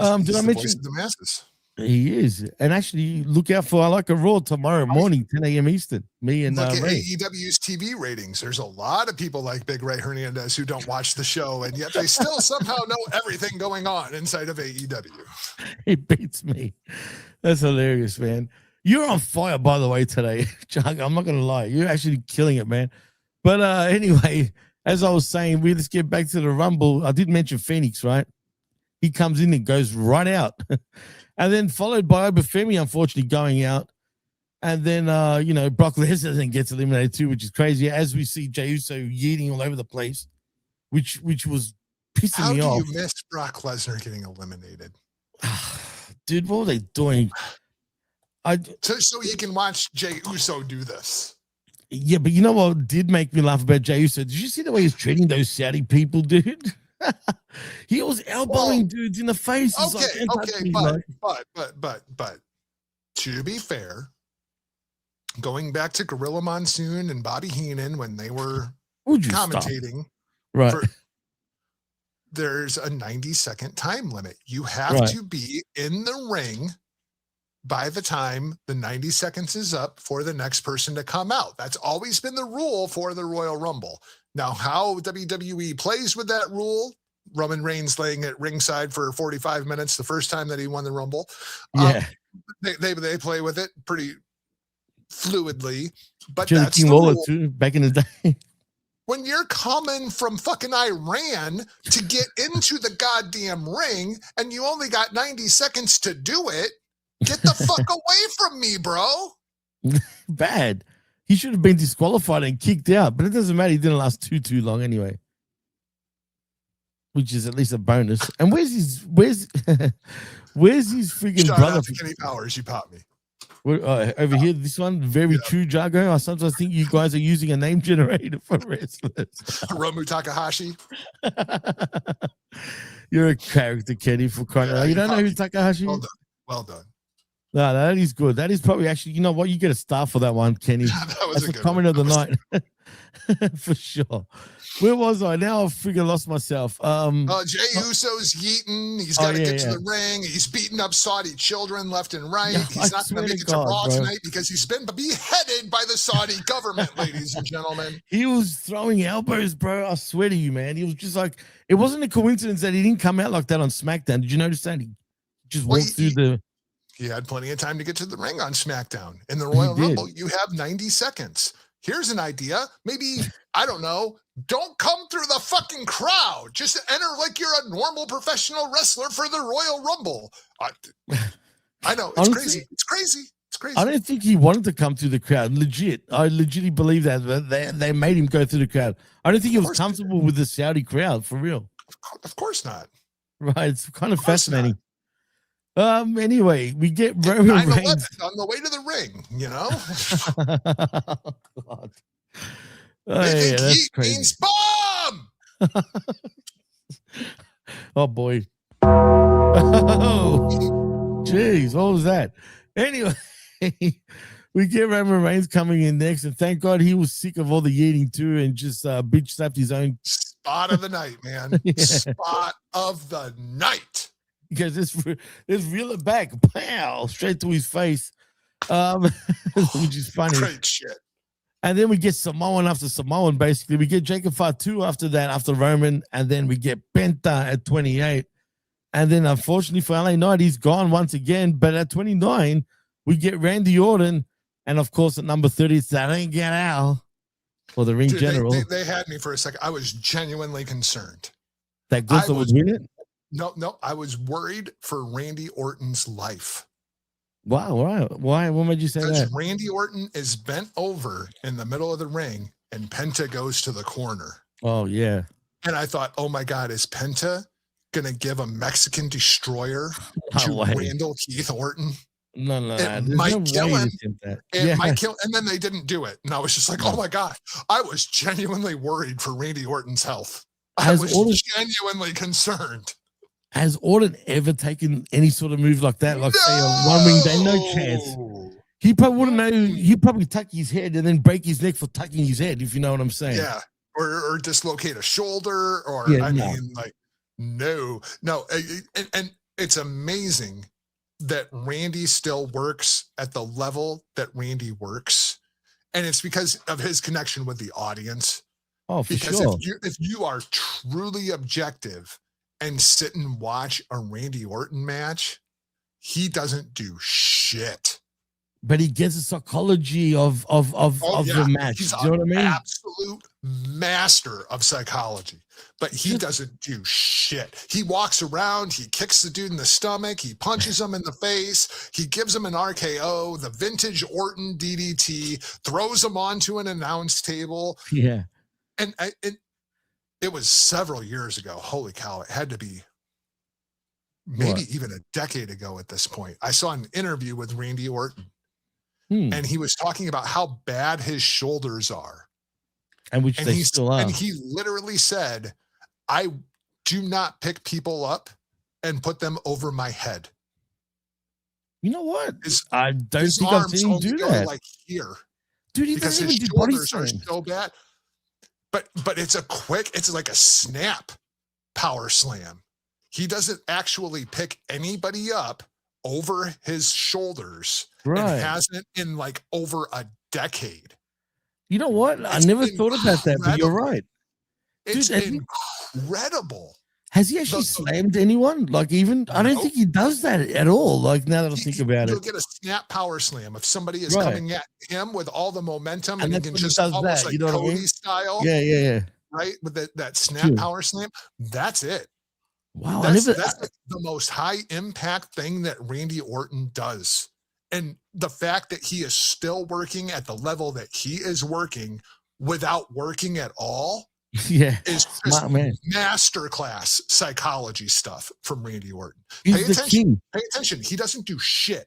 [SPEAKER 1] I mention
[SPEAKER 2] the masses?
[SPEAKER 1] He is. And actually, look out for I Like a Raw tomorrow morning, 10 a.m. Eastern. Me and
[SPEAKER 2] Look at
[SPEAKER 1] Ray.
[SPEAKER 2] AEW's TV ratings. There's a lot of people like Big Ray Hernandez who don't watch the show, and yet they still somehow know everything going on inside of AEW.
[SPEAKER 1] It beats me. That's hilarious, man. You're on fire, by the way, today, Jargo. I'm not going to lie. You're actually killing it, man. But anyway, as I was saying, let's get back to the Rumble. I did mention Phoenix, right? He comes in and goes right out. And then followed by Obafemi, unfortunately, going out. And then, Brock Lesnar then gets eliminated too, which is crazy. As we see Jey Uso yeeting all over the place, which was pissing me off.
[SPEAKER 2] How do you miss Brock Lesnar getting eliminated?
[SPEAKER 1] Dude, what were they doing?
[SPEAKER 2] So you can watch Jey Uso do this.
[SPEAKER 1] Yeah, but you know what did make me laugh about Jey Uso? Did you see the way he's treating those Saudi people, dude? He was elbowing dudes in the face.
[SPEAKER 2] But to be fair, going back to Gorilla Monsoon and Bobby Heenan when they were commentating,
[SPEAKER 1] right?
[SPEAKER 2] There's a 90-second time limit. You have to be in the ring by the time the 90 seconds is up for the next person to come out. That's always been the rule for the Royal Rumble. Now, how WWE plays with that rule, Roman Reigns laying at ringside for 45 minutes the first time that he won the Rumble. They play with it pretty fluidly, but that's the rule.
[SPEAKER 1] Too, back in the day.
[SPEAKER 2] When you're coming from fucking Iran to get into the goddamn ring and you only got 90 seconds to do it, get the fuck away from me, bro.
[SPEAKER 1] Bad. He should have been disqualified and kicked out, but it doesn't matter. He didn't last too long anyway, which is at least a bonus. And where's his freaking brother?
[SPEAKER 2] Out to Kenny Powers, you popped me.
[SPEAKER 1] Over here, this one, very true, Jargo. I sometimes think you guys are using a name generator for wrestlers.
[SPEAKER 2] Romu Takahashi.
[SPEAKER 1] You're a character, Kenny, for crying out loud. You don't know who Takahashi is?
[SPEAKER 2] Well done.
[SPEAKER 1] No, that is good. That is probably actually, you know what? You get a star for that one, Kenny. That's a comment of the night. For sure. Where was I? Now I've freaking lost myself.
[SPEAKER 2] Jey Uso's yeeting. He's got to get to the ring. He's beating up Saudi children left and right. He's not going to make it to Raw tonight because he's been beheaded by the Saudi government, ladies and gentlemen.
[SPEAKER 1] He was throwing elbows, bro. I swear to you, man. He was just like, it wasn't a coincidence that he didn't come out like that on SmackDown. Did you notice that? He just walked through the...
[SPEAKER 2] He had plenty of time to get to the ring on SmackDown. In the Royal Rumble, you have 90 seconds. Here's an idea. Maybe, I don't know, don't come through the fucking crowd. Just enter like you're a normal professional wrestler for the Royal Rumble. I know, it's honestly, crazy. It's crazy. It's crazy.
[SPEAKER 1] I don't think he wanted to come through the crowd. Legit. I legitimately believe that. They made him go through the crowd. I don't think he was comfortable with the Saudi crowd, for real.
[SPEAKER 2] Of course not.
[SPEAKER 1] Right. It's kind of fascinating. Anyway, we get Roman Reigns
[SPEAKER 2] on the way to the ring, you know.
[SPEAKER 1] God.
[SPEAKER 2] They think he means bomb.
[SPEAKER 1] Oh boy. Oh, jeez, what was that? Anyway, we get Roman Reigns coming in next, and thank God he was sick of all the yeeting too, and just bitch slapped his own
[SPEAKER 2] spot of the night, man. Spot of the night.
[SPEAKER 1] Because it's reel it back, pow, straight to his face, which is funny.
[SPEAKER 2] Great shit.
[SPEAKER 1] And then we get Samoan after Samoan, basically. We get Jacob Fatu after that, after Roman, and then we get Penta at 28. And then, unfortunately for LA Knight, he's gone once again. But at 29, we get Randy Orton. And, of course, at number 30, it's that ain't get Al for the ring general.
[SPEAKER 2] They had me for a second. I was genuinely concerned.
[SPEAKER 1] That Gunther would win it?
[SPEAKER 2] No, I was worried for Randy Orton's life.
[SPEAKER 1] Wow, why? What made you say that?
[SPEAKER 2] Randy Orton is bent over in the middle of the ring, and Penta goes to the corner.
[SPEAKER 1] Oh, yeah.
[SPEAKER 2] And I thought, oh, my God, is Penta going to give a Mexican destroyer to Randall Keith Orton?
[SPEAKER 1] No.
[SPEAKER 2] It might kill him. It might kill, and then they didn't do it. And I was just like, oh, my God. I was genuinely worried for Randy Orton's health. I was genuinely concerned.
[SPEAKER 1] Has Orton ever taken any sort of move like that? Like, say, a one-wing day? No chance. He probably wouldn't know. He'd probably tuck his head and then break his neck for tucking his head, if you know what I'm saying.
[SPEAKER 2] Yeah. Or dislocate a shoulder, or, I mean, like, no. And it's amazing that Randy still works at the level that Randy works, and it's because of his connection with the audience.
[SPEAKER 1] Oh, for
[SPEAKER 2] Because
[SPEAKER 1] sure.
[SPEAKER 2] if you are truly objective and sit and watch a Randy Orton match, he doesn't do shit.
[SPEAKER 1] But he gets the psychology of the match.
[SPEAKER 2] He's
[SPEAKER 1] Do you know what I mean?
[SPEAKER 2] Absolute master of psychology, but he doesn't do shit. He walks around, he kicks the dude in the stomach, he punches him in the face, he gives him an RKO, the vintage Orton DDT, throws him onto an announce table.
[SPEAKER 1] Yeah.
[SPEAKER 2] And it was several years ago. Holy cow, it had to be maybe even a decade ago at this point. I saw an interview with Randy Orton. And he was talking about how bad his shoulders are.
[SPEAKER 1] And which they still are.
[SPEAKER 2] And he literally said, I do not pick people up and put them over my head.
[SPEAKER 1] You know what? I don't think I've seen him do that.
[SPEAKER 2] Like here.
[SPEAKER 1] Dude, he
[SPEAKER 2] because
[SPEAKER 1] doesn't
[SPEAKER 2] his
[SPEAKER 1] even do body
[SPEAKER 2] shoulders are
[SPEAKER 1] slam.
[SPEAKER 2] so bad. But it's like a snap power slam. He doesn't actually pick anybody up over his shoulders, and hasn't in like over a decade.
[SPEAKER 1] You know what? I never thought about that, but you're right.
[SPEAKER 2] It's incredible.
[SPEAKER 1] Has he actually slammed anyone? Like even, I don't think he does that at all. Like now that I think about it.
[SPEAKER 2] You'll get a snap power slam if somebody is coming at him with all the momentum and he can just almost like Cody style.
[SPEAKER 1] Yeah.
[SPEAKER 2] Right? With that snap power slam. That's it.
[SPEAKER 1] Wow.
[SPEAKER 2] That's like the most high impact thing that Randy Orton does. And the fact that he is still working at the level that he is working without working at all is just masterclass psychology stuff from Randy Orton. Pay attention. He doesn't do shit.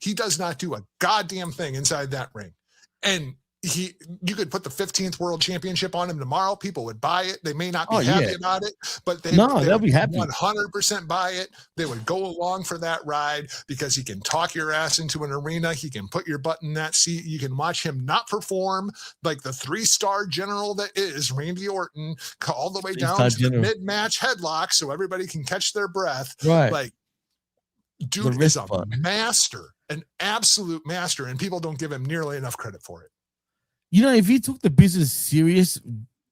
[SPEAKER 2] He does not do a goddamn thing inside that ring. And you could put the 15th World Championship on him tomorrow. People would buy it. They may not be happy about it, but they'll be happy. 100% buy it. They would go along for that ride because he can talk your ass into an arena. He can put your butt in that seat. You can watch him not perform like the 3-star general that is Randy Orton, all the way down to the mid-match headlock so everybody can catch their breath.
[SPEAKER 1] Right.
[SPEAKER 2] Like, dude is a master, an absolute master, and people don't give him nearly enough credit for it.
[SPEAKER 1] You know, if he took the business serious,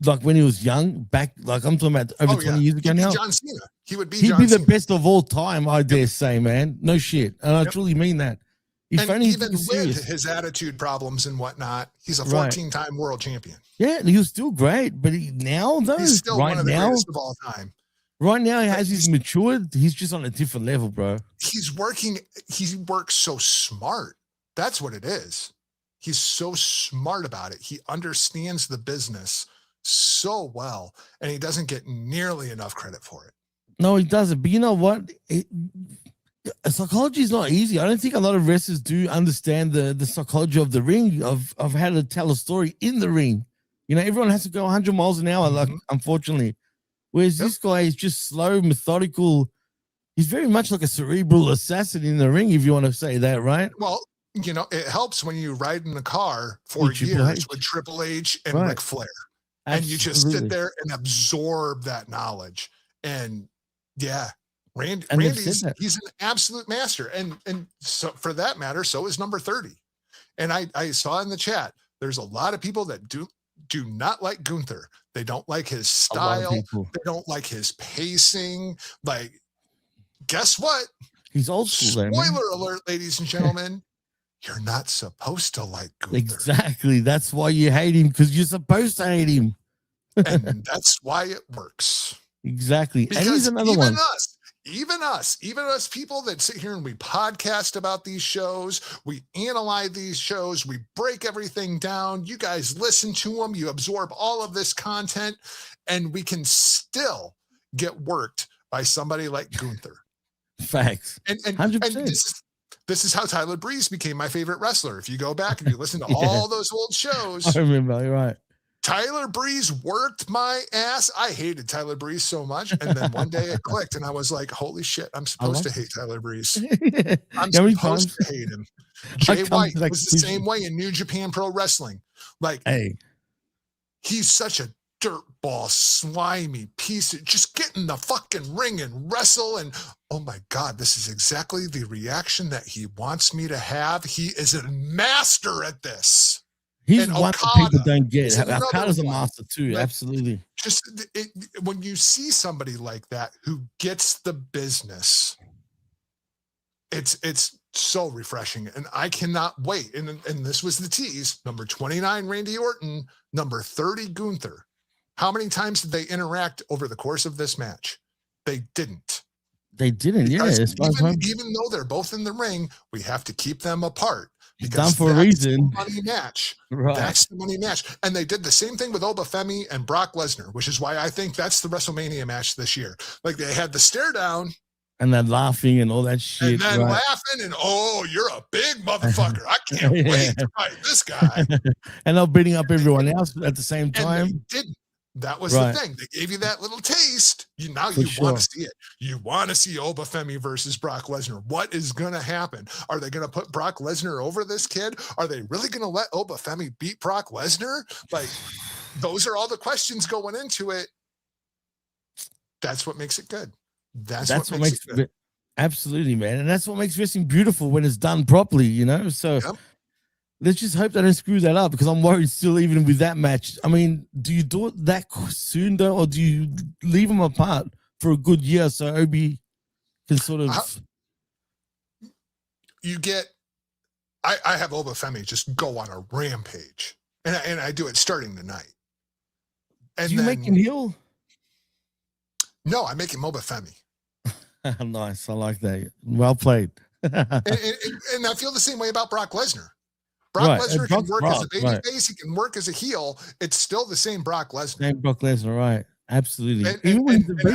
[SPEAKER 1] like when he was young, back, like I'm talking about over 20 years ago now.
[SPEAKER 2] John Cena. He'd be
[SPEAKER 1] the best of all time, I dare say, man. No shit. And I truly mean that.
[SPEAKER 2] And even with his attitude problems and whatnot, he's a 14-time world champion.
[SPEAKER 1] Yeah, and he was still great. But he's still one of the greatest of all time. Right now, he's matured. He's just on a different level, bro.
[SPEAKER 2] He works so smart. That's what it is. He's so smart about it. He understands the business so well, and he doesn't get nearly enough credit for it.
[SPEAKER 1] No, he doesn't. But you know what? Psychology is not easy. I don't think a lot of wrestlers do understand the psychology of the ring, of how to tell a story in the ring. You know, everyone has to go 100 miles an hour, like unfortunately. Whereas this guy is just slow, methodical. He's very much like a cerebral assassin in the ring, if you want to say that, right?
[SPEAKER 2] Well, you know, it helps when you ride in a car for years with Triple H and Ric Flair. Absolutely. And you just sit there and absorb that knowledge. And Randy's he's an absolute master. And so for that matter, so is number 30. And I saw in the chat, there's a lot of people that do not like Gunther. They don't like his style. They don't like his pacing. Like, guess what?
[SPEAKER 1] He's old school.
[SPEAKER 2] Spoiler alert, ladies and gentlemen. You're not supposed to like Gunther.
[SPEAKER 1] Exactly. That's why you hate him, because you're supposed to hate him.
[SPEAKER 2] And that's why it works.
[SPEAKER 1] Exactly.
[SPEAKER 2] Because
[SPEAKER 1] and he's another one.
[SPEAKER 2] Even us people that sit here and we podcast about these shows, we analyze these shows, we break everything down. You guys listen to them, you absorb all of this content, and we can still get worked by somebody like Gunther.
[SPEAKER 1] Facts.
[SPEAKER 2] And 100%. This is how Tyler Breeze became my favorite wrestler. If you go back and you listen to all those old shows,
[SPEAKER 1] I remember, you're right.
[SPEAKER 2] Tyler Breeze worked my ass. I hated Tyler Breeze so much. And then one day it clicked and I was like, holy shit, I'm supposed to hate Tyler Breeze. I'm supposed to hate him. Jay White was the same way in New Japan Pro Wrestling. Like, he's such a dirtball, slimy piece of, just get in the fucking ring and wrestle. And oh my God, this is exactly the reaction that he wants me to have. He is a master at this.
[SPEAKER 1] He's
[SPEAKER 2] And
[SPEAKER 1] one
[SPEAKER 2] Okada,
[SPEAKER 1] that people don't get.
[SPEAKER 2] is another
[SPEAKER 1] Okada's a
[SPEAKER 2] one.
[SPEAKER 1] master too,
[SPEAKER 2] Like,
[SPEAKER 1] absolutely.
[SPEAKER 2] Just when you see somebody like that who gets the business, it's so refreshing, and I cannot wait. And this was the tease: number 29, Randy Orton; number 30, Gunther. How many times did they interact over the course of this match? They didn't.
[SPEAKER 1] They didn't.
[SPEAKER 2] Because
[SPEAKER 1] Yeah,
[SPEAKER 2] even though they're both in the ring, we have to keep them apart.
[SPEAKER 1] Done for a reason.
[SPEAKER 2] Money match.
[SPEAKER 1] Right.
[SPEAKER 2] That's the money match. And they did the same thing with Obafemi and Brock Lesnar, which is why I think that's the WrestleMania match this year. Like, they had the stare down.
[SPEAKER 1] And then laughing and all that shit.
[SPEAKER 2] And then laughing and, oh, you're a big motherfucker. I can't wait to fight this guy.
[SPEAKER 1] And they're beating up everyone else at the same time.
[SPEAKER 2] And they didn't. That was the thing. They gave you that little taste. You want to see it. You want to see Obafemi versus Brock Lesnar. What is going to happen? Are they going to put Brock Lesnar over this kid? Are they really going to let Obafemi beat Brock Lesnar? Like, those are all the questions going into it. That's what makes it good. That's what makes it good.
[SPEAKER 1] Absolutely, man. And that's what makes wrestling beautiful when it's done properly, you know? So let's just hope they don't screw that up, because I'm worried still, even with that match. I mean, do you do it that soon, though, or do you leave them apart for a good year so Obi can sort of...
[SPEAKER 2] You get... I have Obafemi just go on a rampage, and I do it starting tonight. And
[SPEAKER 1] do you make him heel?
[SPEAKER 2] No, I make him Obafemi.
[SPEAKER 1] Nice. I like that. Well played.
[SPEAKER 2] and I feel the same way about Brock Lesnar. Brock Lesnar can work as a babyface. He can work as a heel. It's still the same Brock Lesnar.
[SPEAKER 1] Same Brock Lesnar, right? Absolutely.
[SPEAKER 2] And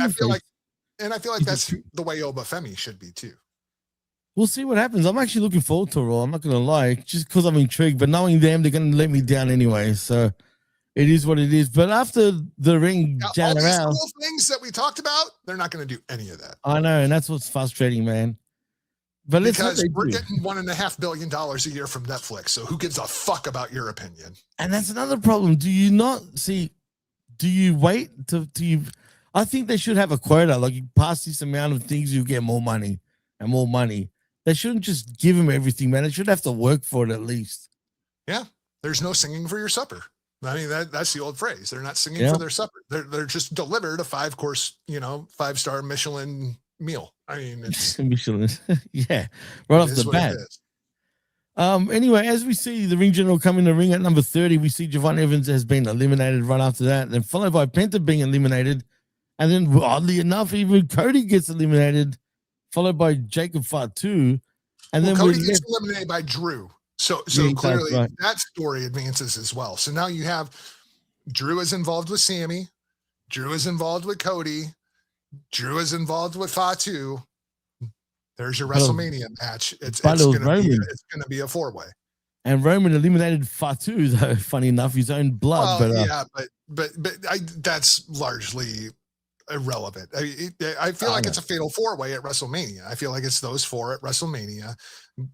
[SPEAKER 2] I feel like that's the way Obafemi should be too.
[SPEAKER 1] We'll see what happens. I'm actually looking forward to Raw. I'm not going to lie, just because I'm intrigued. But knowing them, they're going to let me down anyway. So it is what it is. But after the ring,
[SPEAKER 2] all these cool things that we talked about, they're not going to do any of that.
[SPEAKER 1] I know, and that's what's frustrating, man. But
[SPEAKER 2] because we're getting $1.5 billion a year from Netflix, so who gives a fuck about your opinion? And
[SPEAKER 1] that's another problem. Do you not see? Do you wait to you? I think they should have a quota. Like, you pass this amount of things, you get more money and more money. They shouldn't just give them everything, man. They should have to work for it at least.
[SPEAKER 2] Yeah, there's no singing for your supper. I mean, that's the old phrase. They're not singing for their supper. They're just delivered a 5-course, 5-star Michelin meal. I mean, it's
[SPEAKER 1] Michelin. Yeah, right off the bat. Anyway, as we see the ring general come in the ring at number 30, we see Javon Evans has been eliminated right after that, then followed by Penta being eliminated, and then oddly enough, even Cody gets eliminated, followed by Jacob Fatu, and then
[SPEAKER 2] Cody gets eliminated by Drew. So clearly that story advances as well. So now you have Drew is involved with Sammy, Drew is involved with Cody, Drew is involved with Fatu. There's your WrestleMania match. It's going to be a 4-way.
[SPEAKER 1] And Roman eliminated Fatu, though. Funny enough, his own blood.
[SPEAKER 2] But that's largely irrelevant. I feel like it's a fatal 4-way at WrestleMania. I feel like it's those 4 at WrestleMania: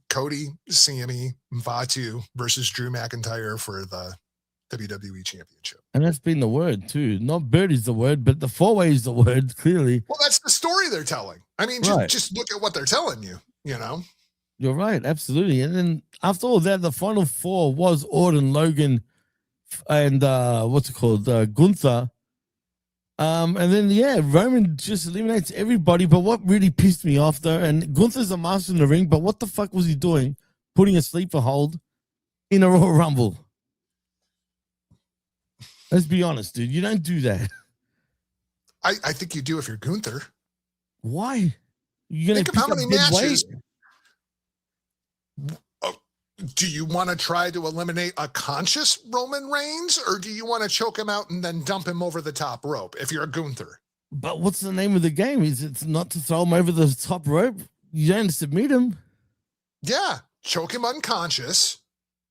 [SPEAKER 2] Cody, Sammy, Fatu versus Drew McIntyre for the WWE Championship.
[SPEAKER 1] And that's been the word too. Not bird is the word, but the 4-way is the word, clearly.
[SPEAKER 2] Well, that's the story they're telling. I mean, just look at what they're telling you, You're right, absolutely. And then after all that, the final 4 was Orton, Logan, and Gunther. And then Roman just eliminates everybody. But what really pissed me off, though, and Gunther's a master in the ring, but what the fuck was he doing? Putting a sleeper hold in a Royal Rumble. Let's be honest, dude. You don't do that. I think you do if you're Gunther.
[SPEAKER 1] Why? You're
[SPEAKER 2] think of how many matches. Do you want to try to eliminate a conscious Roman Reigns, or do you want to choke him out and then dump him over the top rope if you're a Gunther?
[SPEAKER 1] But what's the name of the game? Is it not to throw him over the top rope? You don't submit him.
[SPEAKER 2] Yeah, choke him unconscious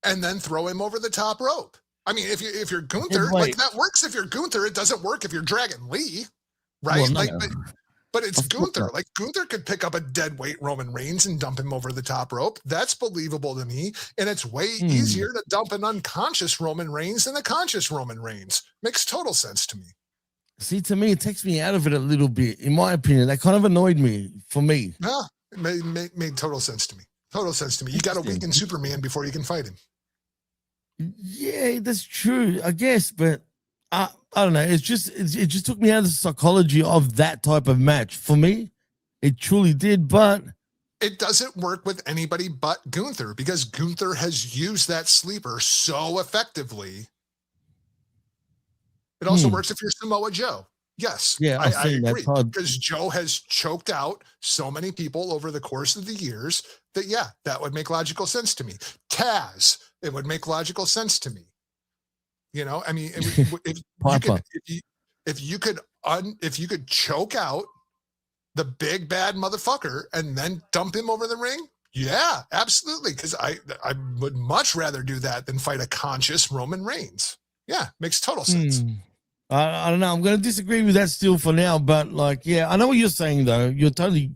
[SPEAKER 2] and then throw him over the top rope. I mean, if you're Gunther, like that works if you're Gunther. It doesn't work if you're Dragon Lee, right?
[SPEAKER 1] Well, no.
[SPEAKER 2] But it's
[SPEAKER 1] Of course
[SPEAKER 2] Gunther.
[SPEAKER 1] not.
[SPEAKER 2] Like Gunther could pick up a dead weight Roman Reigns and dump him over the top rope. That's believable to me. And it's way easier to dump an unconscious Roman Reigns than a conscious Roman Reigns. Makes total sense to me.
[SPEAKER 1] See, to me, it takes me out of it a little bit. In my opinion, that kind of annoyed me. For me,
[SPEAKER 2] Yeah, it made total sense to me. Total sense to me. You got to weaken Superman before you can fight him.
[SPEAKER 1] Yeah, that's true, I guess, but I don't know. It just took me out of the psychology of that type of match. For me, it truly did, but
[SPEAKER 2] It doesn't work with anybody but Gunther because Gunther has used that sleeper so effectively. It also works if you're Samoa Joe. Yes,
[SPEAKER 1] yeah,
[SPEAKER 2] I agree because Joe has choked out so many people over the course of the years that, yeah, that would make logical sense to me. Taz, it would make logical sense to me. You know, I mean, if you could choke out the big bad motherfucker and then dump him over the ring, yeah, absolutely. Because I would much rather do that than fight a conscious Roman Reigns. Yeah, makes total sense.
[SPEAKER 1] I don't know. I'm going to disagree with that still for now, but like, yeah, I know what you're saying though. You're totally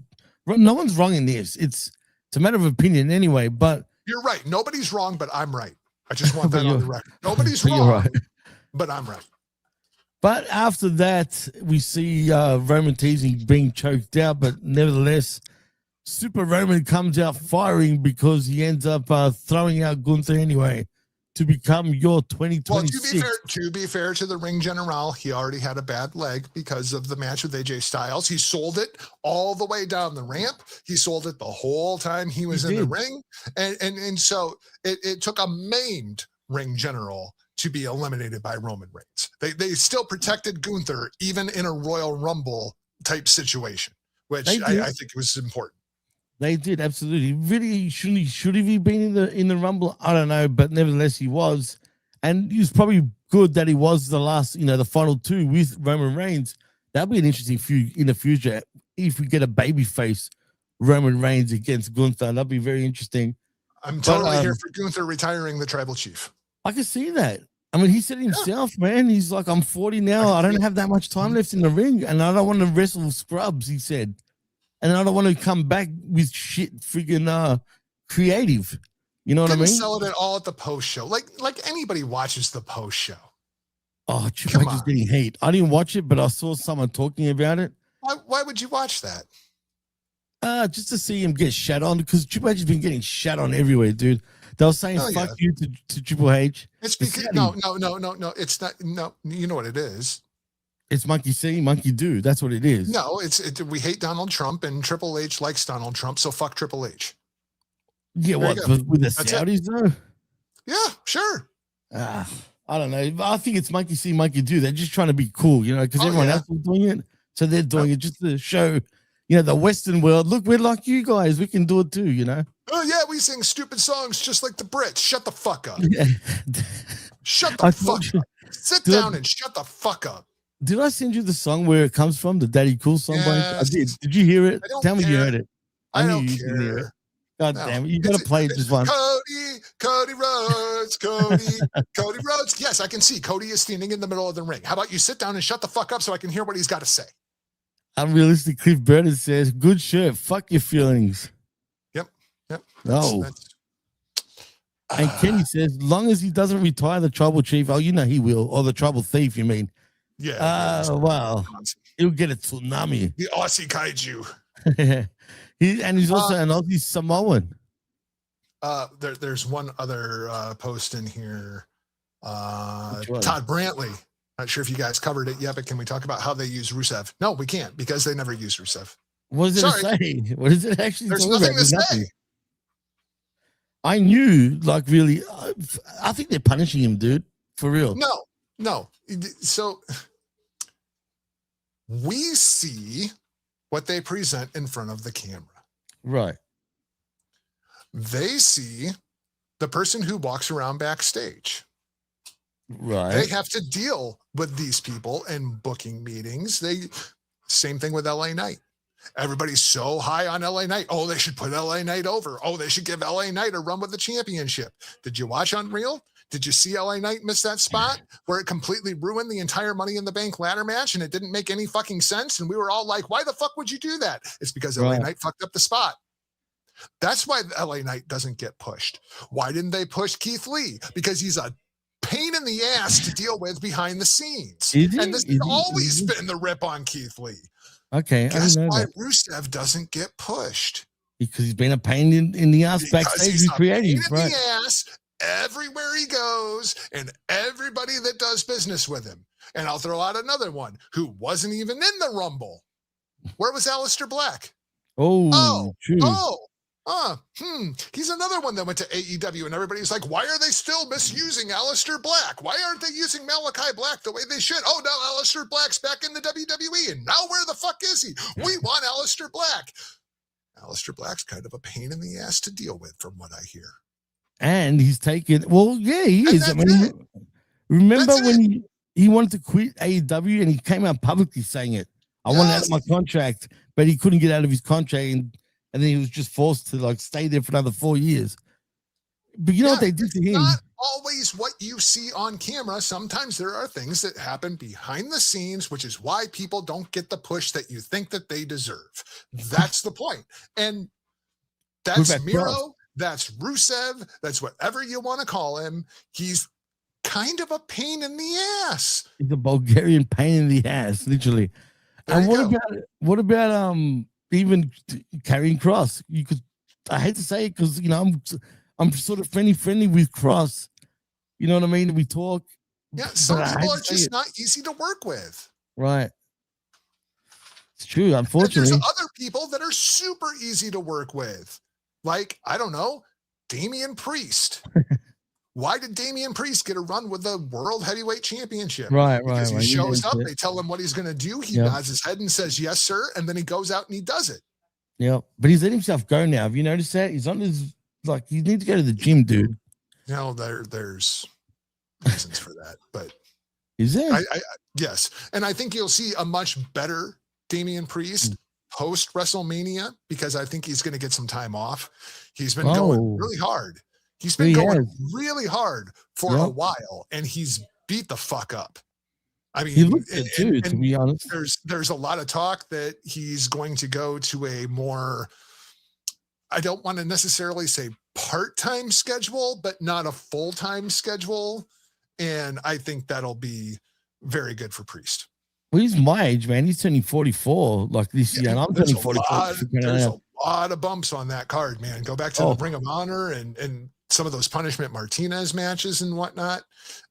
[SPEAKER 1] no one's wrong in this. It's a matter of opinion anyway. But
[SPEAKER 2] you're right. Nobody's wrong, but I'm right. I just want that on the record. Nobody's wrong, right, but I'm right.
[SPEAKER 1] But after that, we see Roman teasing being choked out, but nevertheless, Super Roman comes out firing because he ends up throwing out Gunther anyway to become your 2026.
[SPEAKER 2] Well, to be fair to the ring general, he already had a bad leg because of the match with AJ Styles. He sold it all the way down the ramp. He sold it the whole time he was in the ring. And so it took a maimed ring general to be eliminated by Roman Reigns. They still protected Gunther even in a Royal Rumble type situation, which I think was important.
[SPEAKER 1] They did, absolutely. Really, should he been in the Rumble? I don't know, but nevertheless, he was, and he was probably good that he was the last, the final two with Roman Reigns. That'll be an interesting feud in the future if we get a babyface Roman Reigns against Gunther. That'd be very interesting.
[SPEAKER 2] I'm totally here for Gunther retiring the tribal chief.
[SPEAKER 1] I can see that. I mean, he said himself, man, he's like, I'm 40 now. I don't have that much time left in the ring, and I don't want to wrestle with scrubs, he said. And I don't want to come back with shit freaking creative. You know what I mean?
[SPEAKER 2] Sell it all at the post show. Like anybody watches the post show.
[SPEAKER 1] Oh, Triple H is getting hate. I didn't watch it, but I saw someone talking about it.
[SPEAKER 2] Why would you watch that?
[SPEAKER 1] Just to see him get shat on, because Triple H has been getting shat on everywhere, dude. They were saying fuck you to Triple H.
[SPEAKER 2] It's because no. It's not. No, you know what it is.
[SPEAKER 1] It's monkey see, monkey do. That's what it is.
[SPEAKER 2] No, we hate Donald Trump and Triple H likes Donald Trump, so fuck Triple H.
[SPEAKER 1] Yeah, what with the Saudis though?
[SPEAKER 2] Yeah, sure.
[SPEAKER 1] I don't know. I think it's monkey see, monkey do. They're just trying to be cool, because everyone else is doing it, so they're doing it just to show, the Western world. Look, we're like you guys. We can do it too,
[SPEAKER 2] Oh yeah, we sing stupid songs just like the Brits. Shut the fuck up.
[SPEAKER 1] Yeah.
[SPEAKER 2] Shut the fuck up. Sit down and shut the fuck up.
[SPEAKER 1] Did I send you the song where it comes from? The Daddy Cool song? I did. Did you hear it? Tell me you heard it.
[SPEAKER 2] I don't care.
[SPEAKER 1] God damn it. You got to play it this one.
[SPEAKER 2] Cody Rhodes, Cody Rhodes. Yes, I can see Cody is standing in the middle of the ring. How about you sit down and shut the fuck up so I can hear what he's got to say?
[SPEAKER 1] Unrealistic Cliff Burton says, good shirt. Fuck your feelings.
[SPEAKER 2] Yep.
[SPEAKER 1] And Kenny says, long as he doesn't retire the tribal chief, he will, or the tribal thief, you mean?
[SPEAKER 2] Yeah.
[SPEAKER 1] Wow. He'll get a tsunami.
[SPEAKER 2] The Aussie kaiju.
[SPEAKER 1] He's also an Aussie Samoan.
[SPEAKER 2] There's one other post in here. Todd Brantley. Not sure if you guys covered it yet, but can we talk about how they use Rusev? No, we can't because they never use Rusev.
[SPEAKER 1] What does it say? What is it actually?
[SPEAKER 2] There's nothing to say.
[SPEAKER 1] I knew, really, I think they're punishing him, dude. For real.
[SPEAKER 2] No. So we see what they present in front of the camera.
[SPEAKER 1] Right.
[SPEAKER 2] They see the person who walks around backstage.
[SPEAKER 1] Right.
[SPEAKER 2] They have to deal with these people in booking meetings. Same thing with LA Knight. Everybody's so high on LA Knight. Oh, they should put LA Knight over. Oh, they should give LA Knight a run with the championship. Did you watch Unreal? Did you see LA Knight miss that spot where it completely ruined the entire Money in the Bank ladder match and it didn't make any fucking sense? And we were all like, why the fuck would you do that? It's because LA Knight fucked up the spot. That's why LA Knight doesn't get pushed. Why didn't they push Keith Lee? Because he's a pain in the ass to deal with behind the scenes. And this has always been the rip on Keith Lee.
[SPEAKER 1] Okay.
[SPEAKER 2] Guess why Rusev doesn't get pushed?
[SPEAKER 1] Because he's been a pain in the ass backstage and creative,
[SPEAKER 2] right? In the ass everywhere he goes and everybody that does business with him. And I'll throw out another one who wasn't even in the Rumble. Where was Aleister Black? He's another one that went to AEW and everybody's like, why are they still misusing Aleister Black? Why aren't they using Malachi Black the way they should? Oh, now Aleister Black's back in the WWE and now where the fuck is he? We want Aleister Black. Aleister Black's kind of a pain in the ass to deal with from what I hear.
[SPEAKER 1] And he's taken, he is. I mean, remember when he wanted to quit AEW and he came out publicly saying it. I want out of my contract, but he couldn't get out of his contract and then he was just forced to like stay there for another 4 years. But you know what they did to him?
[SPEAKER 2] Not always what you see on camera. Sometimes there are things that happen behind the scenes, which is why people don't get the push that you think that they deserve. That's the point. And that's Miro, that's Rusev, that's whatever you want to call him. He's kind of a pain in the ass.
[SPEAKER 1] He's a Bulgarian pain in the ass, literally.
[SPEAKER 2] There
[SPEAKER 1] and what about even carrying Cross? I hate to say it because I'm sort of friendly with Cross. You know what I mean? We talk.
[SPEAKER 2] Yeah, some people are just not easy to work with.
[SPEAKER 1] Right. It's true, unfortunately.
[SPEAKER 2] And there's other people that are super easy to work with. Like, I don't know, Damian Priest. Why did Damian Priest get a run with the World Heavyweight Championship? Because he shows up, they tell him what he's going to do. He nods his head and says, yes, sir. And then he goes out and he does it.
[SPEAKER 1] Yeah, but he's let himself go now. Have you noticed that? He's on his, you need to go to the gym, dude.
[SPEAKER 2] There's reasons for that. But
[SPEAKER 1] is there?
[SPEAKER 2] Yes. And I think you'll see a much better Damian Priest post WrestleMania because I think he's going to get some time off. He's been going really hard. He's been going really hard for a while, and he's beat the fuck up. I mean,
[SPEAKER 1] he looks good too, to be honest.
[SPEAKER 2] There's a lot of talk that he's going to go to a more, I don't want to necessarily say part-time schedule, but not a full-time schedule. And I think that'll be very good for Priest.
[SPEAKER 1] Well, he's my age, man. He's turning 44 like this year, and I'm turning 44.
[SPEAKER 2] There's a lot of bumps on that card, man. Go back to the Ring of Honor and some of those Punishment Martinez matches and whatnot.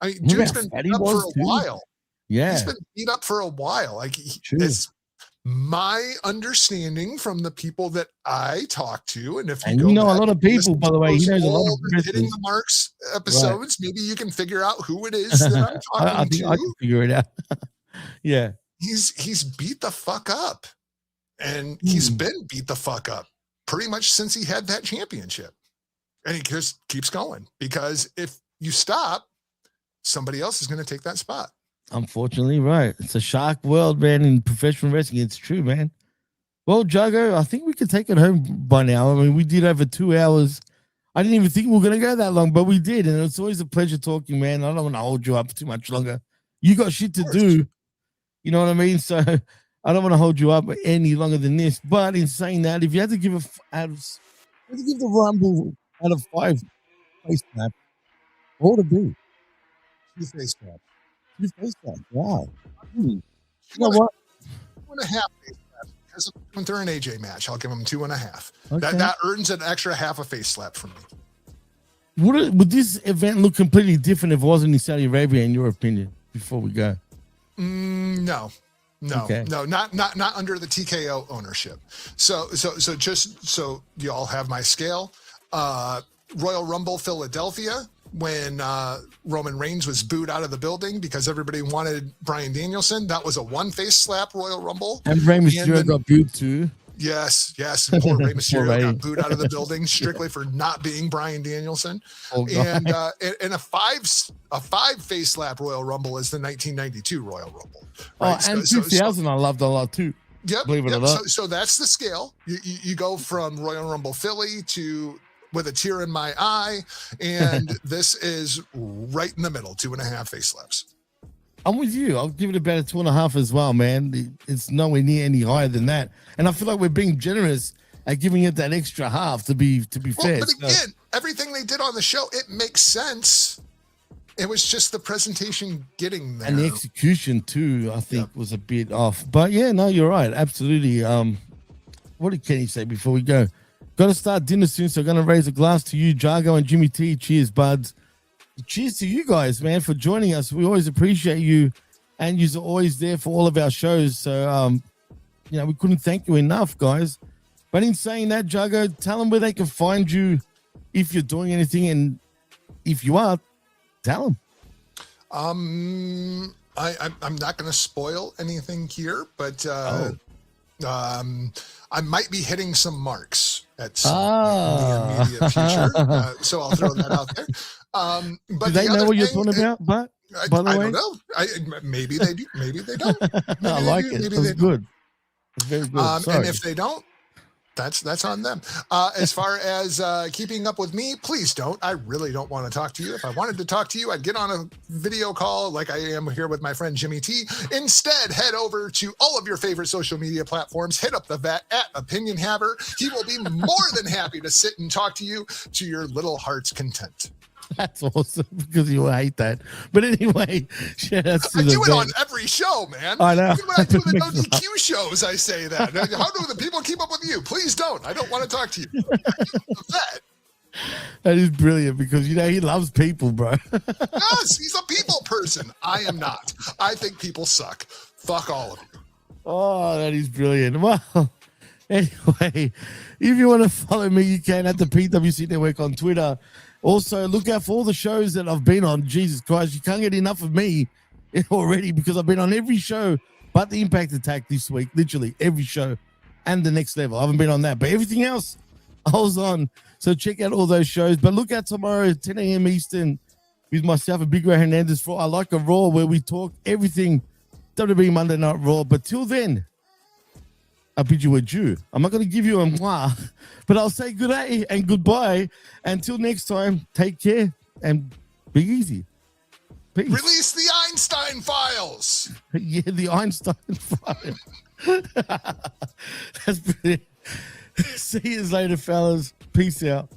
[SPEAKER 2] I mean, dude's been beat up for a while.
[SPEAKER 1] Yeah.
[SPEAKER 2] He's been beat up for a while. Like, it's my understanding from the people that I talk to. And if you
[SPEAKER 1] know a lot of people, by the way, he knows a lot of
[SPEAKER 2] Hitting the Marks episodes, maybe you can figure out who it is that I'm talking
[SPEAKER 1] I think
[SPEAKER 2] to.
[SPEAKER 1] I can figure it out. Yeah.
[SPEAKER 2] He's beat the fuck up. And he's been beat the fuck up pretty much since he had that championship. And he just keeps going because if you stop, somebody else is going to take that spot.
[SPEAKER 1] Unfortunately, right. It's a shark world, man, in professional wrestling. It's true, man. Well, Jargo, I think we could take it home by now. I mean, we did over 2 hours. I didn't even think we were going to go that long, but we did. And it's always a pleasure talking, man. I don't want to hold you up too much longer. You got shit to do. You know what I mean? So I don't want to hold you up any longer than this. But in saying that, if you had to give the Rumble out of 5 face snap, what would it be?
[SPEAKER 2] 2 face snaps.
[SPEAKER 1] 2 face snaps. Wow. You know what?
[SPEAKER 2] 2.5 face slaps because of the Gunther and AJ match. I'll give them 2.5.
[SPEAKER 1] Okay.
[SPEAKER 2] That earns an extra half a face slap from me.
[SPEAKER 1] Would this event look completely different if it wasn't in Saudi Arabia, in your opinion? Before we go,
[SPEAKER 2] no,
[SPEAKER 1] Okay.
[SPEAKER 2] not under the TKO ownership. So just so you all have my scale. Royal Rumble Philadelphia, when Roman Reigns was booed out of the building because everybody wanted Bryan Danielson. That was a 1 face slap Royal Rumble.
[SPEAKER 1] And Rey Mysterio got booed too.
[SPEAKER 2] Yes. Poor Rey Mysterio got booed out of the building strictly for not being Bryan Danielson. And a 5 face slap Royal Rumble is the 1992 Royal Rumble. Right?
[SPEAKER 1] And 2000 I loved a lot too.
[SPEAKER 2] Yep.
[SPEAKER 1] Believe it or not.
[SPEAKER 2] So that's the scale. You go from Royal Rumble Philly to with a tear in my eye, and this is right in the middle, 2.5 face slaps.
[SPEAKER 1] I'm with you. I'll give it about a 2.5 as well, man. It's nowhere near any higher than that. And I feel like we're being generous at giving it that extra half to be fair.
[SPEAKER 2] But again, everything they did on the show, it makes sense. It was just the presentation getting there.
[SPEAKER 1] And the execution too, I think, was a bit off. But yeah, no, you're right. Absolutely. What did Kenny say before we go? Got to start dinner soon, so going to raise a glass to you, Jargo and Jimmy T. Cheers, buds. Cheers to you guys, man, for joining us. We always appreciate you, and you're always there for all of our shows. So, we couldn't thank you enough, guys. But in saying that, Jargo, tell them where they can find you if you're doing anything, and if you are, tell them.
[SPEAKER 2] I'm not going to spoil anything here, but I might be hitting some marks at some in the immediate future, so I'll throw that out there. But
[SPEAKER 1] do they know what you're talking about? But by the way,
[SPEAKER 2] I don't know. Maybe they do. Maybe they don't. Maybe
[SPEAKER 1] I like it. That's good. It's very good.
[SPEAKER 2] And if they don't, that's on them. As far as keeping up with me, please don't. I really don't want to talk to you. If I wanted to talk to you, I'd get on a video call like I am here with my friend Jimmy T. Instead, head over to all of your favorite social media platforms. Hit up the vet at Opinion Haver. He will be more than happy to sit and talk to you to your little heart's content.
[SPEAKER 1] That's awesome because you hate that. But anyway, shout out to
[SPEAKER 2] I do it on every show, man.
[SPEAKER 1] I know.
[SPEAKER 2] Even when I do the No DQ shows, I say that. How do the people keep up with you? Please don't. I don't want to talk to you.
[SPEAKER 1] That is brilliant because, he loves people, bro.
[SPEAKER 2] Yes, he's a people person. I am not. I think people suck. Fuck all of you.
[SPEAKER 1] Oh, that is brilliant. Well, anyway, if you want to follow me, you can at the PWC Network on Twitter. Also, look out for all the shows that I've been on. Jesus Christ, you can't get enough of me already because I've been on every show but the Impact Attack this week. Literally every show and the Next Level. I haven't been on that, but everything else I was on. So check out all those shows. But look out tomorrow, 10 a.m. Eastern, with myself and Big Ray Hernandez for I Like a Raw, where we talk everything WWE Monday Night Raw. But till then, I bid you adieu. I'm not going to give you a mwah, but I'll say good day and goodbye. Until next time, take care and be easy. Peace.
[SPEAKER 2] Release the Einstein files.
[SPEAKER 1] Yeah, the Einstein file. That's brilliant. See you later, fellas. Peace out.